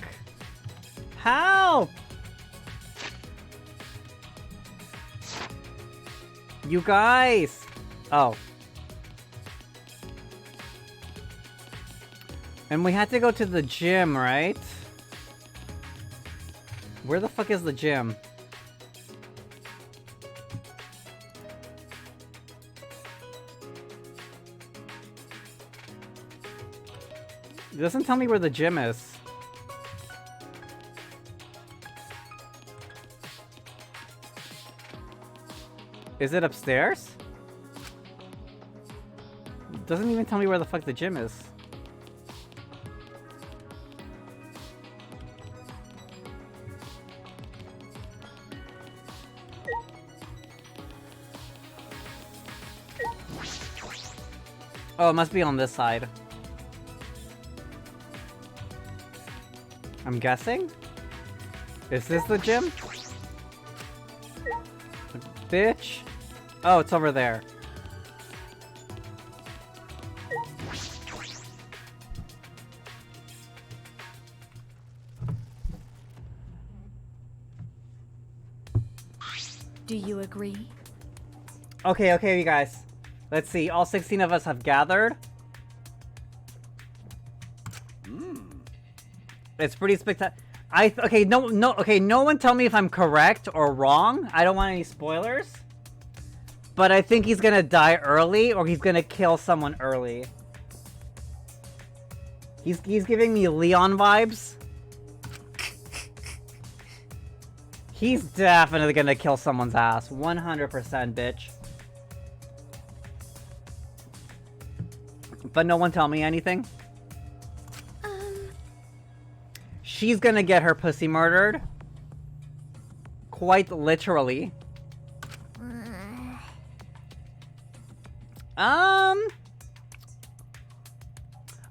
Help! You guys! Oh. And we had to go to the gym, right? Where the fuck is the gym? It doesn't tell me where the gym is. Is it upstairs? It doesn't even tell me where the fuck the gym is. Oh, it must be on this side. I'm guessing? Is this the gym? Bitch! Oh, it's over there. Do you agree? Okay, you guys. Let's see. All 16 of us have gathered. It's pretty spectacular. Okay, no one tell me if I'm correct or wrong. I don't want any spoilers. But I think he's gonna die early, or he's gonna kill someone early. He's giving me Leon vibes. He's definitely gonna kill someone's ass. 100%, bitch. But no one tell me anything. She's gonna get her pussy murdered. Quite literally.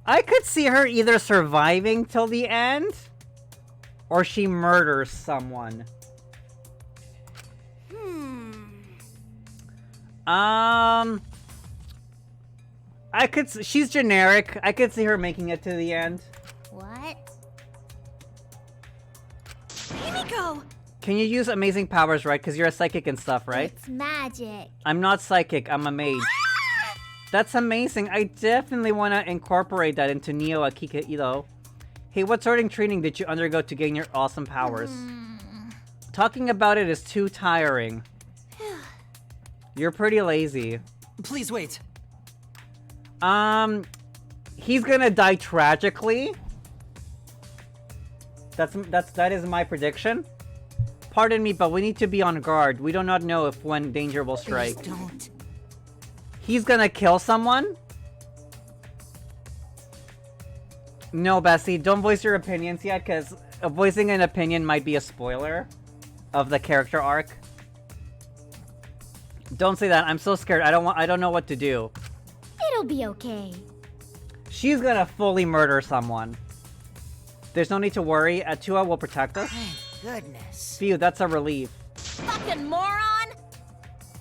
I could see her either surviving till the end, or she murders someone. She's generic. I could see her making it to the end. What? Himiko! Can you use amazing powers, right? Because you're a psychic and stuff, right? It's magic. I'm not psychic, I'm a mage. That's amazing. I definitely want to incorporate that into Neo Akihito. Hey, what sort of training did you undergo to gain your awesome powers? Talking about it is too tiring. You're pretty lazy. Please wait. He's gonna die tragically. That is my prediction. Pardon me, but we need to be on guard. We do not know if when danger will strike. Please don't. He's gonna kill someone? No, Bessie, don't voice your opinions yet, because voicing an opinion might be a spoiler of the character arc. Don't say that. I'm so scared. I don't know what to do. It'll be okay. She's gonna fully murder someone. There's no need to worry. Atua will protect us. Thank goodness. Phew, that's a relief. Fucking moron!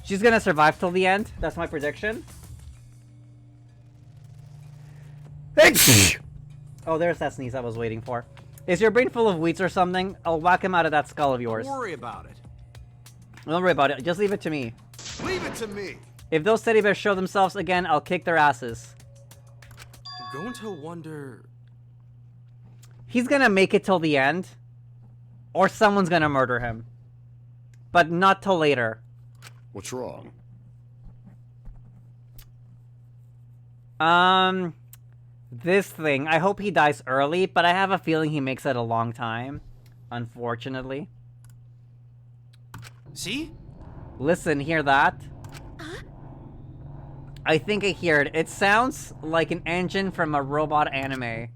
She's gonna survive till the end. That's my prediction. Oh, there's that sneeze I was waiting for. Is your brain full of weeds or something? I'll whack him out of that skull of yours. Don't worry about it. Don't worry about it. Just leave it to me. Leave it to me. If those teddy bears show themselves again, I'll kick their asses. I'm going to wonder... He's gonna make it till the end. Or someone's gonna murder him. But not till later. What's wrong? This thing. I hope he dies early, but I have a feeling he makes it a long time. Unfortunately. See? Listen, hear that? I think I hear it. It sounds like an engine from a robot anime.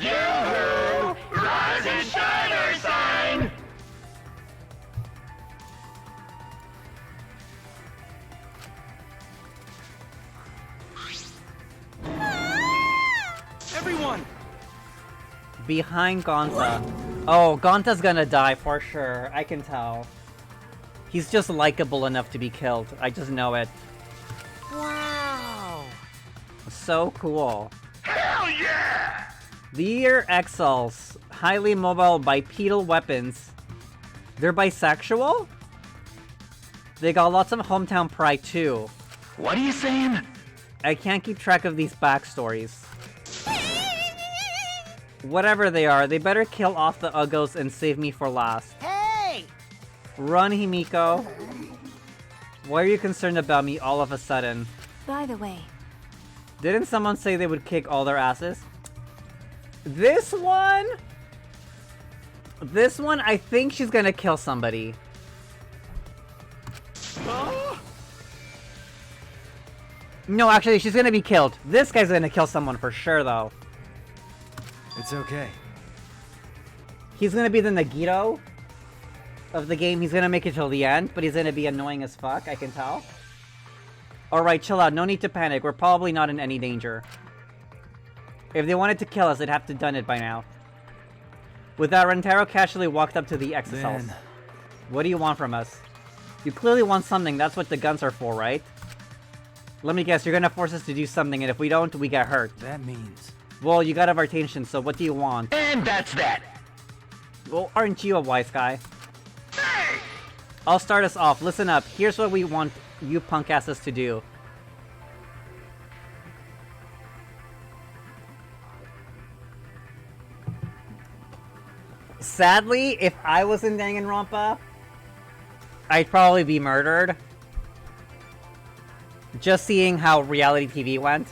Yoo-hoo! Rise and shine, Ursine! Everyone! Behind Gonta. Oh, Gonta's gonna die for sure. I can tell. He's just likable enough to be killed. I just know it. Wow! So cool. Hell yeah! The Ear Exals. Highly mobile bipedal weapons. They're bisexual? They got lots of hometown pride too. What are you saying? I can't keep track of these backstories. Whatever they are, they better kill off the Uggos and save me for last. Hey! Run, Himiko. Why are you concerned about me all of a sudden? By the way, Didn't someone say they would kick all their asses? This one, I think she's gonna kill somebody. No, actually, she's gonna be killed. This guy's gonna kill someone for sure, though. It's okay. He's gonna be the Nagito of the game. He's gonna make it till the end, but he's gonna be annoying as fuck, I can tell. Alright, chill out. No need to panic. We're probably not in any danger. If they wanted to kill us, they'd have to done it by now. With that, Rentaro casually walked up to the Exisals. Then... What do you want from us? You clearly want something. That's what the guns are for, right? Let me guess, you're gonna force us to do something, and if we don't, we get hurt. That means... Well, you got our attention, so what do you want? And that's that! Well, aren't you a wise guy? Hey! I'll start us off. Listen up. Here's what we want you punk asses to do. Sadly, if I was in Danganronpa, I'd probably be murdered. Just seeing how reality TV went.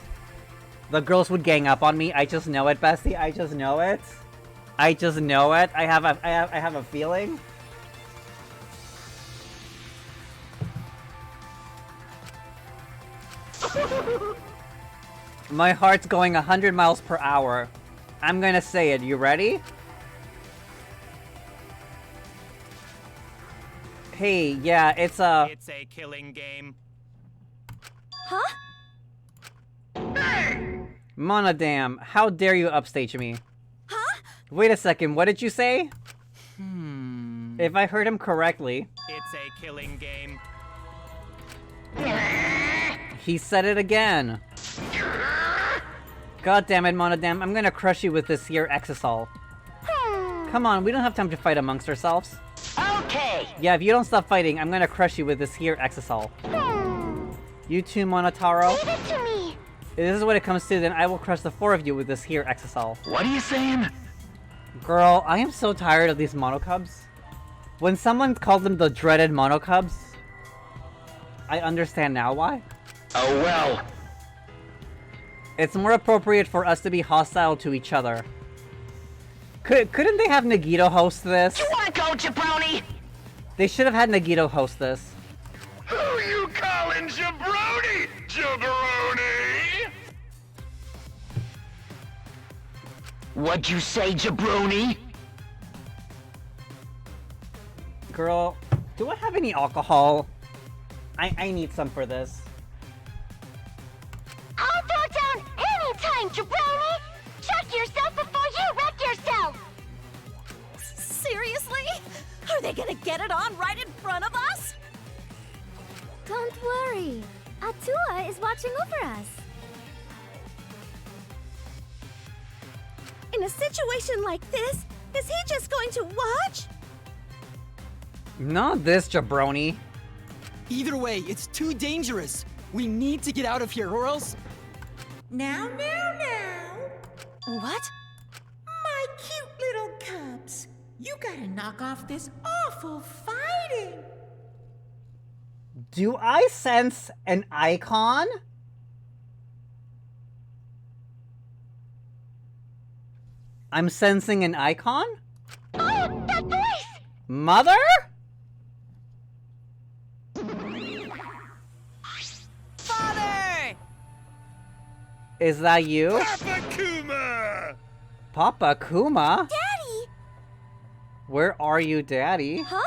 The girls would gang up on me. I just know it, bestie. I just know it. I just know it. I have a feeling. My heart's going 100 miles per hour. I'm gonna say it. You ready? Hey, yeah, it's a killing game. huh? Monodam, how dare you upstage me? Huh? Wait a second, what did you say? If I heard him correctly... It's a killing game. He said it again. God damn it, Monodam, I'm gonna crush you with this here Exisol. Come on, we don't have time to fight amongst ourselves. Okay! Yeah, if you don't stop fighting, I'm gonna crush you with this here Exisol. You too, Monotaro. Leave it to me. If this is what it comes to, then I will crush the four of you with this here Exisol. What are you saying? Girl, I am so tired of these monocubs. When someone calls them the dreaded monocubs, I understand now why. Oh well. It's more appropriate for us to be hostile to each other. Couldn't they have Nagito host this? You wanna go, jabroni? They should have had Nagito host this. Who you calling jabroni? Jabroni? What'd you say, jabroni? Girl, do I have any alcohol? I need some for this. I'll throw down anytime, jabroni! Check yourself before you wreck yourself! Seriously? Are they gonna get it on right in front of us? Don't worry. Atua is watching over us. In a situation like this, is he just going to watch? Not this, jabroni. Either way, it's too dangerous. We need to get out of here, or else... Now. What? My cute little cubs. You gotta knock off this awful fighting. Do I sense an icon? I'm sensing an icon? Oh, that voice! Mother? Father! Is that you? Papa Kuma! Papa Kuma? Daddy! Where are you, Daddy? Huh?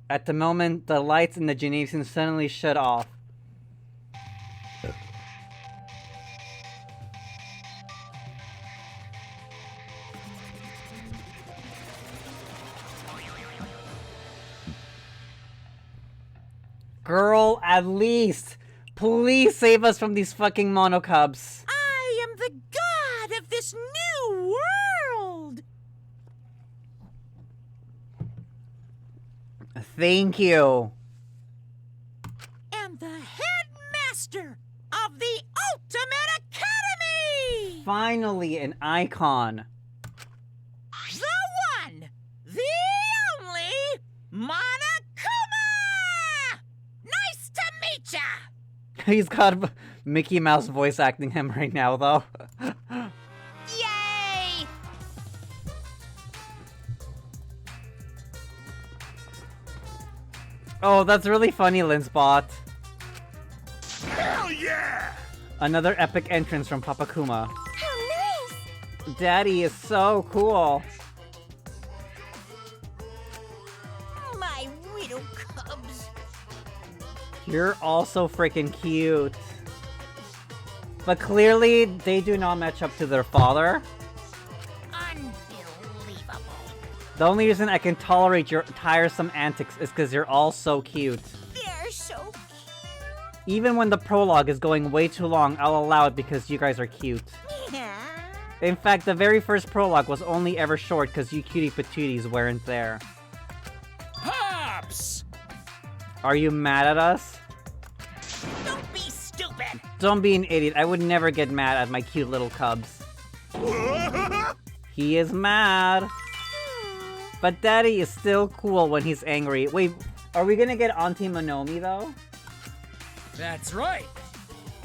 At the moment, the lights in the gymnasium suddenly shut off. Girl, at least! Please save us from these fucking monocubs. I am the god of this new world! Thank you. And the headmaster of the Ultimate Academy! Finally, an icon. The one, the only, Monokuma! Nice to meet ya! He's got Mickey Mouse voice acting him right now, though. Yay! Oh, that's really funny, Linspot. Hell yeah! Another epic entrance from Papa Kuma. How nice! Daddy is so cool. My little cubs. You're also freaking cute. But clearly, they do not match up to their father. Unbelievable. The only reason I can tolerate your tiresome antics is because you're all so cute. They're so cute. Even when the prologue is going way too long, I'll allow it because you guys are cute. In fact, the very first prologue was only ever short because you cutie patooties weren't there. Pops! Are you mad at us? Don't be stupid! Don't be an idiot. I would never get mad at my cute little cubs. He is mad. But Daddy is still cool when he's angry. Wait, are we gonna get Auntie Monomi though? That's right.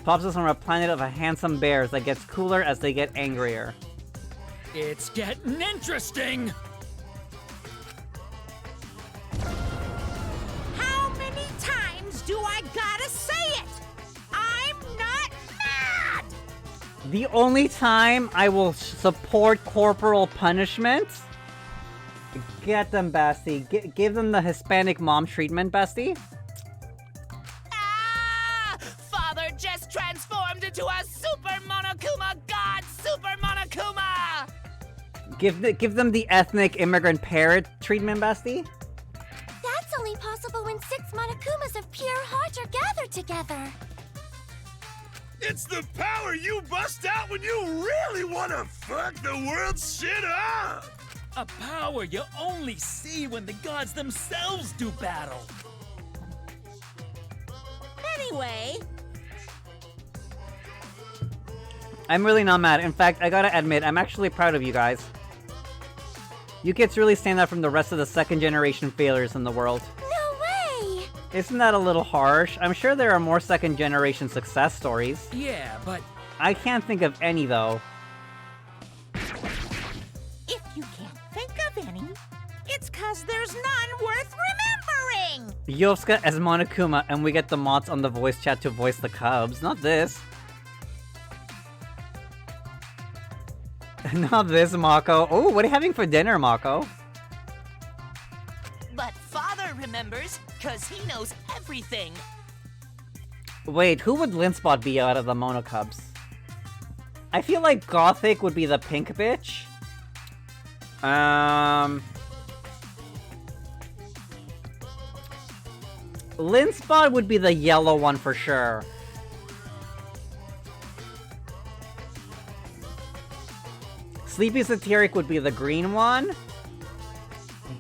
Pops us from a planet of handsome bears that gets cooler as they get angrier. It's getting interesting. How many times do I gotta say it? I'm not mad! The only time I will support corporal punishment. Get them, Basti. Give them the Hispanic mom treatment, Basti. Ah! Father just transformed into a Super Monokuma God Super Monokuma! Give them the ethnic immigrant parrot treatment, Basti. That's only possible when 6 Monokumas of pure heart are gathered together. It's the power you bust out when you really want to fuck the world's shit up! A power you only see when the gods themselves do battle. Anyway, I'm really not mad. In fact, I gotta admit, I'm actually proud of you guys. You kids really stand out from the rest of the second generation failures in the world. No way! Isn't that a little harsh? I'm sure there are more second generation success stories. Yeah, but I can't think of any though. if you can't think of any, it's 'cause there's none worth remembering! Yovska as Monokuma, and we get the mods on the voice chat to voice the cubs. Not this. Not this, Mako. Oh, what are you having for dinner, Mako? But Father remembers, 'cause he knows everything. Wait, who would Linspot be out of the Monocubs? I feel like Gothic would be the pink bitch. Linspot would be the yellow one for sure. Sleepy Satiric would be the green one.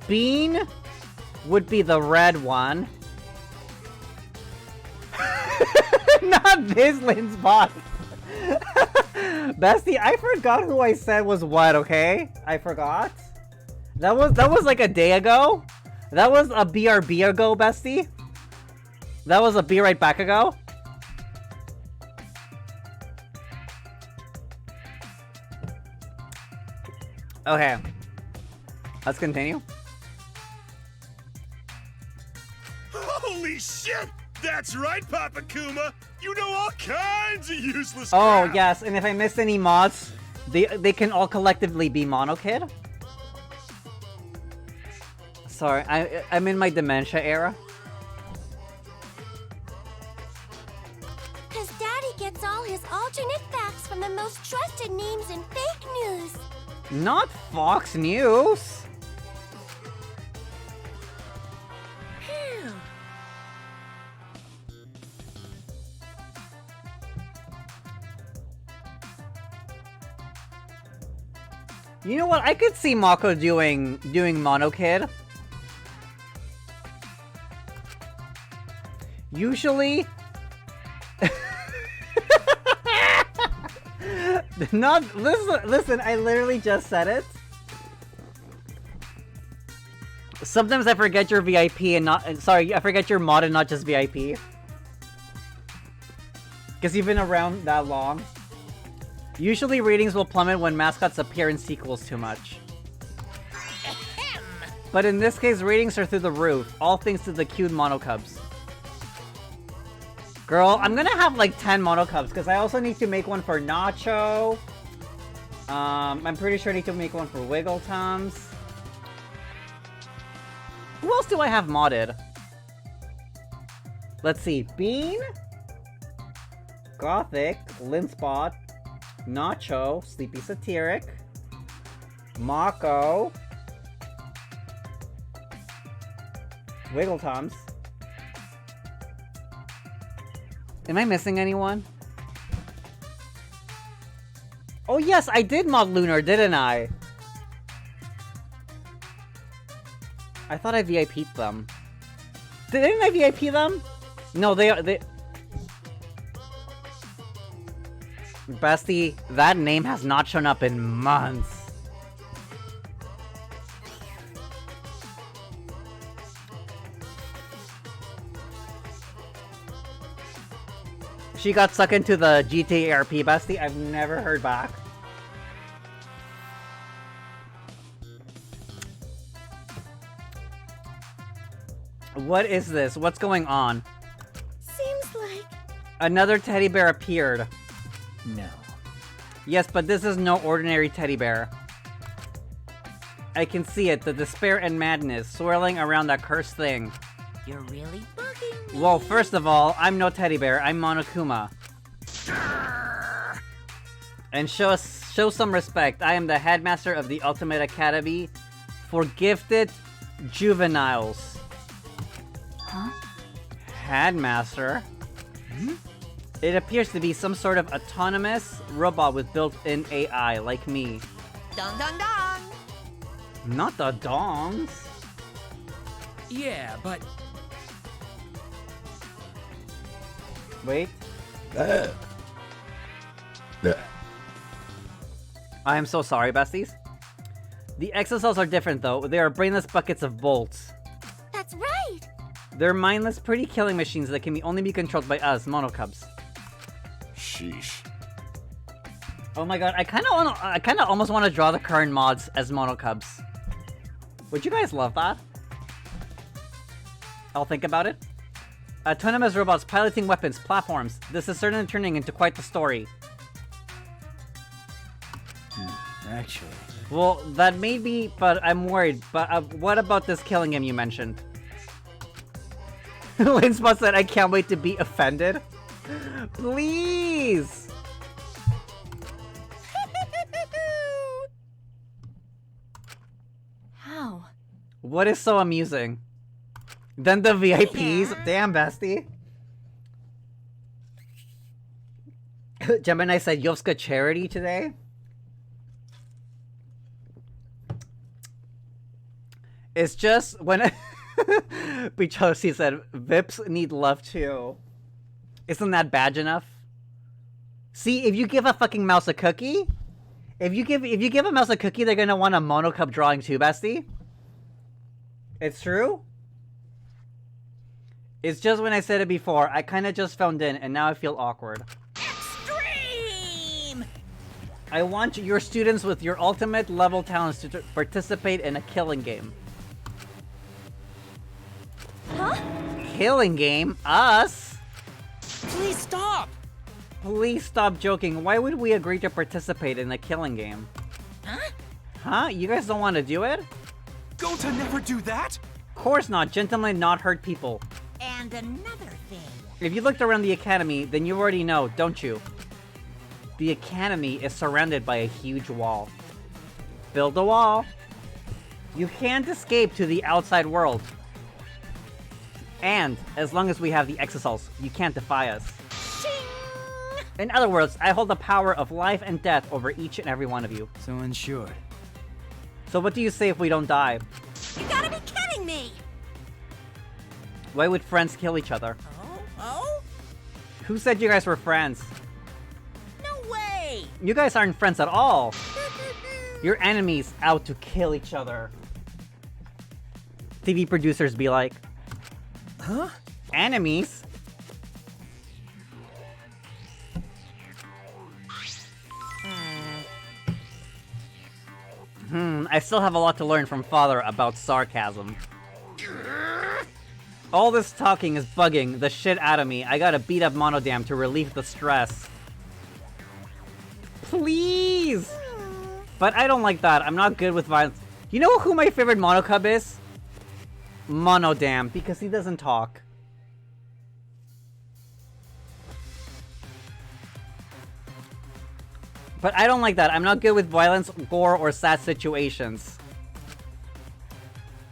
Bean would be the red one. Not this Linspot. Bestie, I forgot who I said was what, okay? I forgot. That was like a day ago. That was a BRB ago, Bestie. That was a be right back ago. Okay. Let's continue. Holy shit! That's right, Papa Kuma! You know all kinds of useless Oh, crap. yes, and if I missed any mods, they can all collectively be Mono Kid. Sorry, I'm in my dementia era. Cause Daddy gets all his alternate facts from the most trusted names in fake news. Not Fox News. Phew. You know what? I could see Mako doing Mono Kid. Usually, not listen. I literally just said it. Sometimes I forget you're VIP and not. Sorry, I forget you're mod and not just VIP. Because you've been around that long. Usually ratings will plummet when mascots appear in sequels too much. But in this case, ratings are through the roof, all thanks to the cute Monocubs. Girl, I'm gonna have like 10 Monocubs, because I also need to make one for Nacho. I'm pretty sure I need to make one for Wiggle Tums. Who else do I have modded? Let's see, Bean, Gothic, Linspot, Nacho, Sleepy Satiric, Mako, Wiggle Tums. Am I missing anyone? Oh yes, I did mod Lunar, didn't I? I thought I VIP'd them. Didn't I VIP them? No, they... Bestie, that name has not shown up in months. She got sucked into the GTA RP, Bestie. I've never heard back. What is this? What's going on? Seems like... Another teddy bear appeared. No. Yes, but this is no ordinary teddy bear. I can see it, the despair and madness swirling around that cursed thing. You're really bugging me. Well, first of all, I'm no teddy bear, I'm Monokuma. And show some respect, I am the headmaster of the Ultimate Academy for Gifted Juveniles. Huh? Headmaster? It appears to be some sort of autonomous robot with built-in AI, like me. Dong dong dong! Not the dongs. Yeah, but... Wait. I am so sorry, besties. The exocells are different, though. They are brainless buckets of bolts. That's right! They're mindless, pretty killing machines that can only be controlled by us, Monocubs. Sheesh. Oh my god, I kind of almost want to draw the current mods as Monocubs. Would you guys love that? I'll think about it. Autonomous robots piloting weapons, platforms. This is certainly turning into quite the story. Actually. Well, that may be, but I'm worried. But what about this killing him you mentioned? Linspot said, I can't wait to be offended. Please! How? What is so amusing? Then the VIPs? Damn, bestie. Gemini said Yovska charity today. It's just when Bichosi said Vips need love too. Isn't that bad enough? See, if you give a fucking mouse a cookie, if you give a mouse a cookie, they're gonna want a Monocub drawing too, bestie. It's true. It's just when I said it before, I kind of just phoned in, and now I feel awkward. Extreme! I want your students with your ultimate level talents to participate in a killing game. Huh? Killing game? Us? Please stop! Please stop joking. Why would we agree to participate in a killing game? Huh? Huh? You guys don't want to do it? Gonta never do that! Of course not. Gentlemen not hurt people. And another thing. If you looked around the academy, then you already know, don't you? The academy is surrounded by a huge wall. Build a wall. You can't escape to the outside world. And, as long as we have the exosols, you can't defy us. In other words, I hold the power of life and death over each and every one of you. So insured. So what do you say if we don't die? You gotta be kidding me! Why would friends kill each other? Oh? Who said you guys were friends? No way! You guys aren't friends at all. You're enemies out to kill each other. TV producers be like, huh? Enemies? I still have a lot to learn from Father about sarcasm. All this talking is bugging the shit out of me. I gotta beat up Monodam to relieve the stress. Please! But I don't like that. I'm not good with violence. You know who my favorite Monocub is? Monodam, because he doesn't talk. But I don't like that. I'm not good with violence, gore, or sad situations.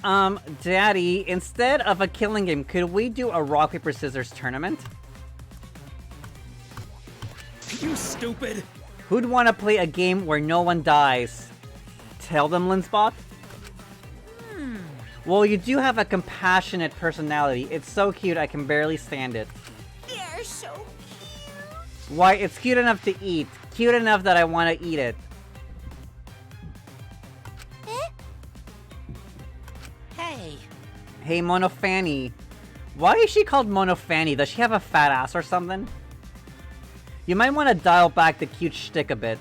Daddy, instead of a killing game, could we do a rock, paper, scissors tournament? You stupid! Who'd want to play a game where no one dies? Tell them, Linspot? Well, you do have a compassionate personality. It's so cute, I can barely stand it. They're so cute. Why, it's cute enough to eat. Cute enough that I want to eat it. Hey. Hey, Mono Fanny. Why is she called Mono Fanny? Does she have a fat ass or something? You might want to dial back the cute shtick a bit.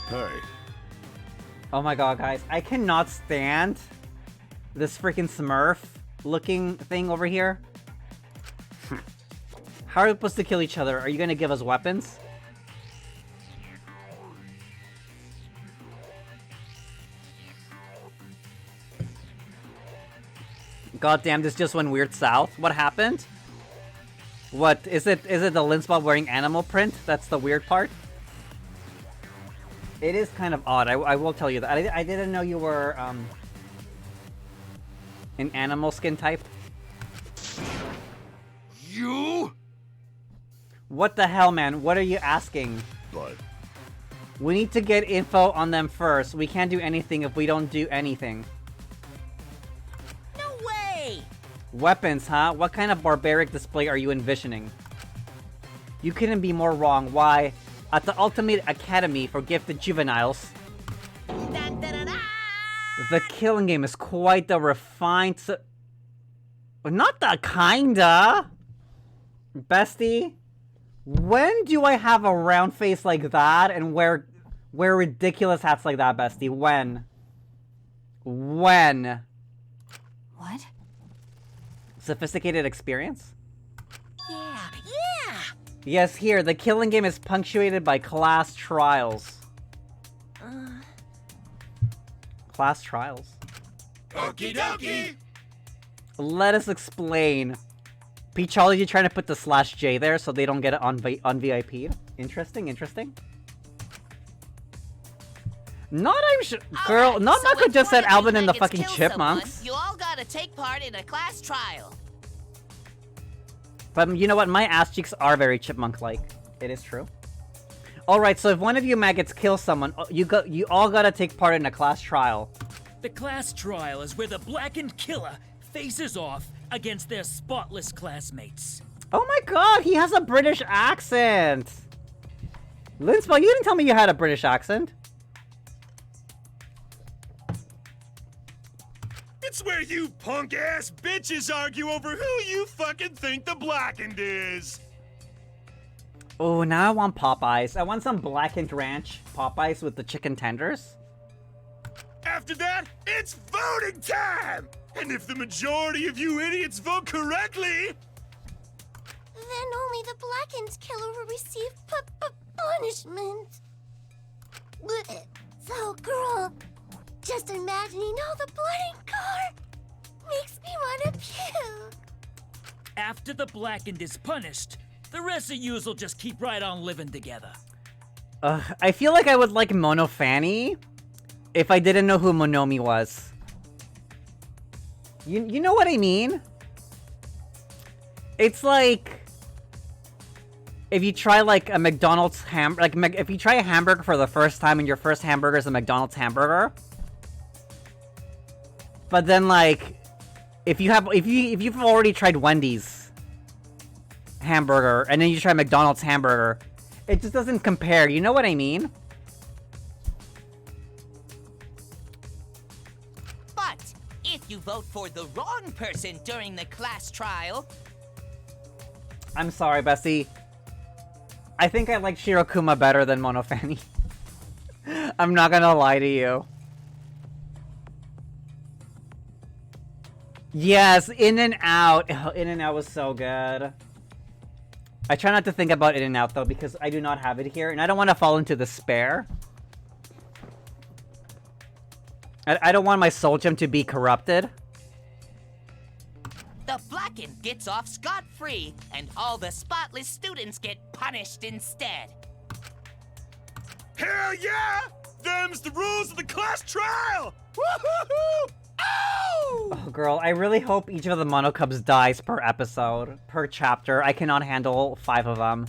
Hey. Oh my god, guys. I cannot stand this freaking Smurf looking thing over here. How are we supposed to kill each other? Are you gonna give us weapons? God damn, this just went weird south. What happened? What, is it the Linspot wearing animal print? That's the weird part? It is kind of odd, I will tell you that. I didn't know you were, an animal skin type. You? What the hell, man? What are you asking? But We need to get info on them first. We can't do anything if we don't do anything. No way! Weapons, huh? What kind of barbaric display are you envisioning? You couldn't be more wrong. Why? At the Ultimate Academy for Gifted Juveniles, the killing game is quite the refined... Not the kinda! Bestie? When do I have a round face like that and wear ridiculous hats like that, bestie? When? When? What? Sophisticated experience? Yeah. Yes, here, the killing game is punctuated by class trials. Class trials? Okie dokie! Let us explain. Peachology, you trying to put the /J there so they don't get it on VIP? Interesting, interesting. Not I'm sure, girl. Not so Mako if just one said of you Alvin and the maggots fucking kill chipmunks. someone, you all gotta take part in a class trial. But you know what? My ass cheeks are very chipmunk-like. It is true. All right, so if one of you maggots kills someone, you all gotta take part in a class trial. The class trial is where the blackened killer faces off against their spotless classmates. Oh my god, he has a British accent! Linspot, you didn't tell me you had a British accent. It's where you punk-ass bitches argue over who you fucking think the blackened is. Oh, now I want Popeyes. I want some blackened ranch Popeyes with the chicken tenders. After that, it's voting time! And if the majority of you idiots vote correctly... Then only the blackened killer will receive punishment. So, girl, just imagining all the blood and gore makes me want to puke. After the blackened is punished, the rest of yous will just keep right on living together. I feel like I would like Mono Fanny if I didn't know who Monomi was. You know what I mean? It's like if you try like a McDonald's if you try a hamburger for the first time and your first hamburger is a McDonald's hamburger. But then like if you've already tried Wendy's hamburger and then you try McDonald's hamburger, it just doesn't compare. You know what I mean? But if you vote for the wrong person during the class trial... I'm sorry, Bessie. I think I like Shirokuma better than Monofani. I'm not gonna lie to you. Yes, In-N-Out. Oh, In-N-Out was so good. I try not to think about In-N-Out though because I do not have it here and I don't want to fall into despair. I don't want my soul gem to be corrupted. The blackened gets off scot-free, and all the spotless students get punished instead. Hell yeah! Them's the rules of the class trial! Woo-hoo-hoo! Ow! Oh, girl, I really hope each of the Monocubs dies per episode, per chapter. I cannot handle 5 of them.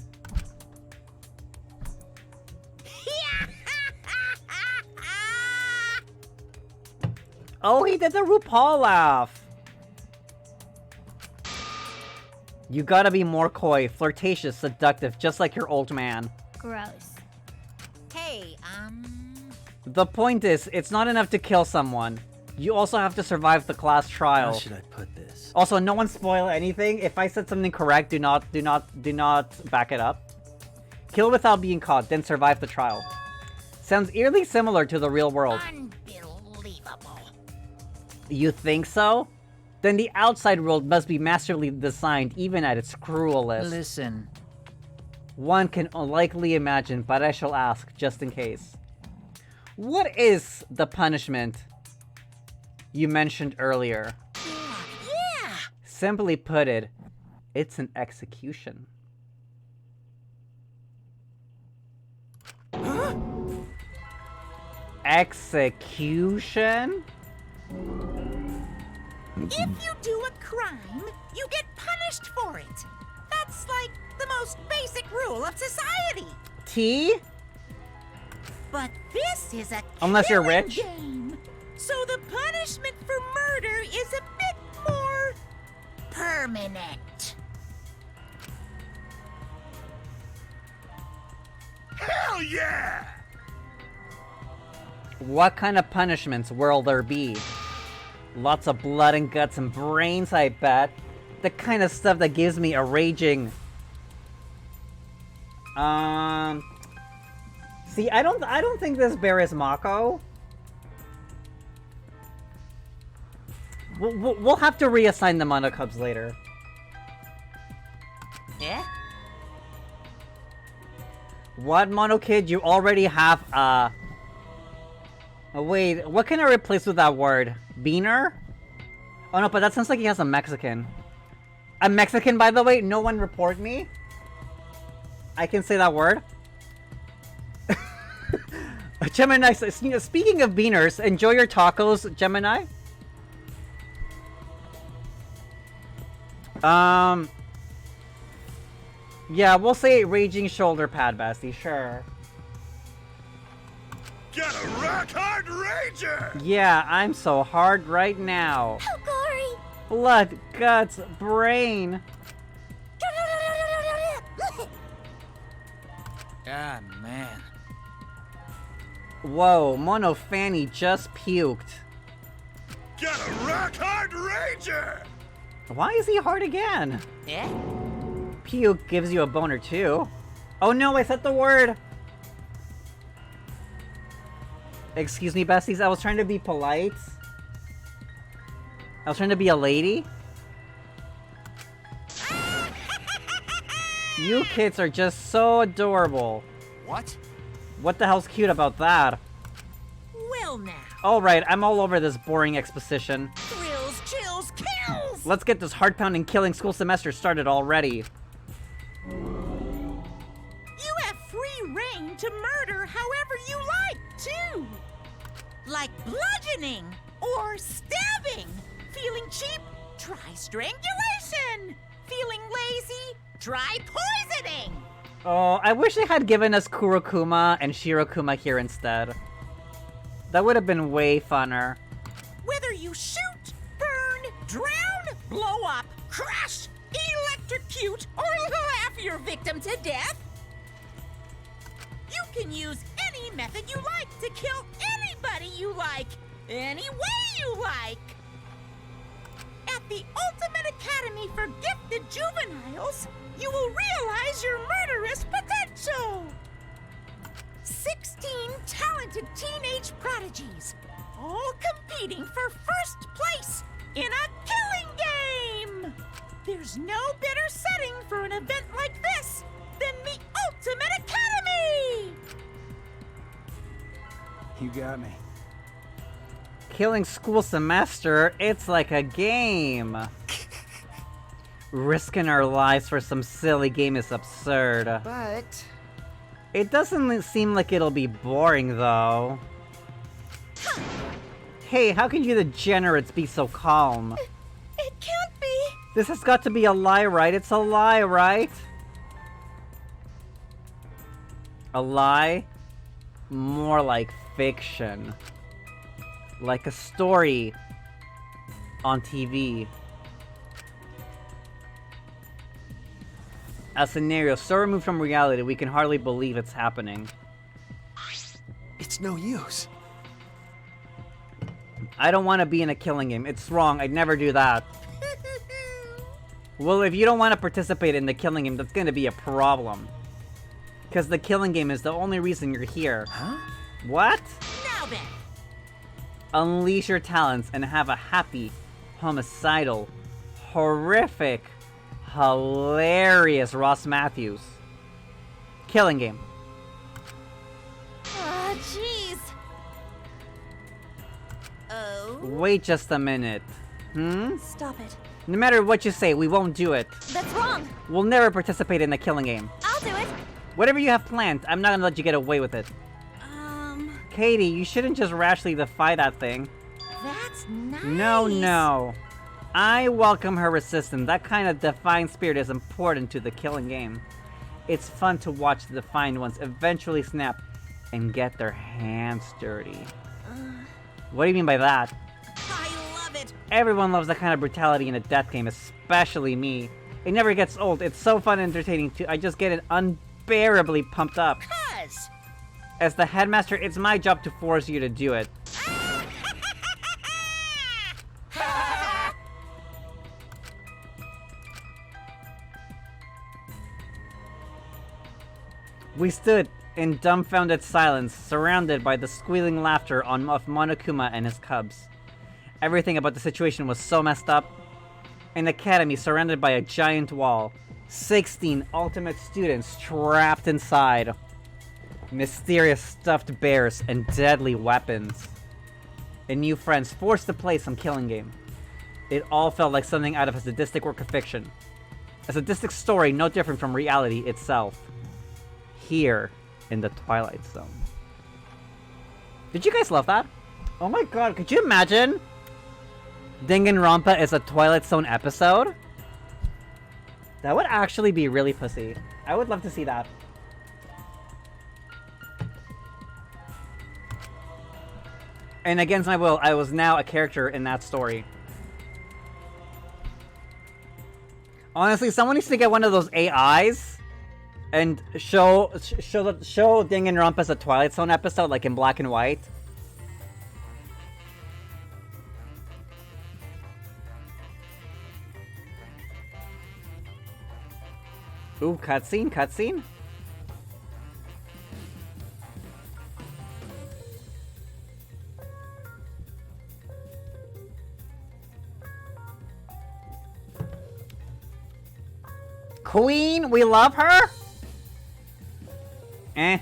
Oh, he did the RuPaul laugh! You gotta be more coy, flirtatious, seductive, just like your old man. Gross. Hey, The point is, it's not enough to kill someone. You also have to survive the class trial. How should I put this? Also, no one spoil anything. If I said something correct, do not back it up. Kill without being caught, then survive the trial. Sounds eerily similar to the real world. Unbelievable. You think so? Then the outside world must be masterfully designed, even at its cruelest. Listen. One can likely imagine, but I shall ask, just in case. What is the punishment you mentioned earlier? Yeah! Simply put it, it's an execution. Huh? Execution? If you do a crime, you get punished for it. That's like the most basic rule of society. T? But this is a Unless you're killing rich? game. So the punishment for murder is a bit more permanent. Hell yeah! What kind of punishments will there be? Lots of blood and guts and brains, I bet. The kind of stuff that gives me a raging... See, I don't think this bear is Mako. We'll have to reassign the Monocubs later. Yeah? What, Mono Kid? You already have, Oh, wait, what can I replace with that word? Beaner? Oh no, but that sounds like he has a Mexican. A Mexican, by the way? No one report me? I can say that word? Gemini, speaking of beaners, enjoy your tacos, Gemini. Yeah, we'll say raging shoulder pad, Bestie, sure. Got a rock-hard rager! Yeah, I'm so hard right now. How gory! Blood, guts, brain. Ah, man. Whoa, Mono Fanny just puked. Got a rock-hard rager! Why is he hard again? Yeah? Puke gives you a boner too. Oh no, I said the word! Excuse me, besties, I was trying to be polite. I was trying to be a lady. You kids are just so adorable. What? What the hell's cute about that? Well now. Alright, I'm all over this boring exposition. Thrills, chills, kills! Let's get this heart-pounding killing school semester started already. You have free reign to murder however you like, too! Like bludgeoning or stabbing. Feeling cheap? Try strangulation. Feeling lazy? Try poisoning. Oh, I wish they had given us Kurokuma and Shirokuma here instead. That would have been way funner. Whether you shoot, burn, drown, blow up, crush, electrocute, or laugh your victim to death, you can use any method you like to kill anybody you like, any way you like. At the Ultimate Academy for Gifted Juveniles, you will realize your murderous potential. 16 talented teenage prodigies, all competing for first place in a killing game. There's no better setting for an event like this than the Ultimate Academy! You got me. Killing school semester, it's like a game. Risking our lives for some silly game is absurd. But... It doesn't seem like it'll be boring, though. Hey, how can you degenerates be so calm? It can't be. This has got to be a lie, right? It's a lie, right? A lie? More like fiction. Like a story on TV. A scenario so removed from reality we can hardly believe it's happening. It's no use. I don't want to be in a killing game. It's wrong. I'd never do that. Well, if you don't want to participate in the killing game, that's going to be a problem. Because the killing game is the only reason you're here. Huh? What? Now then. Unleash your talents and have a happy, homicidal, horrific, hilarious Ross Matthews. Killing game. Ah, jeez. Oh? Wait just a minute. Stop it. No matter what you say, we won't do it. That's wrong. We'll never participate in the killing game. I'll do it. Whatever you have planned, I'm not gonna let you get away with it. Katie, you shouldn't just rashly defy that thing. That's nice. No. I welcome her resistance. That kind of defiant spirit is important to the killing game. It's fun to watch the defiant ones eventually snap and get their hands dirty. What do you mean by that? I love it. Everyone loves that kind of brutality in a death game, especially me. It never gets old. It's so fun and entertaining too. I just get it unbearably pumped up. Cuz. As the headmaster, it's my job to force you to do it. We stood in dumbfounded silence, surrounded by the squealing laughter of Monokuma and his cubs. Everything about the situation was so messed up. An academy surrounded by a giant wall. 16 ultimate students trapped inside. Mysterious stuffed bears and deadly weapons. And new friends forced to play some killing game. It all felt like something out of a sadistic work of fiction. A sadistic story no different from reality itself. Here in the Twilight Zone. Did you guys love that? Oh my god, could you imagine? Danganronpa is a Twilight Zone episode? That would actually be really pussy. I would love to see that. And against my will, I was now a character in that story. Honestly, someone needs to get one of those AIs and show Danganronpa as a Twilight Zone episode, like in black and white. Ooh, cutscene. Queen, we love her? Eh.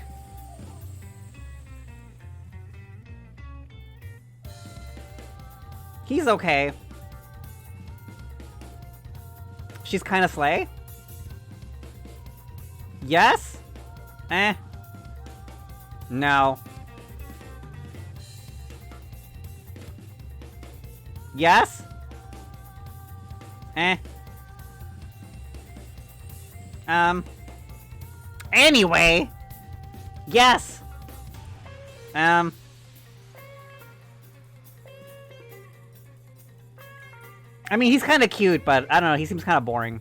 He's okay. She's kinda slay? Yes? Eh. No. Yes? Eh. Anyway. Yes. I mean, he's kind of cute, but I don't know, he seems kind of boring.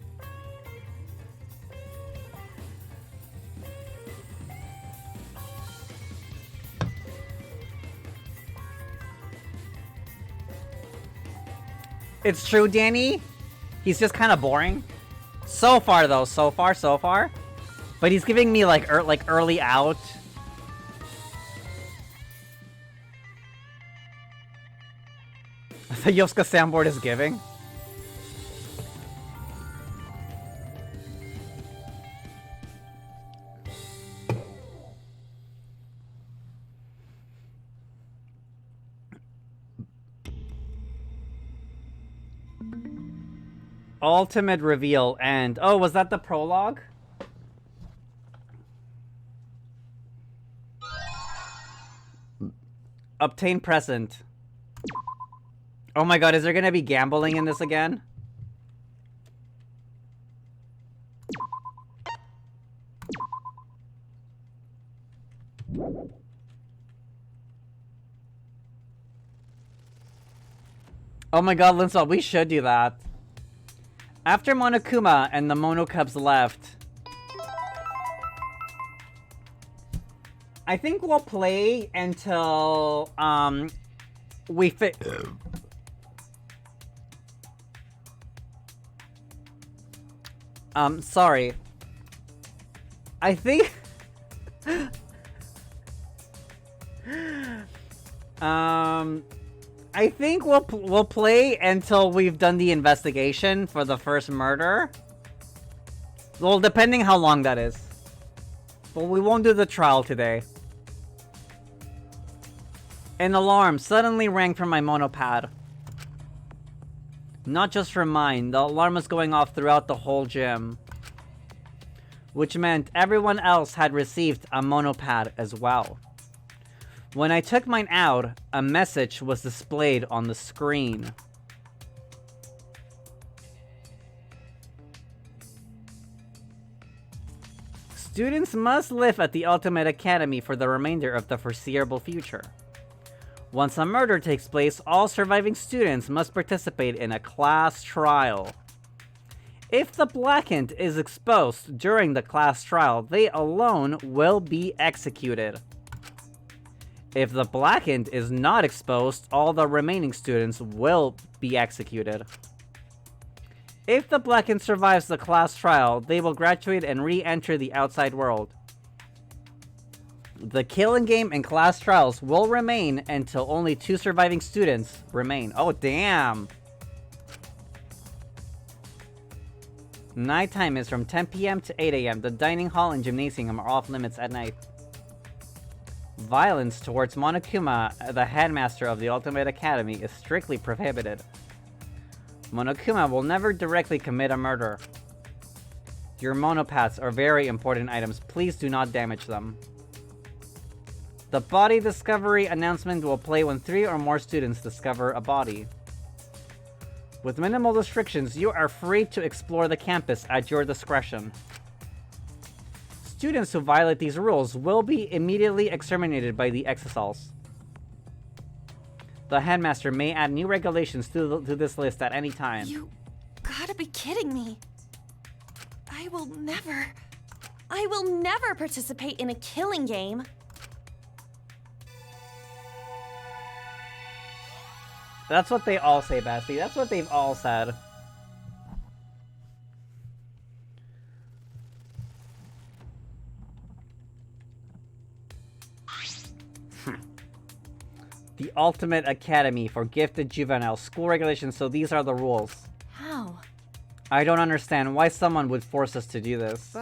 It's true, Danny. He's just kind of boring. So far, though. So far. But he's giving me, like early out. The Yovska soundboard is giving. Ultimate reveal and... Oh, was that the prologue? Obtain present. Oh my god, is there gonna be gambling in this again? Oh my god, Linsel, we should do that. After Monokuma and the Mono Cubs left, I think we'll play until, we fit... sorry. I think... I think we'll play until we've done the investigation for the first murder. Well, depending how long that is. But we won't do the trial today. An alarm suddenly rang from my monopad. Not just from mine, the alarm was going off throughout the whole gym. Which meant everyone else had received a monopad as well. When I took mine out, a message was displayed on the screen. Students must live at the Ultimate Academy for the remainder of the foreseeable future. Once a murder takes place, all surviving students must participate in a class trial. If the Blackened is exposed during the class trial, they alone will be executed. If the Blackened is not exposed, all the remaining students will be executed. If the Blackened survives the class trial, they will graduate and re-enter the outside world. The killing game and class trials will remain until only 2 surviving students remain. Oh, damn! Nighttime is from 10 p.m. to 8 a.m. The dining hall and gymnasium are off limits at night. Violence towards Monokuma, the headmaster of the Ultimate Academy, is strictly prohibited. Monokuma will never directly commit a murder. Your monopaths are very important items. Please do not damage them. The body discovery announcement will play when 3 or more students discover a body. With minimal restrictions, you are free to explore the campus at your discretion. Students who violate these rules will be immediately exterminated by the Exisals. The headmaster may add new regulations to this list at any time. You gotta be kidding me. I will never participate in a killing game. That's what they all say, Basti. That's what they've all said. The Ultimate Academy for Gifted Juveniles. School regulations, so these are the rules. How? I don't understand why someone would force us to do this.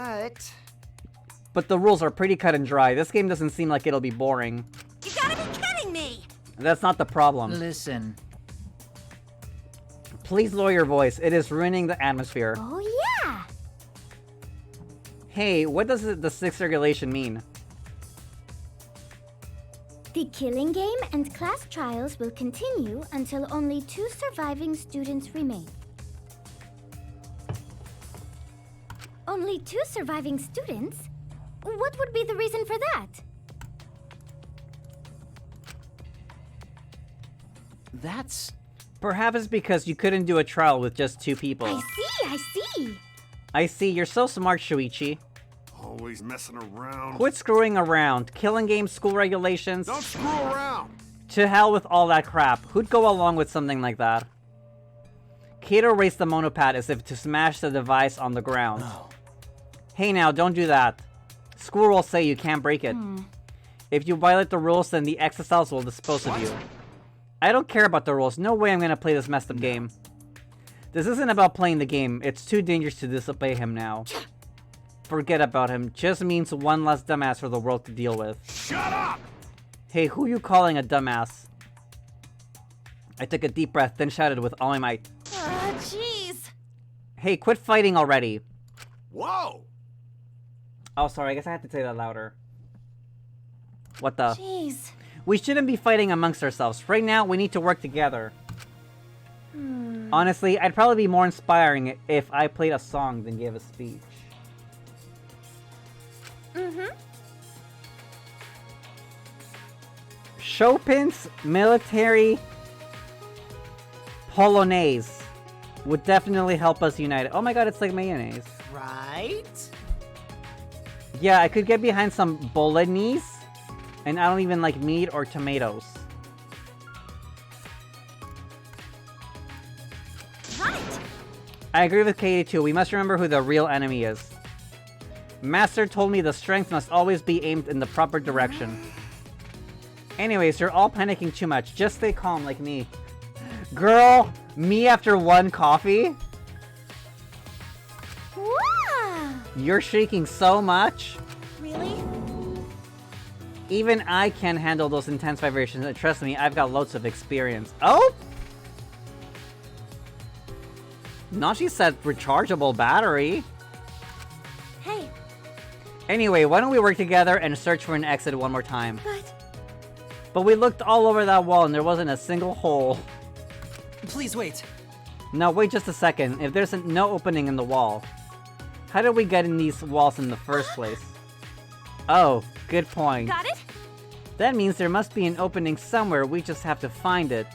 But the rules are pretty cut and dry. This game doesn't seem like it'll be boring. You gotta be kidding me! That's not the problem. Listen. Please lower your voice. It is ruining the atmosphere. Oh, yeah! Hey, what does the sixth regulation mean? The killing game and class trials will continue until only 2 surviving students remain. Only 2 surviving students? What would be the reason for that? That's... Perhaps it's because you couldn't do a trial with just 2 people. I see! I see, you're so smart, Shuichi. Always messing around. Quit screwing around. Killing game, school regulations. Don't screw around! To hell with all that crap. Who'd go along with something like that? Kato raised the monopad as if to smash the device on the ground. No. Hey now, don't do that. School rules say you can't break it. If you violate the rules, then the exercise will dispose of you. I don't care about the rules. No way I'm gonna play this messed up game. This isn't about playing the game. It's too dangerous to disobey him now. Forget about him. Just means one less dumbass for the world to deal with. Shut up! Hey, who you calling a dumbass? I took a deep breath, then shouted with all my might. Jeez. Hey, quit fighting already. Whoa! Oh, sorry. I guess I had to say that louder. What the? Jeez. We shouldn't be fighting amongst ourselves. Right now, we need to work together. Honestly, I'd probably be more inspiring if I played a song than gave a speech. Chopin's military polonaise would definitely help us unite. Oh my god, it's like mayonnaise. Right? Yeah, I could get behind some bolognese, and I don't even like meat or tomatoes. Right! I agree with Katie too. We must remember who the real enemy is. Master told me the strength must always be aimed in the proper direction. Anyways, you're all panicking too much. Just stay calm like me. Girl, me after 1 coffee? Wow! You're shaking so much? Really? Even I can handle those intense vibrations, and trust me, I've got loads of experience. Oh! Nachi said rechargeable battery. Hey. Anyway, why don't we work together and search for an exit one more time? But we looked all over that wall and there wasn't a single hole. Please wait. No, wait just a second. If there's no opening in the wall, how did we get in these walls in the first place? Oh, good point. got it? That means there must be an opening somewhere, we just have to find it.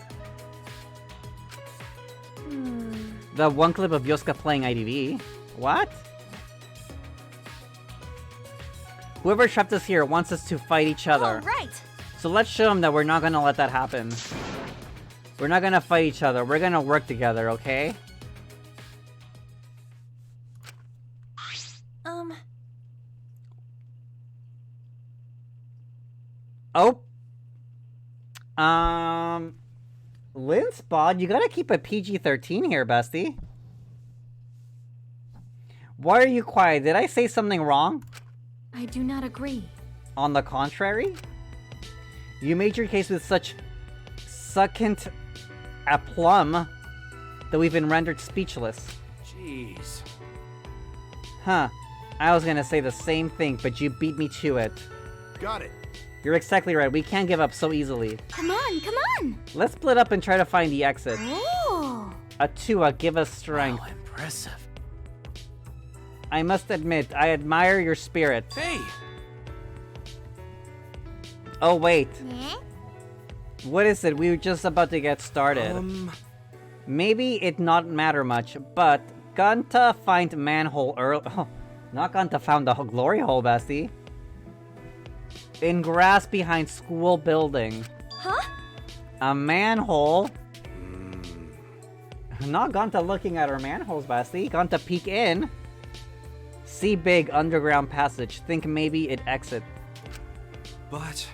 The one clip of Yovska playing IDV? What? Whoever trapped us here wants us to fight each other. Oh, right. So let's show them that we're not gonna let that happen. We're not gonna fight each other, we're gonna work together, okay? Oh. Linspod, you gotta keep a PG-13 here, bestie. Why are you quiet? Did I say something wrong? I do not agree. On the contrary? You made your case with such succulent aplomb that we've been rendered speechless. Jeez. Huh. I was gonna say the same thing, but you beat me to it. Got it. You're exactly right. We can't give up so easily. Come on, come on! Let's split up and try to find the exit. Oh! Atua, give us strength. Wow, impressive. I must admit, I admire your spirit. Hey! Oh, wait. Yeah? What is it? We were just about to get started. Maybe it not matter much, but Ganta find manhole early. Oh, not Ganta found the glory hole, bestie. In grass behind school building. Huh? A manhole? Not Ganta looking at our manholes, bestie. Ganta peek in. See big underground passage. Think maybe it exit. But...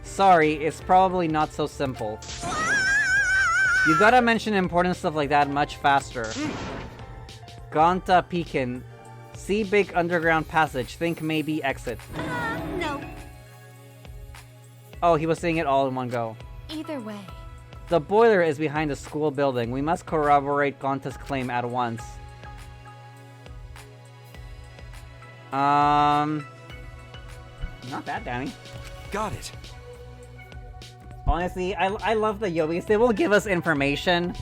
Sorry, it's probably not so simple. You gotta mention important stuff like that much faster. Gonta Pekin. See big underground passage. Think maybe exit. No. Oh, he was saying it all in one go. Either way. The boiler is behind the school building. We must corroborate Gonta's claim at once. Not bad, Danny. Got it. Honestly, I love the Yobis. They will give us information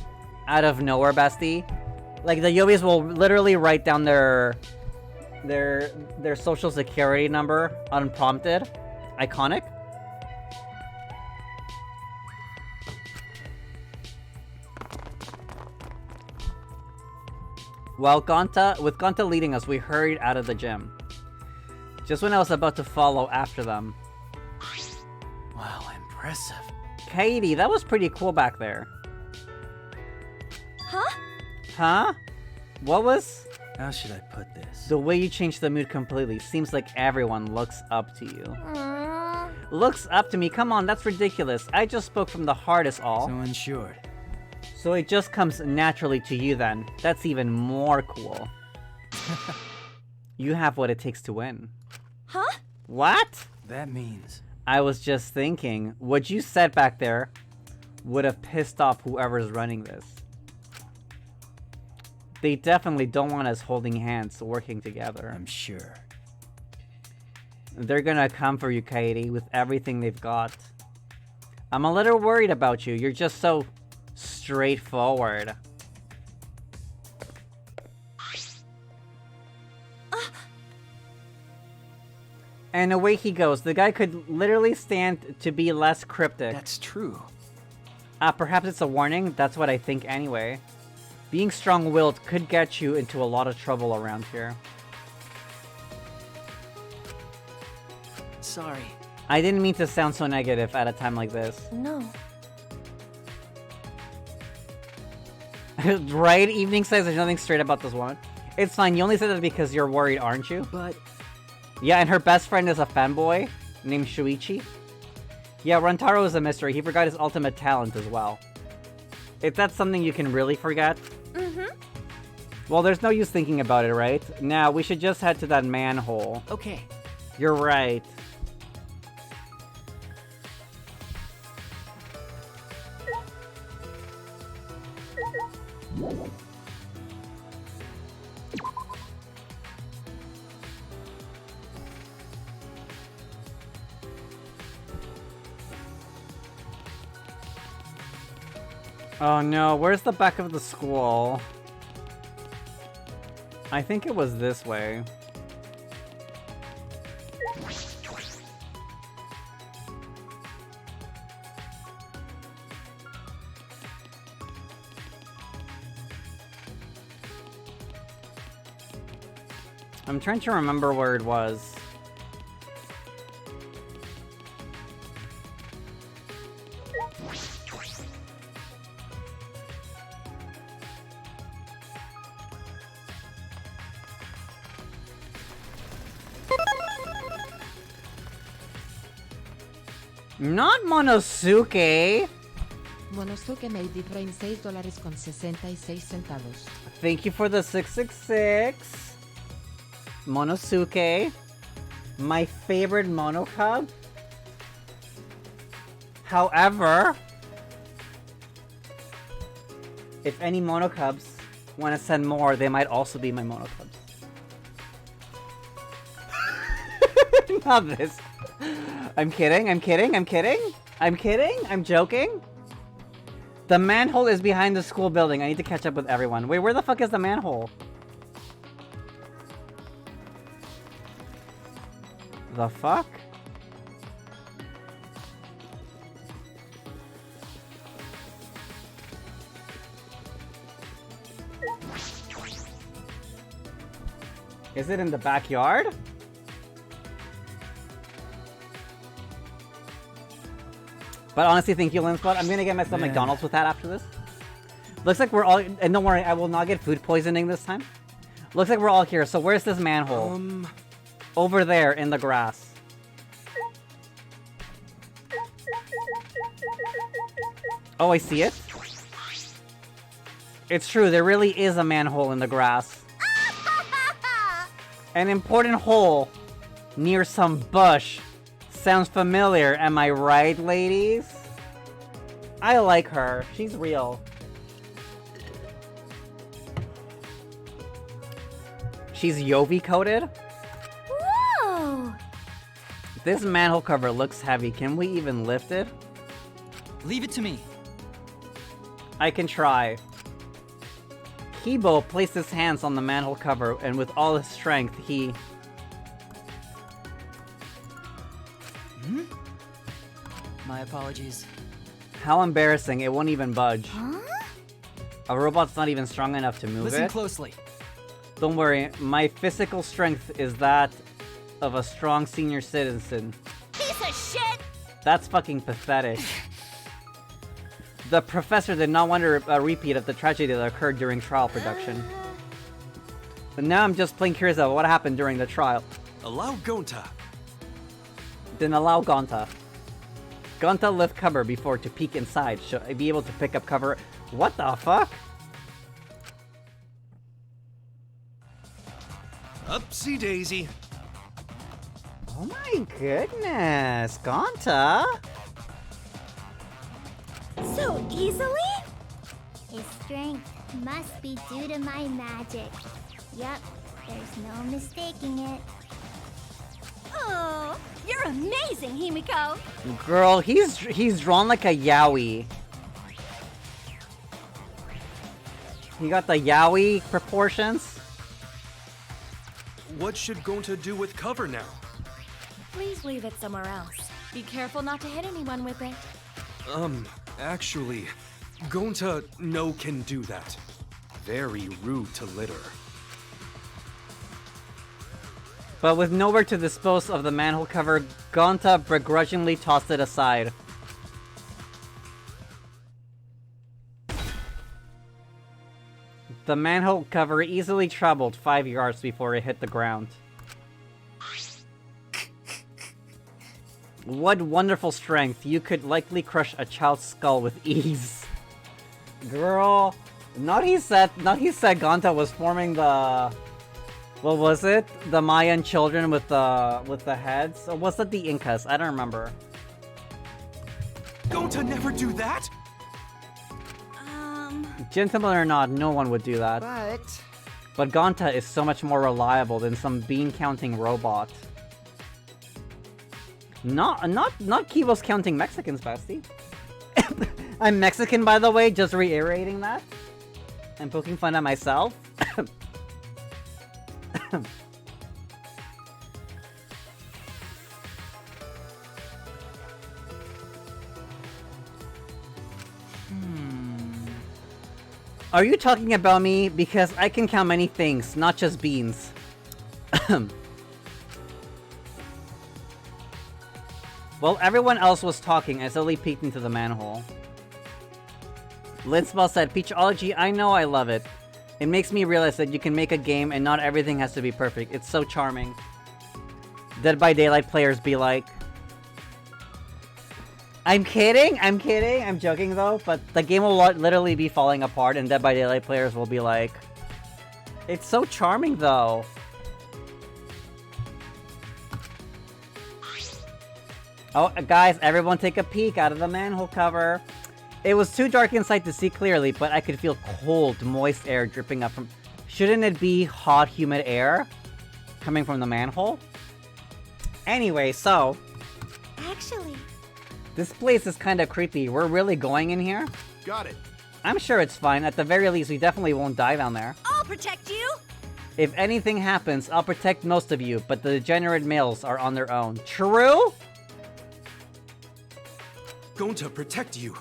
out of nowhere, bestie. Like, the Yobis will literally write down their social security number unprompted. Iconic. Well, with Gonta leading us, we hurried out of the gym. Just when I was about to follow after them. Wow, impressive. Katie, that was pretty cool back there. Huh? Huh? What was? How should I put this? The way you changed the mood completely. Seems like everyone looks up to you. Looks up to me? Come on, that's ridiculous. I just spoke from the heart is all. So insured. So it just comes naturally to you then. That's even more cool. You have what it takes to win. Huh? What? That means... I was just thinking, what you said back there would have pissed off whoever's running this. They definitely don't want us holding hands, working together. I'm sure. They're gonna come for you, Katie, with everything they've got. I'm a little worried about you. You're just so straightforward. And away he goes. The guy could literally stand to be less cryptic. That's true. Perhaps it's a warning. That's what I think anyway. Being strong-willed could get you into a lot of trouble around here. Sorry. I didn't mean to sound so negative at a time like this. No. Right? Evening says there's nothing straight about this woman. It's fine. You only said that because you're worried, aren't you? But... Yeah, and her best friend is a femboy named Shuichi. Yeah, Rantaro is a mystery. He forgot his ultimate talent as well. If that's something you can really forget. Well, there's no use thinking about it, right? Now, we should just head to that manhole. Okay. You're right. Oh no, where's the back of the school? I think it was this way. I'm trying to remember where it was. Not Monosuke! Monosuke made the train $6.66. Thank you for the 666. Monosuke. My favorite monocub. However, if any monocubs want to send more, they might also be my monocubs. Not this. I'm kidding, I'm kidding, I'm kidding. I'm kidding, I'm joking. The manhole is behind the school building. I need to catch up with everyone. Wait, where the fuck is the manhole? The fuck? Is it in the backyard? But honestly, thank you, Limspot. I'm gonna get myself McDonald's with that after this. Looks like we're all... And don't worry, I will not get food poisoning this time. Looks like we're all here. So where's this manhole? Over there in the grass. Oh, I see it. It's true, there really is a manhole in the grass. An important hole near some bush. Sounds familiar, am I right, ladies? I like her. She's real. She's Yovi coated? Whoa! This manhole cover looks heavy. Can we even lift it? Leave it to me. I can try. Kibo placed his hands on the manhole cover, and with all his strength, he... My apologies. How embarrassing, it won't even budge. Huh? A robot's not even strong enough to move it. Listen closely. Don't worry, my physical strength is that of a strong senior citizen. Piece of shit! That's fucking pathetic. The professor did not want a repeat of the tragedy that occurred during trial production. But now I'm just plain curious about what happened during the trial. Allow Gonta. Then allow Gonta. Gonta lift cover before to peek inside. Should I be able to pick up cover? What the fuck? Upsy daisy. Oh my goodness, Gonta. So easily? His strength must be due to my magic. Yep, there's no mistaking it. Oh, you're amazing, Himiko! Girl, he's drawn like a yaoi. He got the yaoi proportions. What should Gonta do with cover now? Please leave it somewhere else. Be careful not to hit anyone with it. Actually, Gonta no can do that. Very rude to litter. But with nowhere to dispose of the manhole cover, Gonta begrudgingly tossed it aside. The manhole cover easily traveled 5 yards before it hit the ground. What wonderful strength. You could likely crush a child's skull with ease. Girl, not he said Gonta was forming the... What was it? The Mayan children with the heads? Or was that the Incas? I don't remember. Gonta never do that! Gentleman or not, no one would do that. But Gonta is so much more reliable than some bean-counting robot. Not Kibo's counting Mexicans, bestie. I'm Mexican, by the way, just reiterating that. I'm poking fun at myself. Are you talking about me? Because I can count many things, not just beans. While everyone else was talking, I slowly peeked into the manhole. Linsball said, Peachology, I know I love it. It makes me realize that you can make a game and not everything has to be perfect. It's so charming. Dead by Daylight players be like... I'm kidding, I'm joking though, but the game will literally be falling apart and Dead by Daylight players will be like... It's so charming though. Oh, guys, everyone take a peek out of the manhole cover. It was too dark inside to see clearly, but I could feel cold, moist air dripping up from... Shouldn't it be hot, humid air coming from the manhole? Anyway, so... Actually... This place is kinda creepy. We're really going in here? Got it. I'm sure it's fine. At the very least, we definitely won't die down there. I'll protect you! If anything happens, I'll protect most of you, but the degenerate males are on their own. True? Gonta protect you.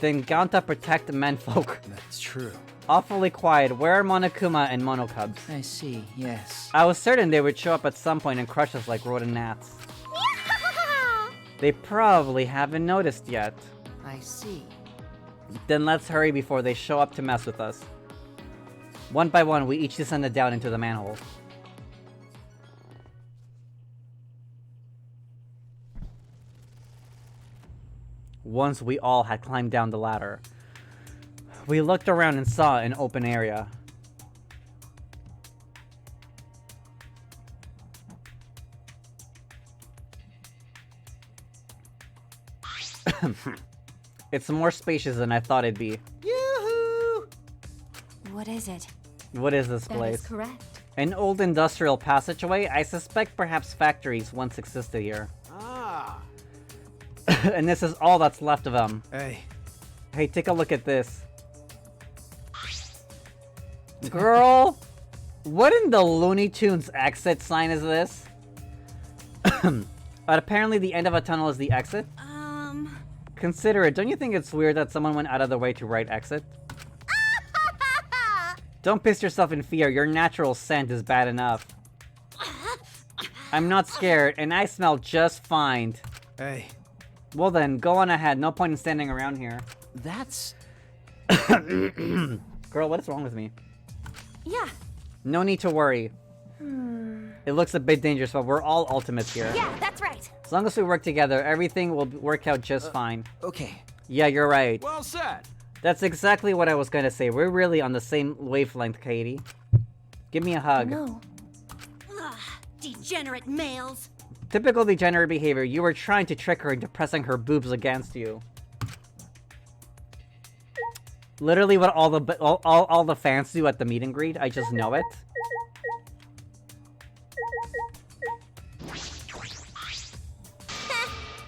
Then Gonta protect the menfolk. That's true. Awfully quiet. Where are Monokuma and Monocubs? I see, yes. I was certain they would show up at some point and crush us like rodent gnats. They probably haven't noticed yet. I see. Then let's hurry before they show up to mess with us. One by one, we each descended down into the manhole. Once we all had climbed down the ladder, We looked around and saw an open area. It's more spacious than I thought it'd be. Yoo-hoo! What is it? What is this That place? is correct. An old industrial passageway? I suspect perhaps factories once existed here. Ah. And this is all that's left of them. Hey. Hey, take a look at this. Girl! What in the Looney Tunes exit sign is this? But apparently the end of a tunnel is the exit? Consider it. Don't you think it's weird that someone went out of the way to write exit? Don't piss yourself in fear. Your natural scent is bad enough. I'm not scared, and I smell just fine. Hey. Well then, go on ahead. No point in standing around here. That's... Girl, what is wrong with me? Yeah. No need to worry. It looks a bit dangerous, but we're all ultimates here. Yeah, that's right. As long as we work together, everything will work out just fine. Okay. Yeah, you're right. Well said. That's exactly what I was gonna say. We're really on the same wavelength, Katie. Give me a hug. No. Ugh, degenerate males. Typical degenerate behavior. You were trying to trick her into pressing her boobs against you. Literally what all the fans do at the meet and greet. I just know it.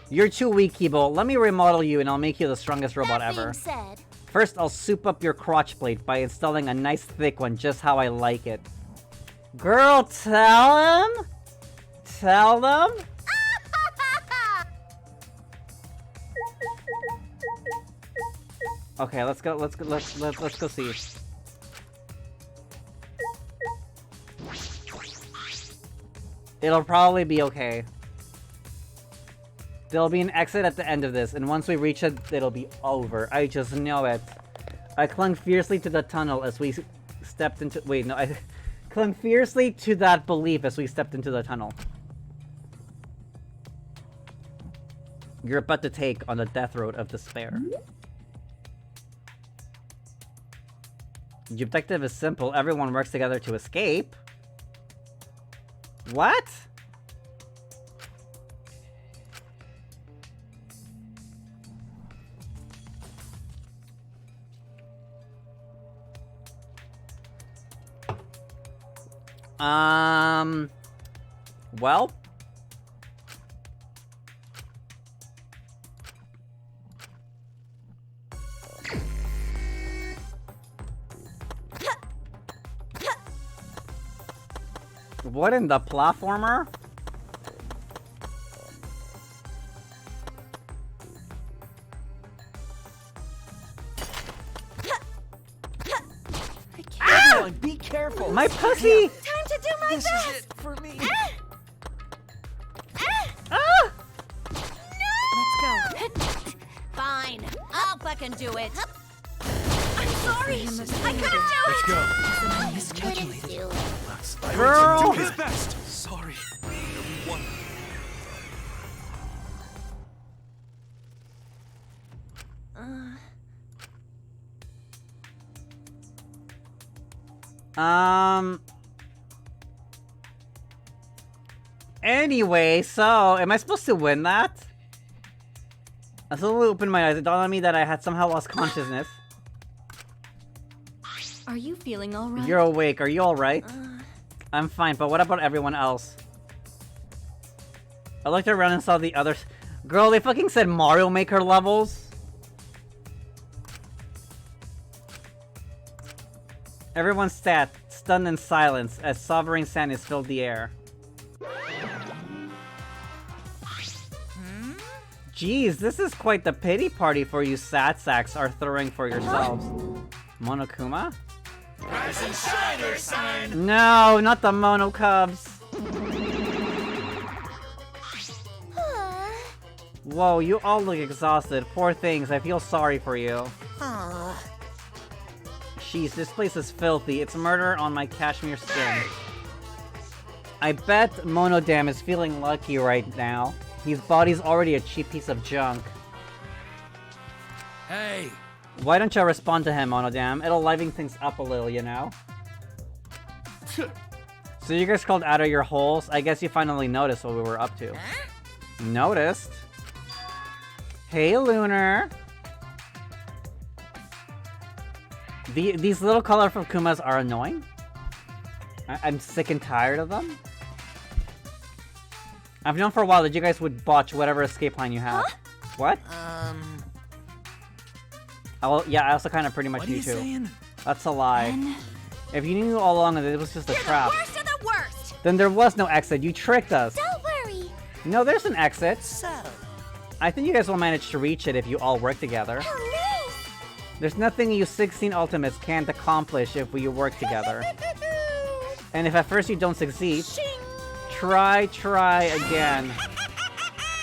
You're too weak, Kibo. Let me remodel you and I'll make you the strongest robot ever. Said. First, I'll soup up your crotch plate by installing a nice thick one just how I like it. Girl, tell him? Tell them? Okay, let's go see. It'll probably be okay. There'll be an exit at the end of this, and once we reach it, it'll be over. I just know it. I clung fiercely to the tunnel as we stepped into- wait, no, I clung fiercely to that belief as we stepped into the tunnel. You're about to take on the death road of despair. The objective is simple. Everyone works together to escape. What? Well? What in the platformer? Everyone, be careful! My pussy! Time to do my This best. is it for me. Let's go. Fine, I'll fucking do it. I'm sorry. I couldn't do it. Let's go. Couldn't do it. Girl! Do his best. Sorry. Everyone. Anyway, so, am I supposed to win that? I slowly opened my eyes. It dawned on me that I had somehow lost consciousness. Are you feeling alright? You're awake. Are you alright? I'm fine, but what about everyone else? I looked around and saw the others. Girl, they fucking said Mario Maker levels. Everyone sat, stunned in silence, as sovereign sadness filled the air. Jeez, this is quite the pity party for you sad sacks are throwing for yourselves. Monokuma? Rise and shine, Ursine! No, not the Mono Cubs. Whoa, you all look exhausted. Poor things, I feel sorry for you. Jeez, this place is filthy. It's murder on my cashmere skin. I bet Monodam is feeling lucky right now. His body's already a cheap piece of junk. Hey, Why don't you respond to him, Monodam? It'll liven things up a little, you know? So you guys crawled out of your holes? I guess you finally noticed what we were up to. Noticed? Hey, Lunar! These little colorful Kumas are annoying. I'm sick and tired of them. I've known for a while that you guys would botch whatever escape plan you have. Huh? What? Yeah, I also kind of pretty much knew too. Saying? That's a lie. If you knew all along that it was just a trap, the worst of the worst. Then there was no exit. You tricked us. Don't worry. No, there's an exit. So. I think you guys will manage to reach it if you all work together. Oh, nice. There's nothing you 16 Ultimates can't accomplish if we work together. And if at first you don't succeed, try again.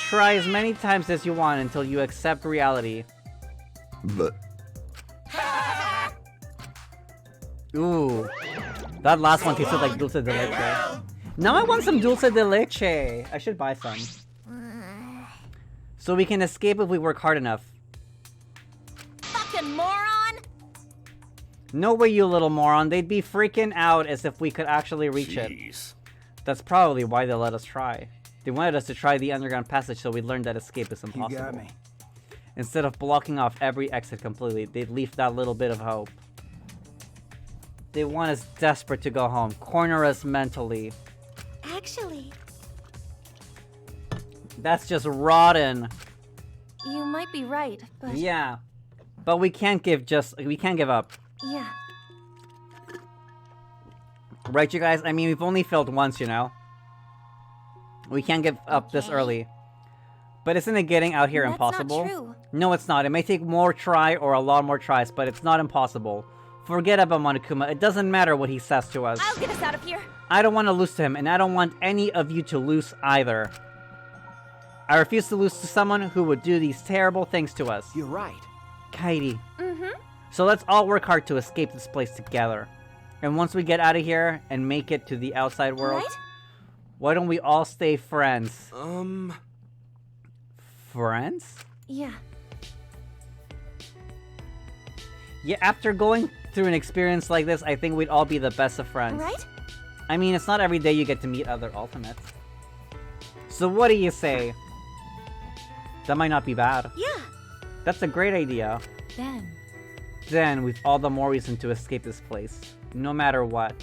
Try as many times as you want until you accept reality. But... Ooh. That last one tasted like dulce de leche. Now I want some dulce de leche. I should buy some. So we can escape if we work hard enough. Fucking moron! No way, you little moron. They'd be freaking out as if we could actually reach it. That's probably why they let us try. They wanted us to try the underground passage so we learned that escape is impossible. You got me. Instead of blocking off every exit completely, they'd leave that little bit of hope. They want us desperate to go home, corner us mentally. Actually... That's just rotten. You might be right, but... Yeah. But we can't give up. Yeah. Right, you guys? I mean, we've only failed once, you know? We can't give up this early. But isn't it getting out here impossible? That's not true. No, it's not. It may take more try or a lot more tries, but it's not impossible. Forget about Monokuma. It doesn't matter what he says to us. I'll get us out of here. I don't want to lose to him, and I don't want any of you to lose either. I refuse to lose to someone who would do these terrible things to us. You're right. Kairi. So let's all work hard to escape this place together. And once we get out of here and make it to the outside world, why don't we all stay friends? Friends? Yeah. Yeah, after going through an experience like this, I think we'd all be the best of friends. Right? I mean, it's not every day you get to meet other Ultimates. So what do you say? That might not be bad. Yeah. That's a great idea. Then we've all the more reason to escape this place. No matter what.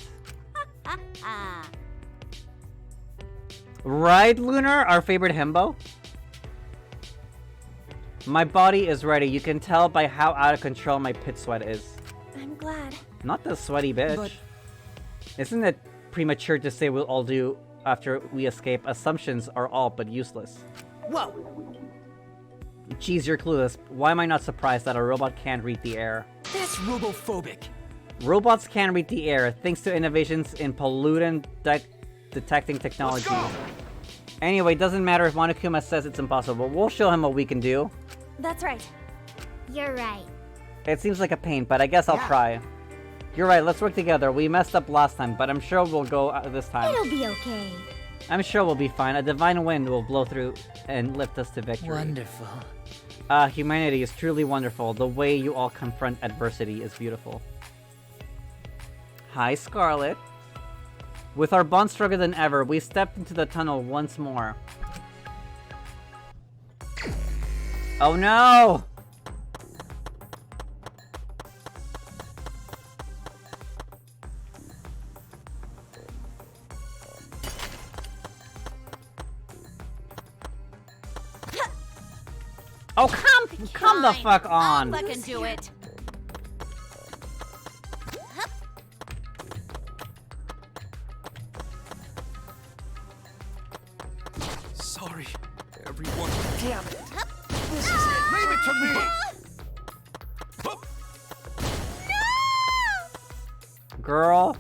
Right, Lunar? Our favorite himbo? My body is ready. You can tell by how out of control my pit sweat is. I'm glad. Not the sweaty bitch. But... Isn't it premature to say we'll all do after we escape? Assumptions are all but useless. Whoa! Geez, you're clueless. Why am I not surprised that a robot can't read the air? That's robophobic. Robots can read the air thanks to innovations in pollutant detecting technology. Anyway, doesn't matter if Monokuma says it's impossible. We'll show him what we can do. That's right. You're right. It seems like a pain, but I guess I'll try. You're right, let's work together. We messed up last time, but I'm sure we'll go this time. It'll be okay. I'm sure we'll be fine. A divine wind will blow through and lift us to victory. Wonderful. Humanity is truly wonderful. The way you all confront adversity is beautiful. Hi, Scarlet. With our bond stronger than ever, we stepped into the tunnel once more. Oh no! Oh, come the fuck on! I'll fucking do it. Sorry, everyone. Damn it. This is it. Leave it to me. Girl.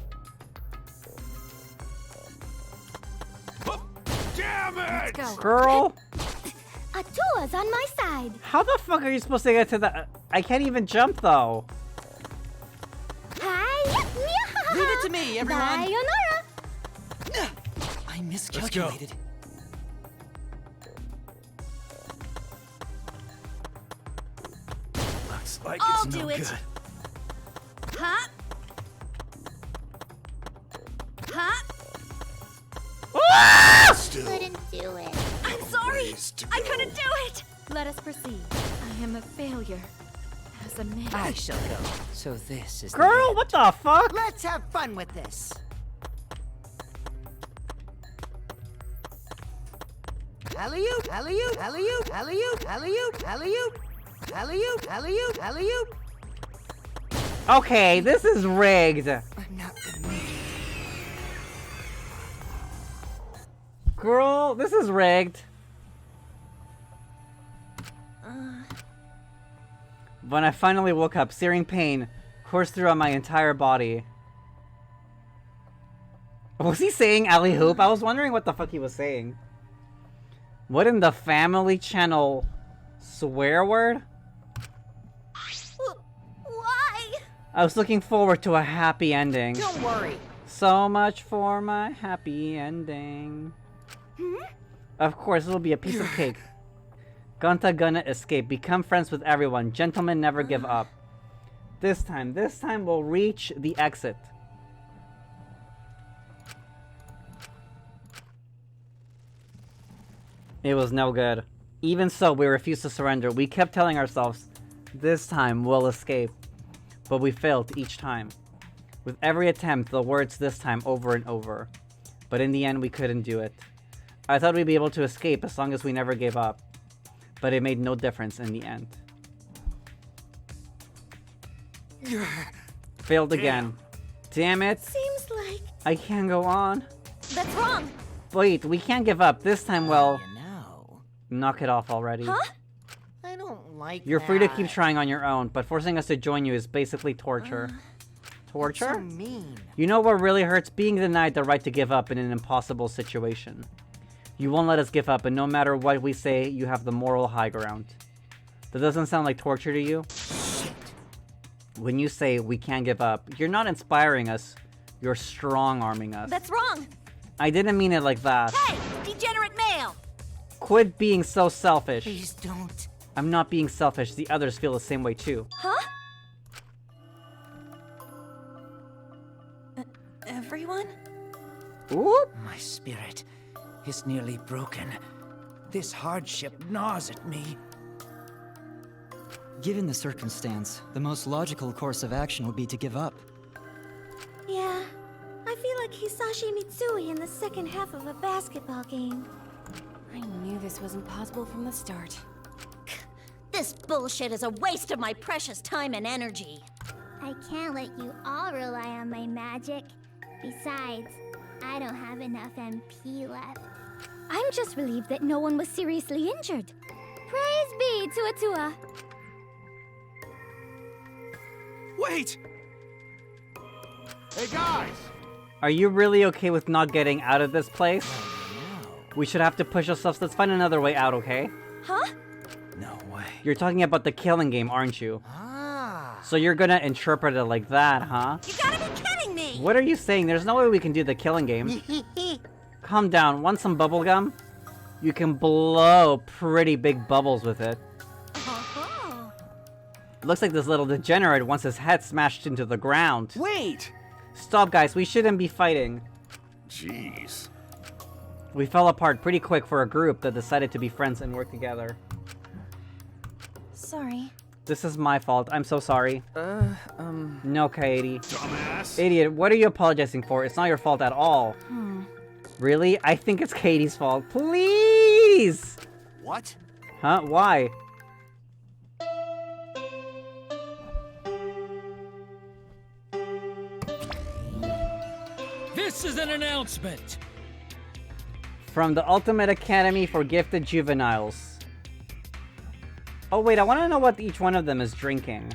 Damn it! Let's go. Girl. Atula's on my side. How the fuck are you supposed to get to the... I can't even jump, though. Hi. Leave it to me, everyone. Sayonara. I miscalculated. Looks like I'll it's no do it. good. Huh? Huh? Couldn't do it. I'm sorry. I couldn't do it. Let us proceed. I am a failure. As a man. I shall go. So this is Girl, what the fuck? Let's have fun with this. Alley-oop, alley-oop, alley-oop, alley-oop, alley-oop, alley-oop, alley-oop, alley-oop, alley-oop. Okay, this is rigged. I'm not the need. Girl, this is rigged. When I finally woke up, searing pain coursed throughout my entire body. Was he saying alley hoop? I was wondering what the fuck he was saying. What in the Family Channel swear word? Why? I was looking forward to a happy ending. Don't worry. So much for my happy ending. Of course, it'll be a piece of cake. Gonta gonna escape. Become friends with everyone. Gentlemen never give up. This time we'll reach the exit. It was no good. Even so, we refused to surrender. We kept telling ourselves, this time we'll escape. But we failed each time. With every attempt, the words this time over and over. But in the end, we couldn't do it. I thought we'd be able to escape as long as we never gave up. But it made no difference in the end. Failed again. Damn it. Seems like... I can't go on. That's wrong. Wait, we can't give up. This time, well... Knock it off already. Huh? I don't like You're that. free to keep trying on your own, but forcing us to join you is basically torture. Torture? That's so mean. You know what really hurts? Being denied the right to give up in an impossible situation. You won't let us give up, and no matter what we say, you have the moral high ground. That doesn't sound like torture to you? Shit. When you say we can't give up, you're not inspiring us, you're strong-arming us. That's wrong. I didn't mean it like that. Hey, degenerate male. Quit being so selfish. Please don't. I'm not being selfish, the others feel the same way too. Huh? Everyone? Oop! My spirit is nearly broken. This hardship gnaws at me. Given the circumstance, the most logical course of action would be to give up. Yeah, I feel like Hisashi Mitsui in the second half of a basketball game. I knew this wasn't possible from the start. This bullshit is a waste of my precious time and energy. I can't let you all rely on my magic. Besides, I don't have enough MP left. I'm just relieved that no one was seriously injured. Praise be, Tua. Wait! Hey guys! Are you really okay with not getting out of this place? We should have to push ourselves. Let's find another way out, okay? Huh? No way. You're talking about the killing game, aren't you? Ah. So you're gonna interpret it like that, huh? You gotta be kidding me! What are you saying? There's no way we can do the killing game. Calm down. Want some bubble gum? You can blow pretty big bubbles with it. Oh. Looks like this little degenerate wants his head smashed into the ground. Wait! Stop, guys. We shouldn't be fighting. Jeez. We fell apart pretty quick for a group that decided to be friends and work together. Sorry. This is my fault. I'm so sorry. No, Katie. Dumbass! Idiot, what are you apologizing for? It's not your fault at all. Really? I think it's Katie's fault. Please! What? Huh? Why? This is an announcement! From the Ultimate Academy for Gifted Juveniles. Oh wait, I want to know what each one of them is drinking.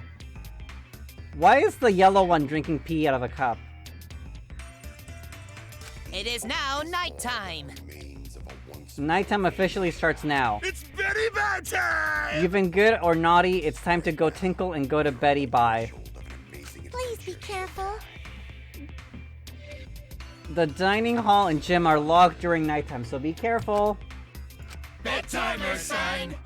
Why is the yellow one drinking pee out of a cup? It is now nighttime. Nighttime officially starts now. It's Betty Bad time! You've been good or naughty, it's time to go tinkle and go to Betty bye. Please be careful. The dining hall and gym are locked during nighttime, so be careful. Bedtimer sign.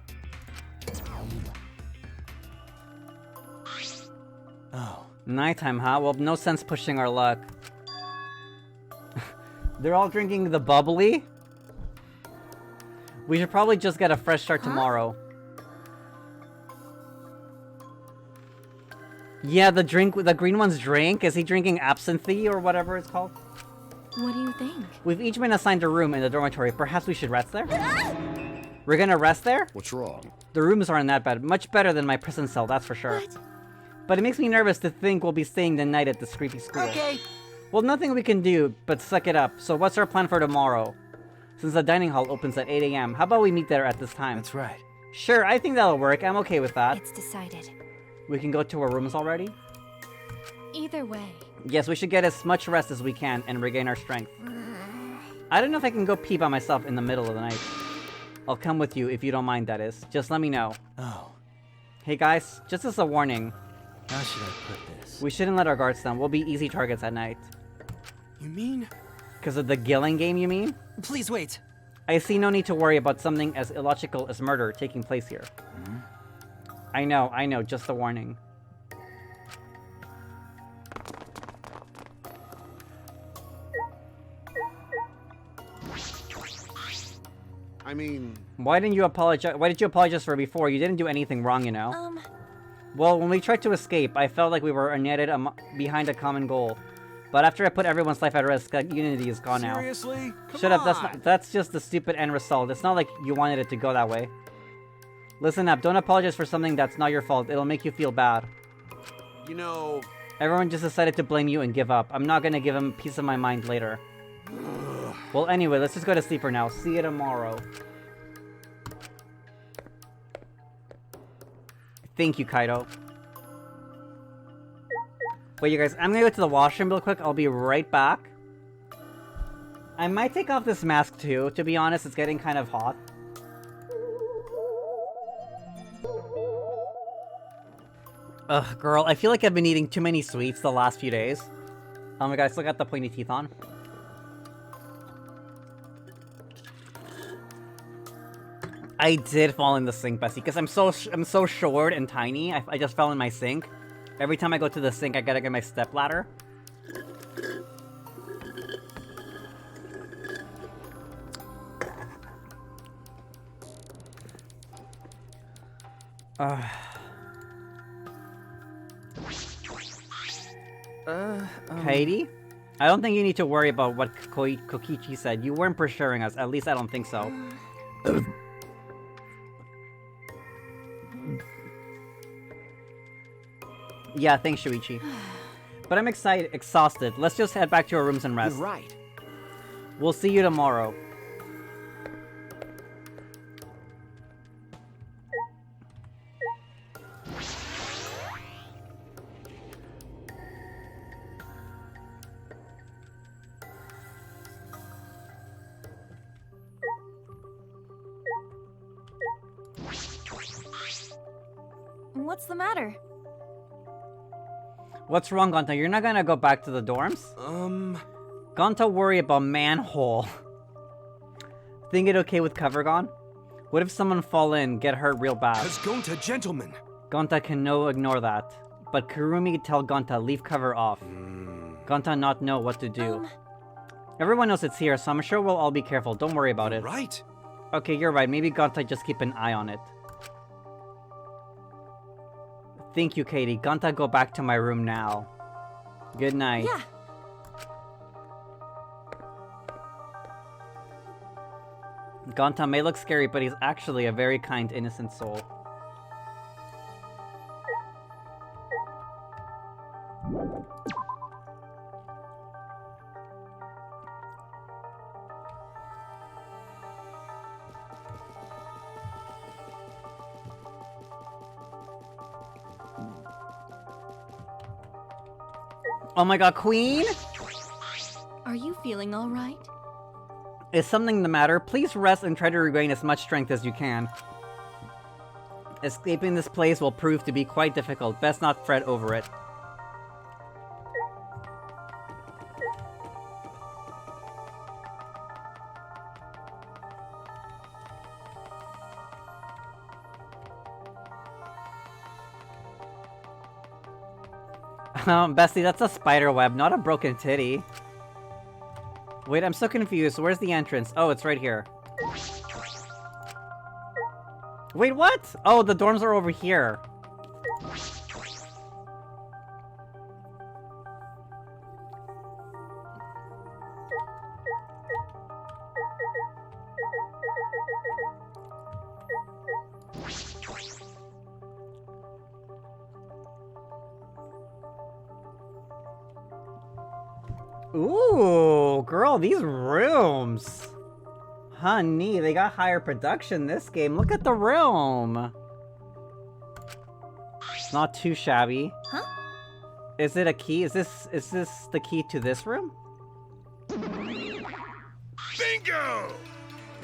Oh. Nighttime, huh? Well, no sense pushing our luck. They're all drinking the bubbly? We should probably just get a fresh start tomorrow. Yeah, the green one's drink. Is he drinking absinthe or whatever it's called? What do you think? We've each been assigned a room in the dormitory. Perhaps we should rest there? We're gonna rest there? What's wrong? The rooms aren't that bad. Much better than my prison cell, that's for sure. What? But it makes me nervous to think we'll be staying the night at this creepy school. Okay. Well, nothing we can do but suck it up. So what's our plan for tomorrow? Since the dining hall opens at 8 a.m., how about we meet there at this time? That's right. Sure, I think that'll work. I'm okay with that. It's decided. We can go to our rooms already? Either way. Yes, we should get as much rest as we can and regain our strength. I don't know if I can go pee by myself in the middle of the night. I'll come with you if you don't mind, that is. Just let me know. Oh. Hey guys, just as a warning. How should I put this? We shouldn't let our guards down. We'll be easy targets at night. You mean? Because of the Gilling game, you mean? Please wait. I see no need to worry about something as illogical as murder taking place here. Hmm? I know, just a warning. I mean... Why did you apologize for before? You didn't do anything wrong, you know? Well, when we tried to escape, I felt like we were united behind a common goal. But after I put everyone's life at risk, that unity is gone now. Seriously? Shut up, that's just the stupid end result. It's not like you wanted it to go that way. Listen up, don't apologize for something that's not your fault. It'll make you feel bad. You know... Everyone just decided to blame you and give up. I'm not gonna give him peace of my mind later. Well, anyway, let's just go to sleep for now. See you tomorrow. Thank you, Kaido. Wait, you guys, I'm gonna go to the washroom real quick. I'll be right back. I might take off this mask too. To be honest, it's getting kind of hot. Ugh, girl, I feel like I've been eating too many sweets the last few days. Oh my god, I still got the pointy teeth on. I did fall in the sink, Bessie, because I'm so short and tiny. I just fell in my sink. Every time I go to the sink, I gotta get my stepladder. Katie? I don't think you need to worry about what Kokichi said. You weren't pressuring us. At least I don't think so. Yeah, thanks, Shuichi. But I'm exhausted. Let's just head back to our rooms and rest. You're right. We'll see you tomorrow. What's the matter? What's wrong, Gonta? You're not gonna go back to the dorms? Gonta worry about manhole. Think it okay with cover gone? What if someone fall in, get hurt real bad? Cause Gonta, gentlemen. Gonta can ignore that. But Kurumi tell Gonta leave cover off. Gonta not know what to do. Everyone knows it's here, so I'm sure we'll all be careful. Don't worry about it. Right. Okay, you're right. Maybe Gonta just keep an eye on it. Thank you, Katie. Gonta go back to my room now. Good night. Yeah. Gonta may look scary, but he's actually a very kind, innocent soul. Oh my god, Queen? Are you feeling all right? Is something the matter? Please rest and try to regain as much strength as you can. Escaping this place will prove to be quite difficult. Best not fret over it. Bestie, that's a spider web, not a broken titty. Wait, I'm so confused. Where's the entrance? Oh, it's right here. Wait, what? Oh, the dorms are over here. Ooh, girl, these rooms. Honey, they got higher production this game. Look at the room. It's not too shabby. Huh? Is it a key? Is this the key to this room? Bingo!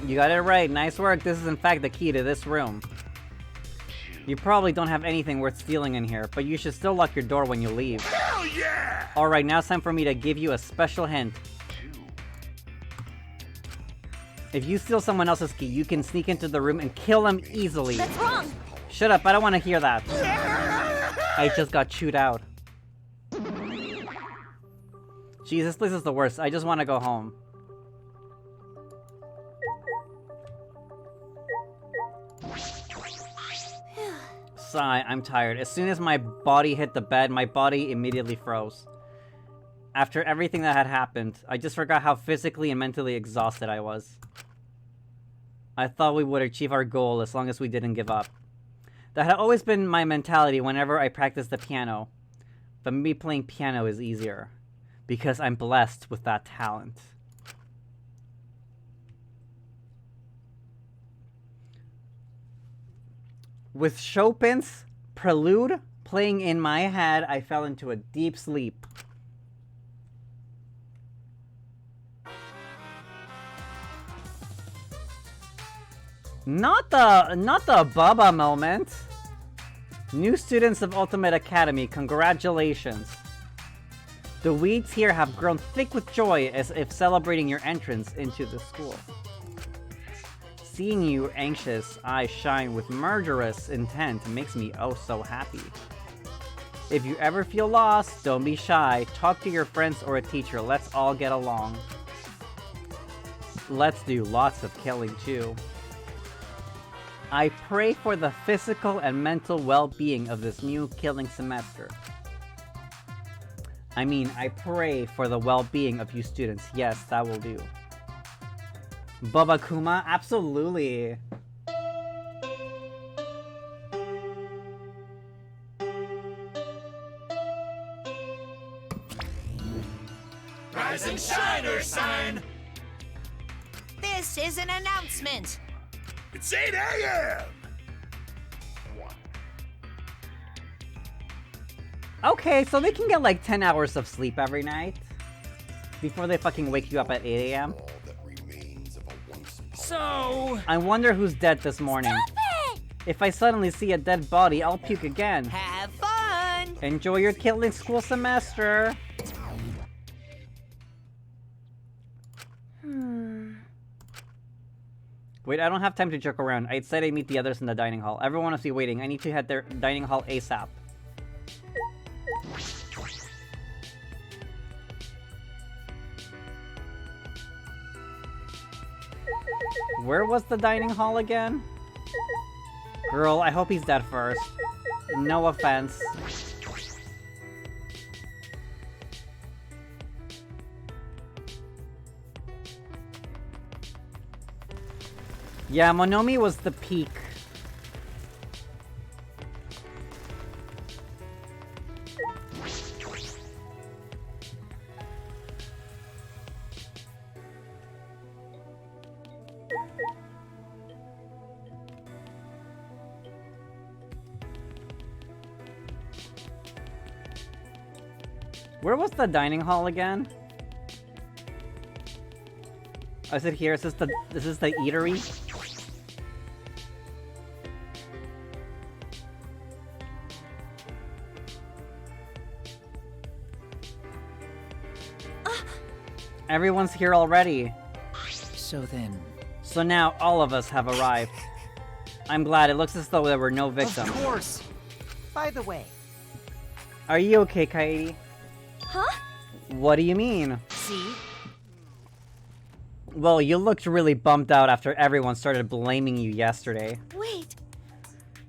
You got it right. Nice work. This is in fact the key to this room. You probably don't have anything worth stealing in here, but you should still lock your door when you leave. Hell yeah! Alright, now it's time for me to give you a special hint. If you steal someone else's key, you can sneak into the room and kill them easily. That's wrong! Shut up, I don't want to hear that. I just got chewed out. Jeez, this place is the worst. I just want to go home. Sigh, I'm tired. As soon as my body hit the bed, my body immediately froze. After everything that had happened, I just forgot how physically and mentally exhausted I was. I thought we would achieve our goal as long as we didn't give up. That had always been my mentality whenever I practiced the piano. But me playing piano is easier. Because I'm blessed with that talent. With Chopin's Prelude playing in my head, I fell into a deep sleep. Not the Bubba moment. New students of Ultimate Academy, congratulations. The weeds here have grown thick with joy as if celebrating your entrance into the school. Seeing you anxious eyes shine with murderous intent makes me oh so happy. If you ever feel lost, don't be shy. Talk to your friends or a teacher. Let's all get along. Let's do lots of killing too. I pray for the physical and mental well-being of this new killing semester. I mean, I pray for the well-being of you students. Yes, that will do. Bubba Kuma? Absolutely. Rise and shine or sign! This is an announcement! It's 8 a.m. Okay, so they can get like 10 hours of sleep every night before they fucking wake you up at 8 a.m. So... I wonder who's dead this morning. If I suddenly see a dead body, I'll puke again. Have fun! Enjoy your killing school semester. Wait, I don't have time to joke around. I said I'd meet the others in the dining hall. Everyone must be waiting. I need to head their dining hall ASAP. Where was the dining hall again? Girl, I hope he's dead first. No offense. Yeah, Monomi was the peak. Where was the dining hall again? Oh, is it here? Is this the eatery? Everyone's here already. So now all of us have arrived. I'm glad. It looks as though there were no victims. Of course. By the way, Are you okay, Kaede? Huh? What do you mean? See? Well, you looked really bummed out after everyone started blaming you yesterday. Wait.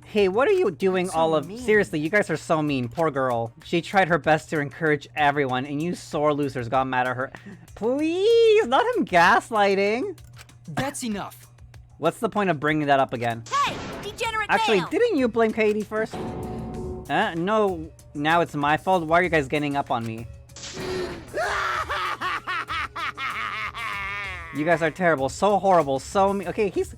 Hey, what are you doing So all of- mean. Seriously, you guys are so mean. Poor girl. She tried her best to encourage everyone, and you sore losers got mad at her. Please, not him gaslighting. That's enough. What's the point of bringing that up again? Hey, degenerate Actually, male! didn't you blame Kaede first? No, now it's my fault? Why are you guys getting up on me? You guys are terrible, so horrible, so mean. Okay, he's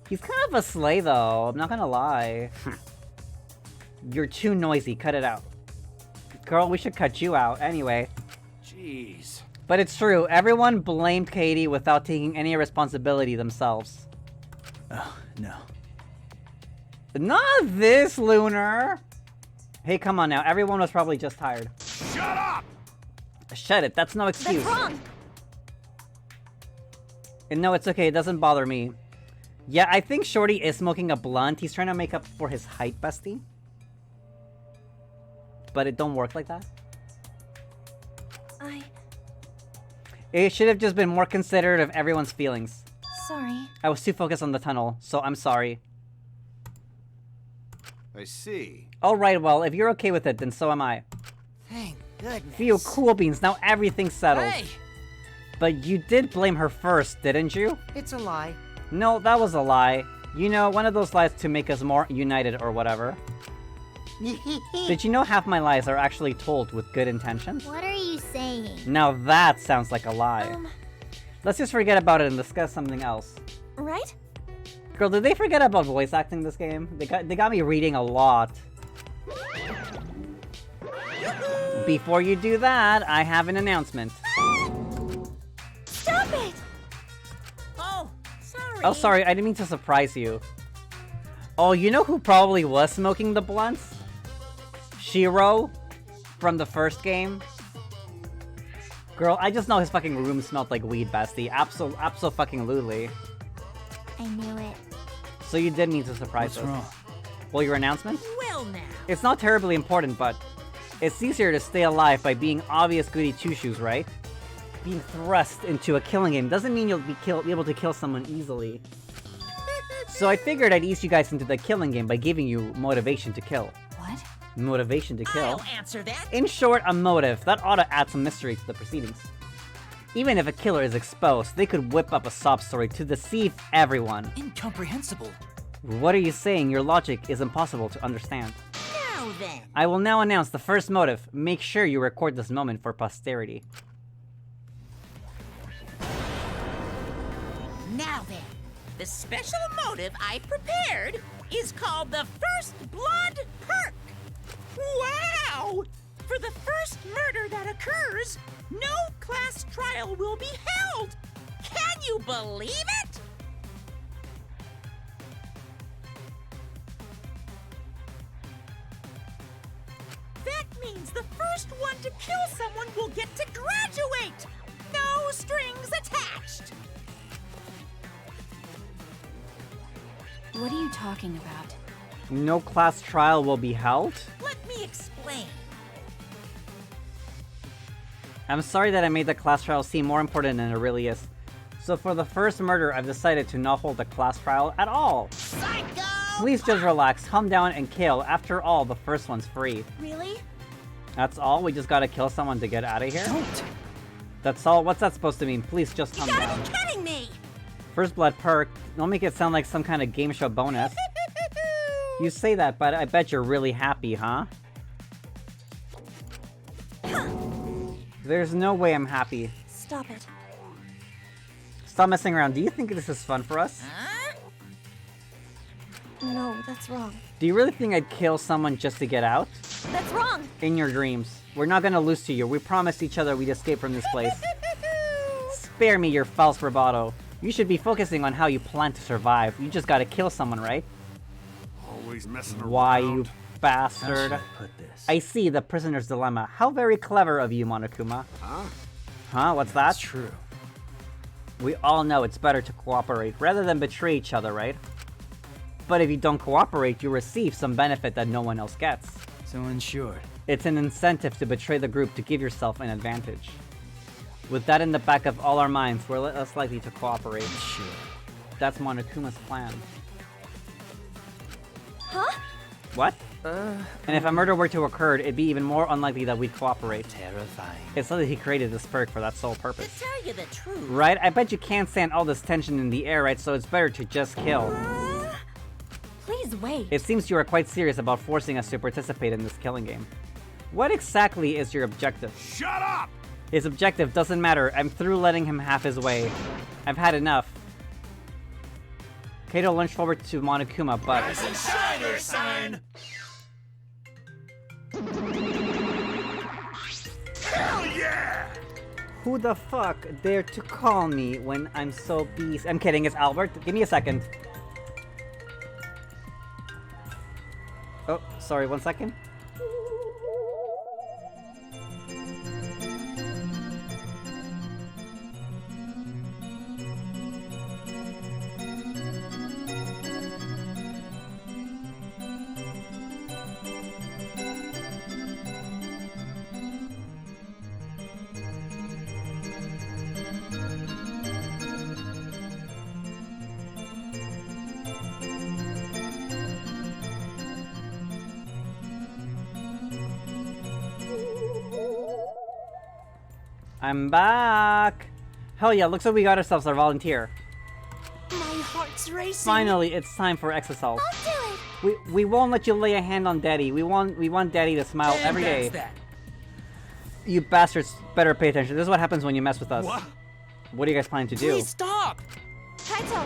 kind of a slay though, I'm not gonna lie. You're too noisy, cut it out. Girl, we should cut you out, anyway. Jeez. But it's true, everyone blamed Kaede without taking any responsibility themselves. Oh, no. Not this, Lunar! Hey, come on now, everyone was probably just tired. Shut up! Shut it, that's no excuse. That's wrong. And no, it's okay, it doesn't bother me. Yeah, I think Shorty is smoking a blunt. He's trying to make up for his height, bestie. But it don't work like that. It should have just been more considerate of everyone's feelings. Sorry. I was too focused on the tunnel, so I'm sorry. I see. Alright, well, if you're okay with it, then so am I. Thank goodness. Phew, cool beans, now everything's settled. Hey! But you did blame her first, didn't you? It's a lie. No, that was a lie. You know, one of those lies to make us more united or whatever. Did you know half my lies are actually told with good intentions? What are you saying? Now that sounds like a lie. Let's just forget about it and discuss something else. Right? Girl, did they forget about voice acting this game? They got me reading a lot. Before you do that, I have an announcement. Stop it! Oh, sorry. Oh, sorry, I didn't mean to surprise you. Oh, you know who probably was smoking the blunts? Shiro from the first game. Girl, I just know his fucking room smelled like weed, bestie. Abso-fucking-lutely. I knew it. So you did mean to surprise us. What's wrong? Well, your announcement? Well now. It's not terribly important, but it's easier to stay alive by being obvious goody two-shoes, right? Being thrust into a killing game doesn't mean you'll be able to kill someone easily. So I figured I'd ease you guys into the killing game by giving you motivation to kill. What? Motivation to kill? I'll answer that. In short, a motive. That ought to add some mystery to the proceedings. Even if a killer is exposed, they could whip up a sob story to deceive everyone. Incomprehensible. What are you saying? Your logic is impossible to understand. Now then. I will now announce the first motive. Make sure you record this moment for posterity. Now then. The special motive I prepared is called the First Blood Perk. Wow! For the first murder that occurs, no class trial will be held. Can you believe it? That means the first one to kill someone will get to graduate. No strings attached. What are you talking about? No class trial will be held? Let me explain. I'm sorry that I made the class trial seem more important than it really is. So for the first murder, I've decided to not hold a class trial at all. Psycho! Please just relax, calm down, and kill. After all, the first one's free. Really? That's all? We just gotta kill someone to get out of here? Don't! That's all? What's that supposed to mean? Please just calm You gotta down. be kidding me! First blood perk. Don't make it sound like some kind of game show bonus. You say that, but I bet you're really happy, huh? There's no way I'm happy. Stop it. Stop messing around. Do you think this is fun for us? Huh? No, that's wrong. Do you really think I'd kill someone just to get out? That's wrong! In your dreams. We're not gonna lose to you. We promised each other we'd escape from this place. Spare me your false bravado. You should be focusing on how you plan to survive. You just gotta kill someone, right? Always messing around. Why, you How bastard. should I put this? I see the prisoner's dilemma. How very clever of you, Monokuma. Huh? Huh? What's that? That's true. We all know it's better to cooperate rather than betray each other, right? But if you don't cooperate, you receive some benefit that no one else gets. So in short, it's an incentive to betray the group to give yourself an advantage. With that in the back of all our minds, we're less likely to cooperate. Sure. That's Monokuma's plan. Huh? What? And if a murder were to occur, it'd be even more unlikely that we'd cooperate. Terrifying. It's likely he created this perk for that sole purpose. To tell you the truth. Right? I bet you can't stand all this tension in the air, right? So it's better to just kill. Please wait. It seems you are quite serious about forcing us to participate in this killing game. What exactly is your objective? Shut up! His objective doesn't matter. I'm through letting him have his way. I've had enough. Kato lunged forward to Monokuma, but... Rise and shine, Earth sign! Hell yeah! Who the fuck dared to call me when I'm so beast? I'm kidding, it's Albert. Give me a second. Oh, sorry, 1 second. I'm back! Hell yeah, looks like we got ourselves our volunteer. My heart's racing. Finally, it's time for exercise. I'll do it. We won't let you lay a hand on Daddy. We want Daddy to smile And every day. that's that. You bastards better pay attention. This is what happens when you mess with us. What are you guys planning to do? Please stop! Kaito!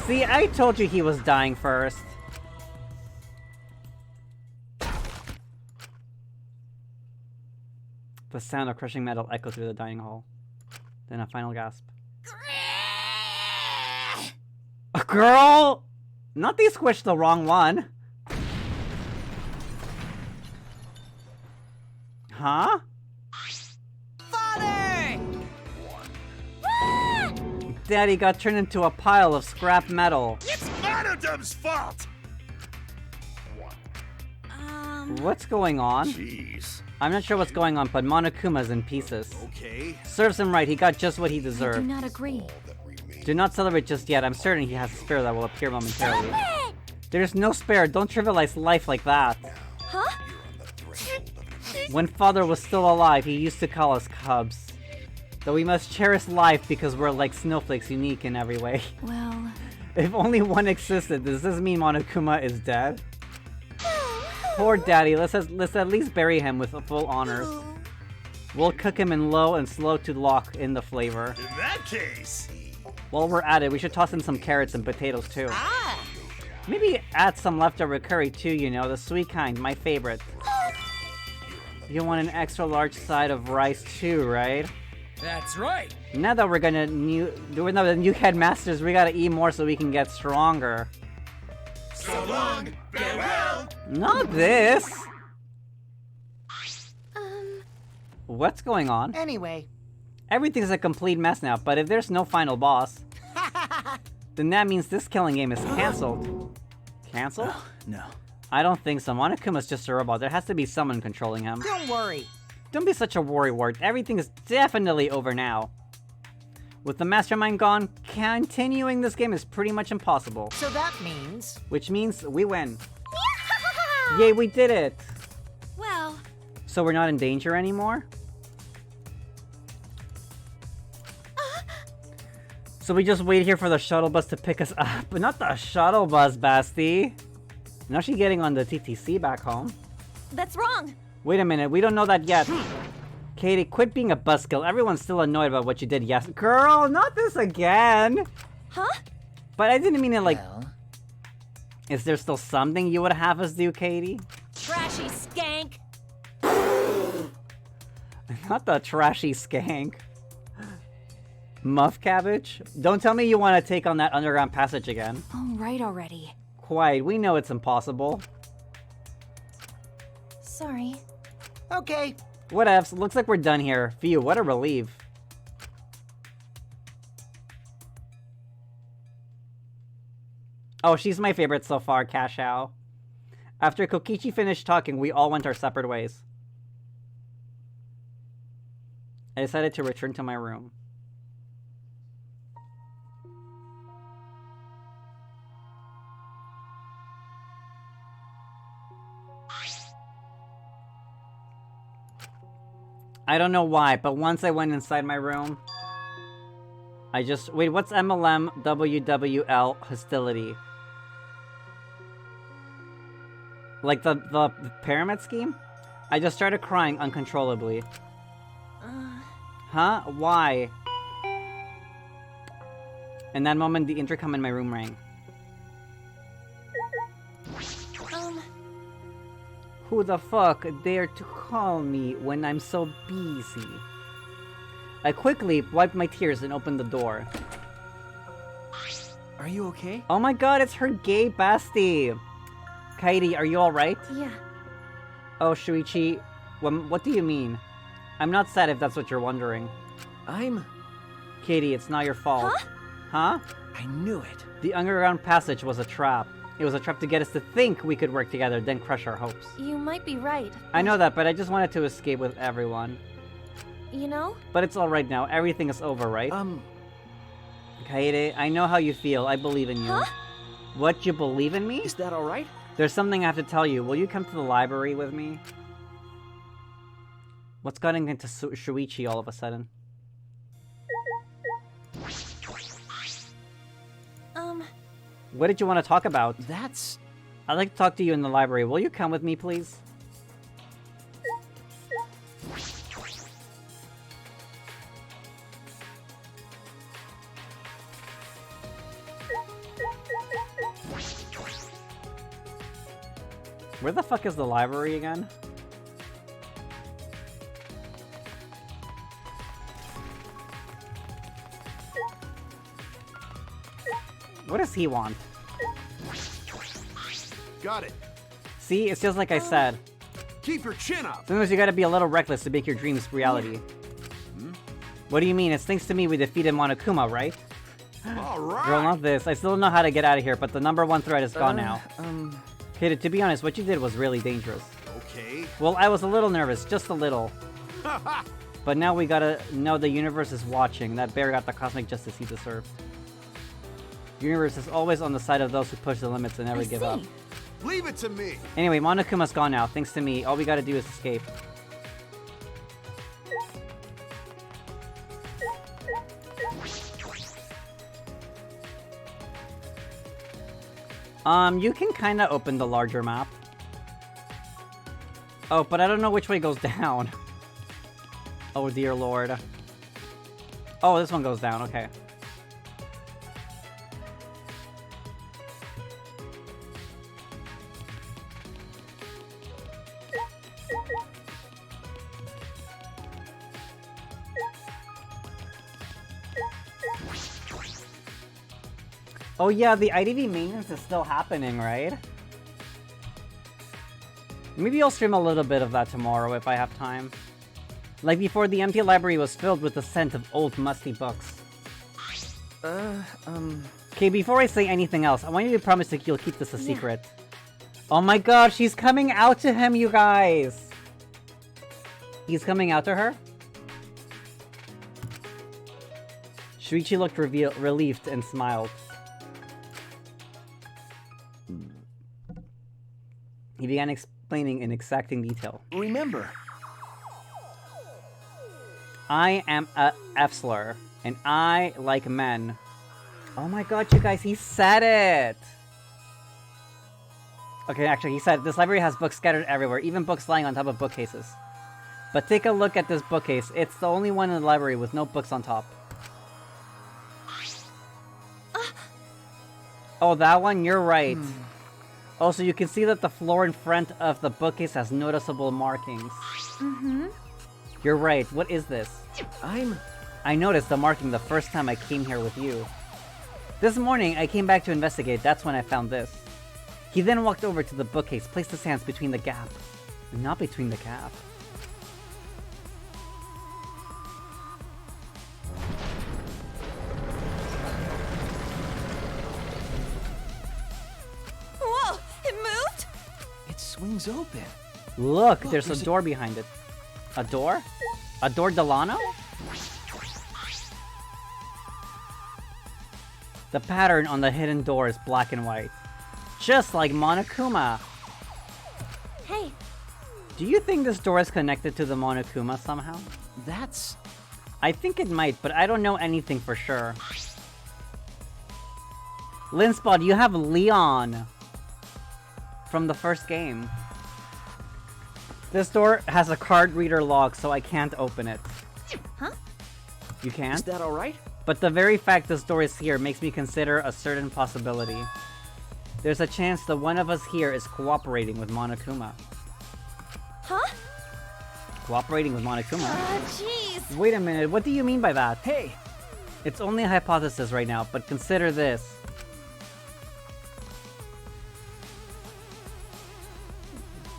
See, I told you he was dying first. The sound of crushing metal echoed through the dining hall. Then a final gasp. A girl! Not they squished the wrong one. Huh? Father! Daddy got turned into a pile of scrap metal. It's Monodum's fault! What's going on? Jeez. I'm not sure what's going on, but Monokuma's in pieces. Okay. Serves him right, he got just what he I do deserved. not agree. Do not celebrate just yet, I'm certain he has a spare that will appear momentarily. There's no spare, don't trivialize life like that. Huh? When Father was still alive, he used to call us cubs. Though we must cherish life because we're like snowflakes, unique in every way. Well... If only one existed, does this mean Monokuma is dead? Poor Daddy, let's at least bury him with full honors. We'll cook him in low and slow to lock in the flavor. In that case... While we're at it, we should toss in some carrots and potatoes too. Maybe add some leftover curry too, you know, the sweet kind, my favorite. You want an extra large side of rice too, right? That's right. Now that we're gonna the new headmasters, we gotta eat more so we can get stronger. So long, farewell! Not this! What's going on? Anyway. Everything's a complete mess now, but if there's no final boss, then that means this killing game is cancelled. Cancelled? No. I don't think so. Monokuma's just a robot. There has to be someone controlling him. Don't worry. Don't be such a worrywart. Everything is definitely over now. With the mastermind gone, continuing this game is pretty much impossible. So that means... Which means we win. Yay, we did it! Well... So we're not in danger anymore? So we just wait here for the shuttle bus to pick us up. But not the shuttle bus, Basti. Now she's getting on the TTC back home. That's wrong! Wait a minute, we don't know that yet. Katie, quit being a buzzkill. Everyone's still annoyed about what you did yesterday. Girl, not this again! Huh? But I didn't mean it like... Well, Is there still something you would have us do, Katie? Trashy skank! Not the trashy skank. Muff cabbage? Don't tell me you want to take on that underground passage again. Oh, right already. Quiet, we know it's impossible. Sorry. Okay. Whatevs, looks like we're done here. Phew, what a relief. Oh, she's my favorite so far, Cashao. After Kokichi finished talking, we all went our separate ways. I decided to return to my room. I don't know why, but once I went inside my room, I just... Wait, what's MLM WWL hostility? Like the pyramid scheme? I just started crying uncontrollably. Huh? Why? In that moment, the intercom in my room rang. Who the fuck dared to call me when I'm so busy? I quickly wiped my tears and opened the door. Are you okay? Oh my god, it's her gay bestie! Kairi, are you alright? Yeah. Oh, Shuichi, what do you mean? I'm not sad if that's what you're wondering. Katie, it's not your fault. Huh? I knew it. The underground passage was a trap. It was a trap to get us to think we could work together, then crush our hopes. You might be right. I know that, but I just wanted to escape with everyone. You know? But it's alright now. Everything is over, right? Kaede, I know how you feel. I believe in you. Huh? What, you believe in me? Is that alright? There's something I have to tell you. Will you come to the library with me? What's gotten into Shuichi all of a sudden? What did you want to talk about? I'd like to talk to you in the library. Will you come with me, please? Where the fuck is the library again? What does he want? Got it. See, it's just like I said. Keep your chin up. Sometimes you gotta be a little reckless to make your dreams reality. What do you mean? It's thanks to me we defeated Monokuma, right? Alright. Girl, not this. I still don't know how to get out of here, but the #1 threat is gone now. Okay, to be honest, what you did was really dangerous. Okay. Well, I was a little nervous, just a little. But now we gotta know the universe is watching. That bear got the cosmic justice he deserved. The universe is always on the side of those who push the limits and never give up. Leave it to me. Anyway, Monokuma's gone now. Thanks to me, all we gotta do is escape. You can kinda open the larger map. Oh, but I don't know which way goes down. Oh dear lord. Oh, this one goes down, okay. Oh yeah, the IDV maintenance is still happening, right? Maybe I'll stream a little bit of that tomorrow if I have time. Like before, the empty library was filled with the scent of old musty books. Okay, before I say anything else, I want you to promise that you'll keep this a secret. Oh my god, she's coming out to him, you guys! He's coming out to her? Shuichi looked relieved and smiled. He began explaining in exacting detail. Remember, I am a F-slur, and I like men. Oh my god, you guys, he said it! Okay, actually, he said, this library has books scattered everywhere, even books lying on top of bookcases. But take a look at this bookcase. It's the only one in the library with no books on top. Oh, that one? You're right. Also, you can see that the floor in front of the bookcase has noticeable markings. You're right. What is this? I noticed the marking the first time I came here with you. This morning, I came back to investigate. That's when I found this. He then walked over to the bookcase, placed his hands between the gap. Not between the gap. swings open. Look, there's a door behind it. A door? A door Delano? The pattern on the hidden door is black and white. Just like Monokuma. Hey. Do you think this door is connected to the Monokuma somehow? That's... I think it might, but I don't know anything for sure. Linspot, you have Leon from the first game. This door has a card reader lock, so I can't open it. Huh? You can't? Is that alright? But the very fact this door is here makes me consider a certain possibility. There's a chance that one of us here is cooperating with Monokuma. Huh? Cooperating with Monokuma? Jeez. Wait a minute, what do you mean by that? Hey! It's only a hypothesis right now, but consider this.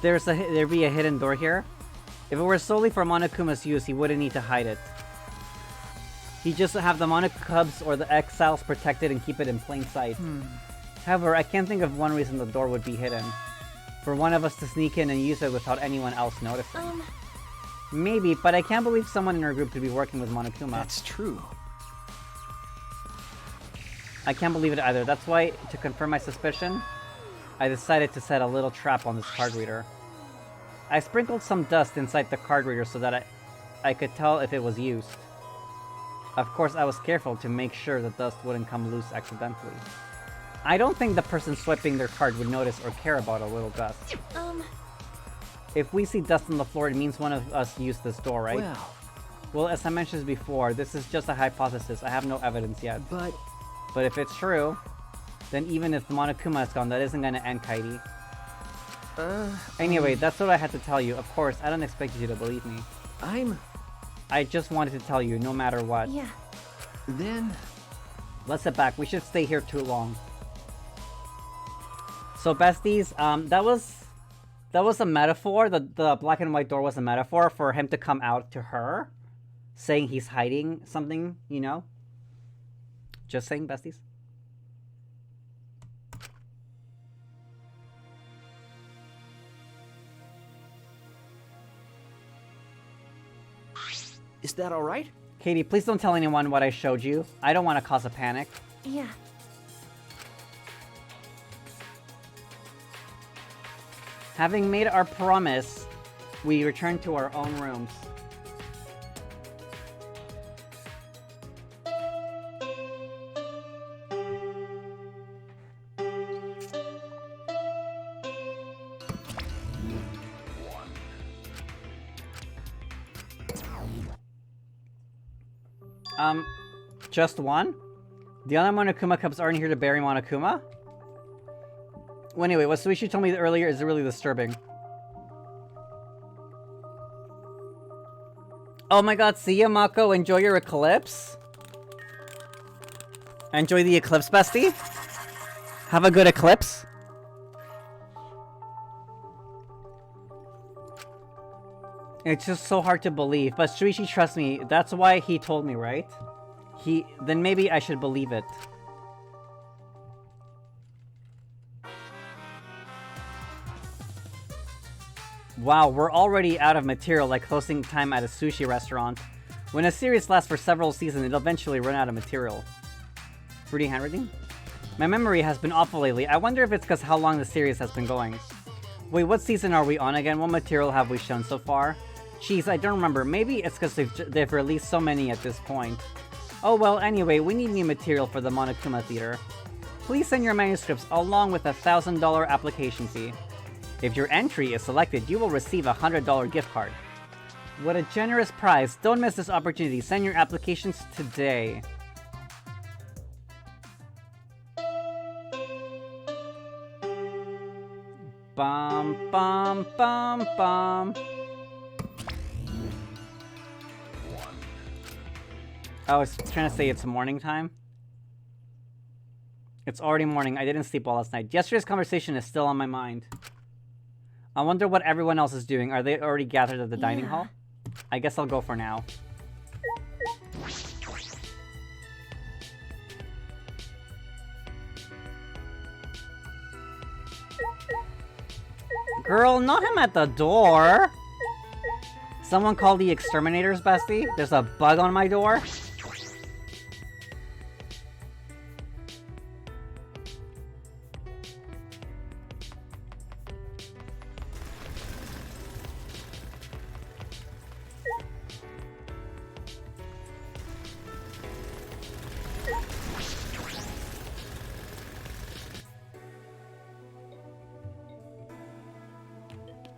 There'd be a hidden door here. If it were solely for Monokuma's use, he wouldn't need to hide it. He'd just have the Monokubs or the Exiles protect it and keep it in plain sight. However, I can't think of one reason the door would be hidden. For one of us to sneak in and use it without anyone else noticing. Maybe, but I can't believe someone in our group could be working with Monokuma. That's true. I can't believe it either. That's why, to confirm my suspicion, I decided to set a little trap on this card reader. I sprinkled some dust inside the card reader so that I could tell if it was used. Of course, I was careful to make sure the dust wouldn't come loose accidentally. I don't think the person swiping their card would notice or care about a little dust. If we see dust on the floor, it means one of us used this door, right? Well, as I mentioned before, this is just a hypothesis. I have no evidence yet. But if it's true, then even if the Monokuma is gone, that isn't gonna end Kairi. Anyway, that's what I had to tell you. Of course, I don't expect you to believe me. I just wanted to tell you, no matter what. Yeah. Then... Let's sit back. We should stay here too long. So, besties, that was a metaphor. The black and white door was a metaphor for him to come out to her, saying he's hiding something, you know? Just saying, besties. Is that alright? Katie, please don't tell anyone what I showed you. I don't want to cause a panic. Yeah. Having made our promise, we return to our own rooms. Just one? The other Monokuma Cubs aren't here to bury Monokuma? Well, anyway, what Suishi told me earlier is really disturbing. Oh my god, see ya, Mako. Enjoy your eclipse. Enjoy the eclipse, bestie. Have a good eclipse. It's just so hard to believe, but Suishi, trust me, that's why he told me, right? Then maybe I should believe it. Wow, we're already out of material like closing time at a sushi restaurant. When a series lasts for several seasons, it'll eventually run out of material. Fruity handwriting? My memory has been awful lately. I wonder if it's because how long the series has been going. Wait, what season are we on again? What material have we shown so far? Jeez, I don't remember. Maybe it's because they've released so many at this point. Oh well, anyway, we need new material for the Monokuma Theater. Please send your manuscripts along with a $1,000 application fee. If your entry is selected, you will receive a $100 gift card. What a generous prize. Don't miss this opportunity. Send your applications today. Bum, bum, bum, bum. I was trying to say it's morning time. It's already morning. I didn't sleep well last night. Yesterday's conversation is still on my mind. I wonder what everyone else is doing. Are they already gathered at the dining hall? I guess I'll go for now. Girl, not him at the door! Someone call the exterminators, bestie? There's a bug on my door?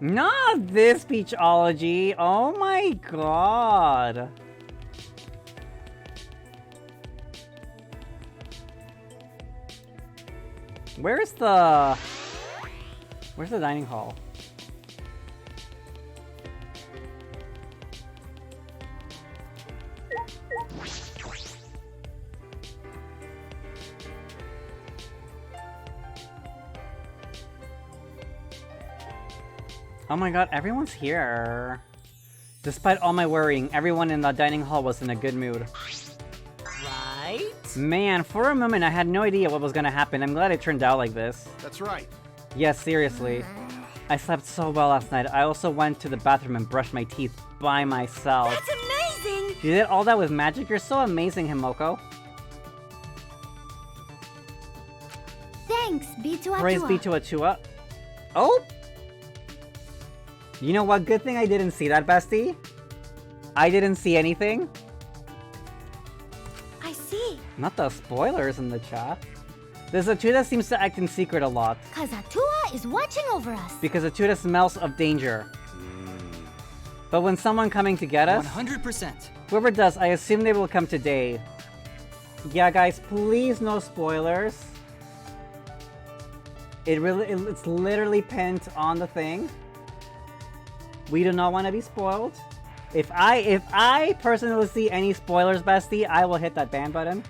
Not this Beachology! Oh my god! Where's the dining hall? Oh my god, everyone's here. Despite all my worrying, everyone in the dining hall was in a good mood. Right? Man, for a moment I had no idea what was gonna happen. I'm glad it turned out like this. That's right. Yes, seriously. I slept so well last night. I also went to the bathroom and brushed my teeth by myself. That's amazing! You did all that with magic? You're so amazing, Himoko. Thanks, B2A2A. Praise be to Atua. Oh! You know what? Good thing I didn't see that, bestie. I didn't see anything. I see. Not the spoilers in the chat. There's Atua that seems to act in secret a lot. Cause Atua is watching over us. Because Atua smells of danger. But when someone coming to get us... 100%. Whoever does, I assume they will come today. Yeah, guys, please no spoilers. It's literally pinned on the thing. We do not want to be spoiled. If I personally see any spoilers, bestie, I will hit that ban button.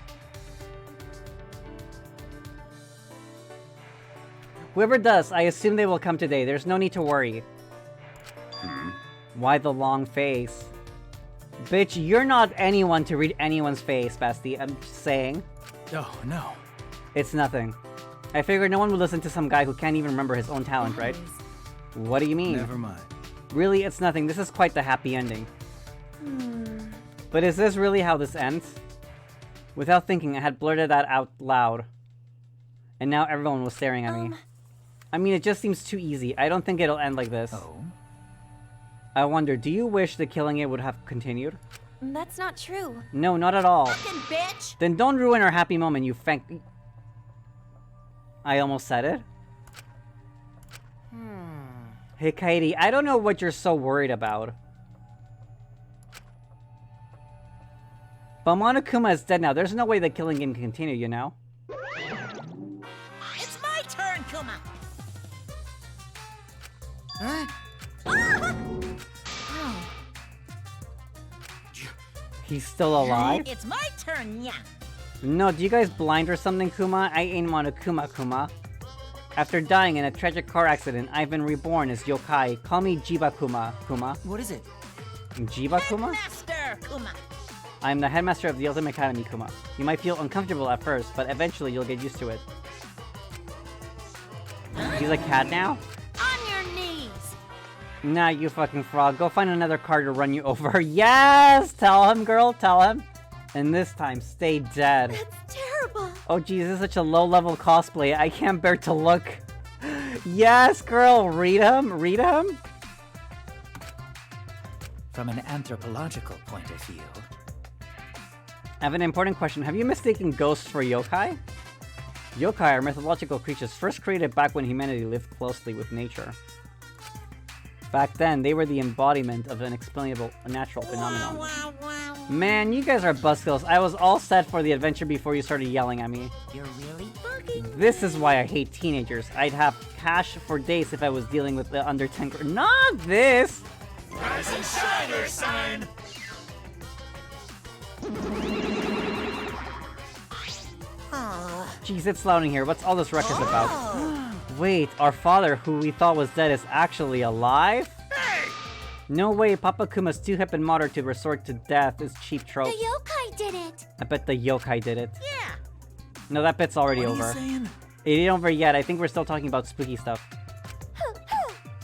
Whoever does, I assume they will come today. There's no need to worry. Why the long face? Bitch, you're not anyone to read anyone's face, bestie. I'm just saying. Oh, no. It's nothing. I figured no one would listen to some guy who can't even remember his own talent, right? What do you mean? Never mind. Really, it's nothing. This is quite the happy ending. But is this really how this ends? Without thinking, I had blurted that out loud. And now everyone was staring at me. I mean, it just seems too easy. I don't think it'll end like this. Oh? I wonder, do you wish the killing it would have continued? That's not true. No, not at all. Fucking bitch! Then don't ruin our happy moment, you fank... I almost said it. Hey, Katie, I don't know what you're so worried about. But Monokuma is dead now. There's no way the killing can continue, you know? It's my turn, Kuma! Huh? He's still alive? It's my turn, yeah. No, do you guys blind or something, Kuma? I ain't Monokuma, Kuma. After dying in a tragic car accident, I've been reborn as yokai. Call me Jiba Kuma, Kuma. What is it? Jiba Kuma? Master Kuma. I'm the headmaster of the Ultimate Academy, Kuma. You might feel uncomfortable at first, but eventually you'll get used to it. He's a cat now? On your knees! Nah, you fucking frog. Go find another car to run you over. Yes! Tell him, girl, tell him. And this time, stay dead. That's terrible. Oh geez, this is such a low-level cosplay. I can't bear to look. Yes, girl, read him, read him. From an anthropological point of view. I have an important question. Have you mistaken ghosts for yokai? Yokai are mythological creatures first created back when humanity lived closely with nature. Back then, they were the embodiment of an inexplainable natural phenomenon. Man, you guys are buzzkills. I was all set for the adventure before you started yelling at me. You're really bugging. This is why I hate teenagers. I'd have cash for days if I was dealing with the under 10... Not this! Rise and shine, Ursine! Jeez, it's loud in here. What's all this ruckus about? Wait, our father, who we thought was dead, is actually alive? Hey! No way, Papa Kuma's too hip and modern to resort to death is cheap trope. The yokai did it. I bet the yokai did it. Yeah. No, that bit's already over. What are you saying? It ain't over yet. I think we're still talking about spooky stuff.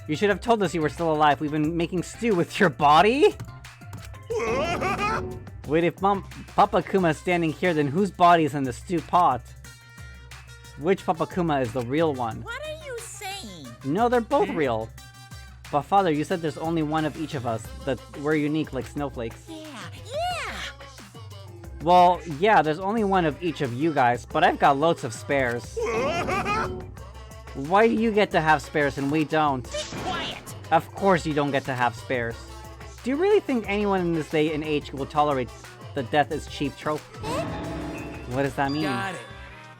You should have told us you were still alive. We've been making stew with your body? Wait, if Papa Kuma is standing here, then whose body is in the stew pot? Which Papa Kuma is the real one? What are you saying? No, they're both real. But Father, you said there's only one of each of us, that we're unique like snowflakes. Yeah. Well, yeah, there's only one of each of you guys, but I've got loads of spares. Why do you get to have spares and we don't? Be quiet! Of course you don't get to have spares. Do you really think anyone in this day and age will tolerate the death is cheap trope? What does that mean? Got it.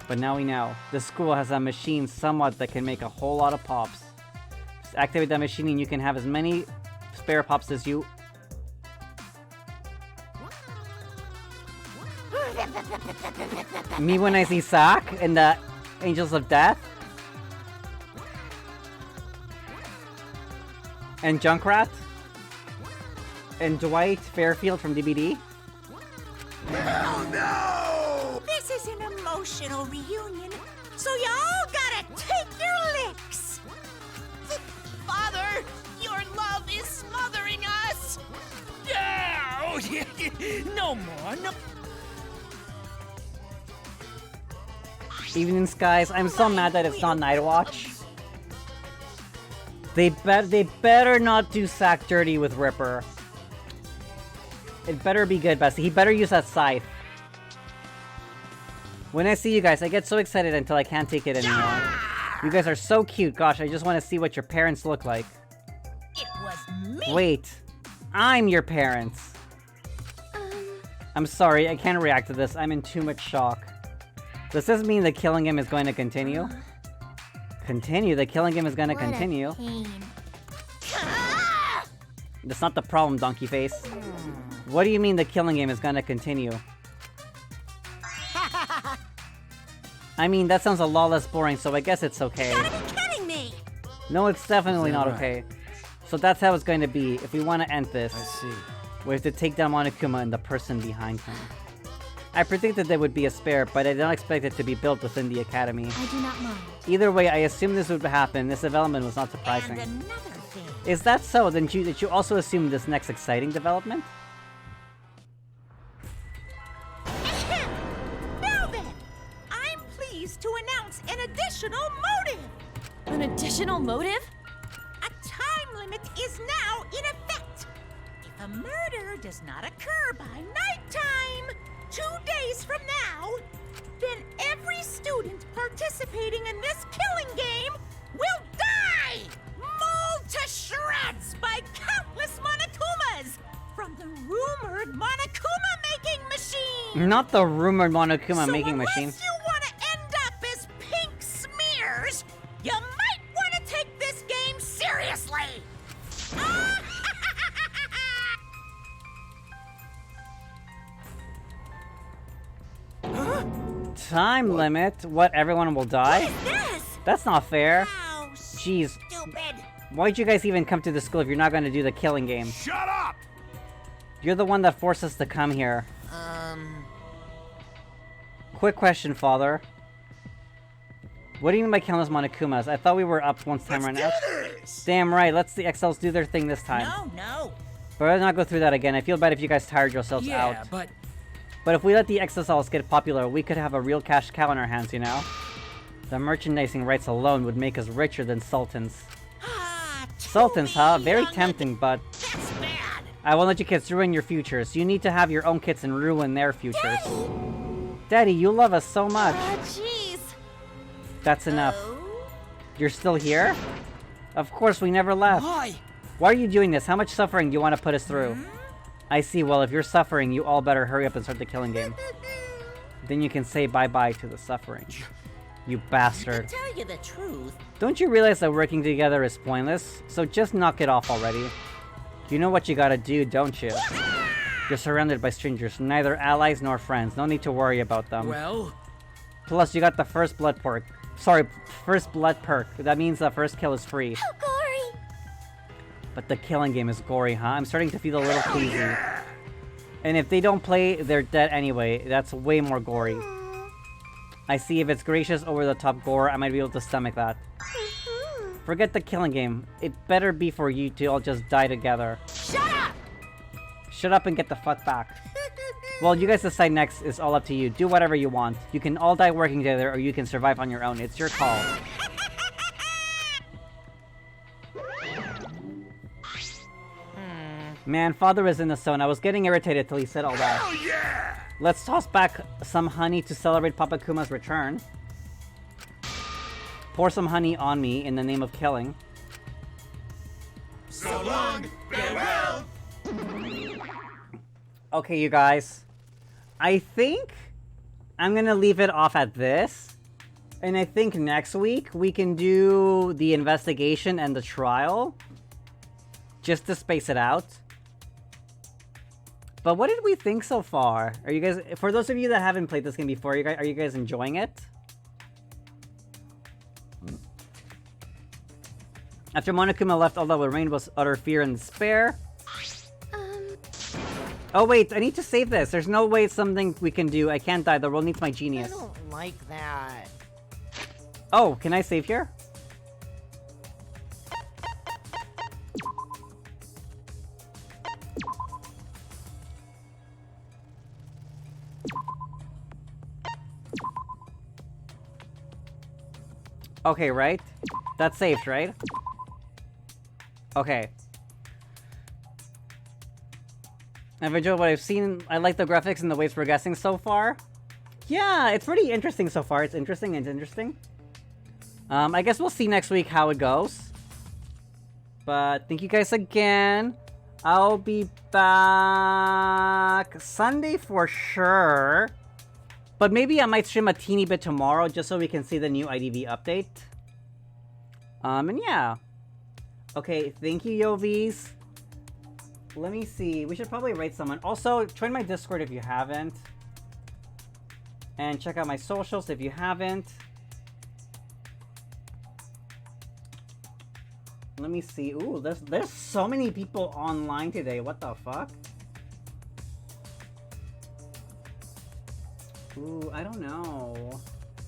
But now we know. The school has a machine somewhat that can make a whole lot of pops. Just activate that machine and you can have as many spare pops as you... Me when I see Sack and the Angels of Death? And Junkrat? And Dwight Fairfield from DBD? Hell no! This is an emotional reunion, so y'all gotta take your licks! Father, your love is smothering us! Yeah! Oh, yeah. No more. No. Evening Skies, I'm so mad that it's not Night Watch. They better not do Sack dirty with Ripper. It better be good, Bessie. He better use that scythe. When I see you guys, I get so excited until I can't take it anymore. You guys are so cute. Gosh, I just want to see what your parents look like. It was me! Wait. I'm your parents. I'm sorry, I can't react to this. I'm in too much shock. Does this mean the killing game is going to continue? Continue? The killing game is going to continue. That's not the problem, Donkey Face. What do you mean the killing game is going to continue? I mean, that sounds a lot less boring, so I guess it's okay. You gotta be kidding me! No, it's definitely not okay. So that's how it's going to be. If we want to end this, I see. we have to take down Monokuma and the person behind him. I predicted there would be a spare, but I did not expect it to be built within the academy. I do not mind. Either way, I assumed this would happen. This development was not surprising. And another thing. Is that so? Then did you also assume this next exciting development? Now then, I'm pleased to announce an additional motive! An additional motive? A time limit is now in effect. If a murder does not occur by nighttime, 2 days from now, then every student participating in this killing game will die! Mauled to shreds by countless Monokumas from the rumored Monokuma-making machine! Not the rumored Monokuma making machine. Unless you want to end up as pink smears, you might want to take this game seriously! Time limit? What, everyone will die? What is this? That's not fair. How Jeez. stupid! Why'd you guys even come to the school if you're not going to do the killing game? Shut up! You're the one that forced us to come here. Quick question, Father. What do you mean by countless Monokumas? I thought we were up once time right now. Damn right, let's the XLs do their thing this time. No. But let's not go through that again. I feel bad if you guys tired yourselves out. Yeah, but But if we let the XSLs get popular, we could have a real cash cow in our hands, you know? The merchandising rights alone would make us richer than sultans. Sultans, huh? Very tempting, but... That's bad! I won't let you kids ruin your futures. You need to have your own kids and ruin their futures. Daddy, you love us so much. Jeez. That's enough. You're still here? Of course, we never left. why? Why are you doing this? How much suffering do you want to put us through? I see. Well, if you're suffering, you all better hurry up and start the killing game. Then you can say bye-bye to the suffering. You bastard. To tell you the truth, Don't you realize that working together is pointless? So just knock it off already. You know what you gotta do, don't you? You're surrounded by strangers, neither allies nor friends. No need to worry about them. Well, Plus, you got the first blood perk. Sorry, first blood perk. That means the first kill is free. How gory! But the killing game is gory, huh? I'm starting to feel a little queasy. And if they don't play, they're dead anyway. That's way more gory. I see. If it's gracious over-the-top gore, I might be able to stomach that. Forget the killing game. It better be for you to all just die together. Shut up! Shut up and get the fuck back. Well, you guys decide next. Is all up to you. Do whatever you want. You can all die working together, or you can survive on your own. It's your call. Man, Father was in the zone. I was getting irritated till he said all that. Hell yeah! Let's toss back some honey to celebrate Papa Kuma's return. Pour some honey on me in the name of killing. So long, farewell! Okay, you guys. I think I'm gonna leave it off at this. And I think next week we can do the investigation and the trial. Just to space it out. But what did we think so far? Are you guys, for those of you that haven't played this game before, are you guys enjoying it? After Monokuma left, all that remained was utter fear and despair. Oh wait, I need to save this. There's no way it's something we can do. I can't die. The world needs my genius. I don't like that. Oh, can I save here? Okay, right? That's saved, right? Okay. I've enjoyed what I've seen. I like the graphics and the way it's progressing so far. Yeah, it's pretty interesting so far. It's interesting. I guess we'll see next week how it goes. But thank you guys again. I'll be back Sunday for sure. But maybe I might stream a teeny bit tomorrow just so we can see the new IDV update. And yeah. Okay, thank you, Yovis. Let me see. We should probably rate someone. Also, join my Discord if you haven't. And check out my socials if you haven't. Let me see. Ooh, there's so many people online today. What the fuck? Ooh, I don't know.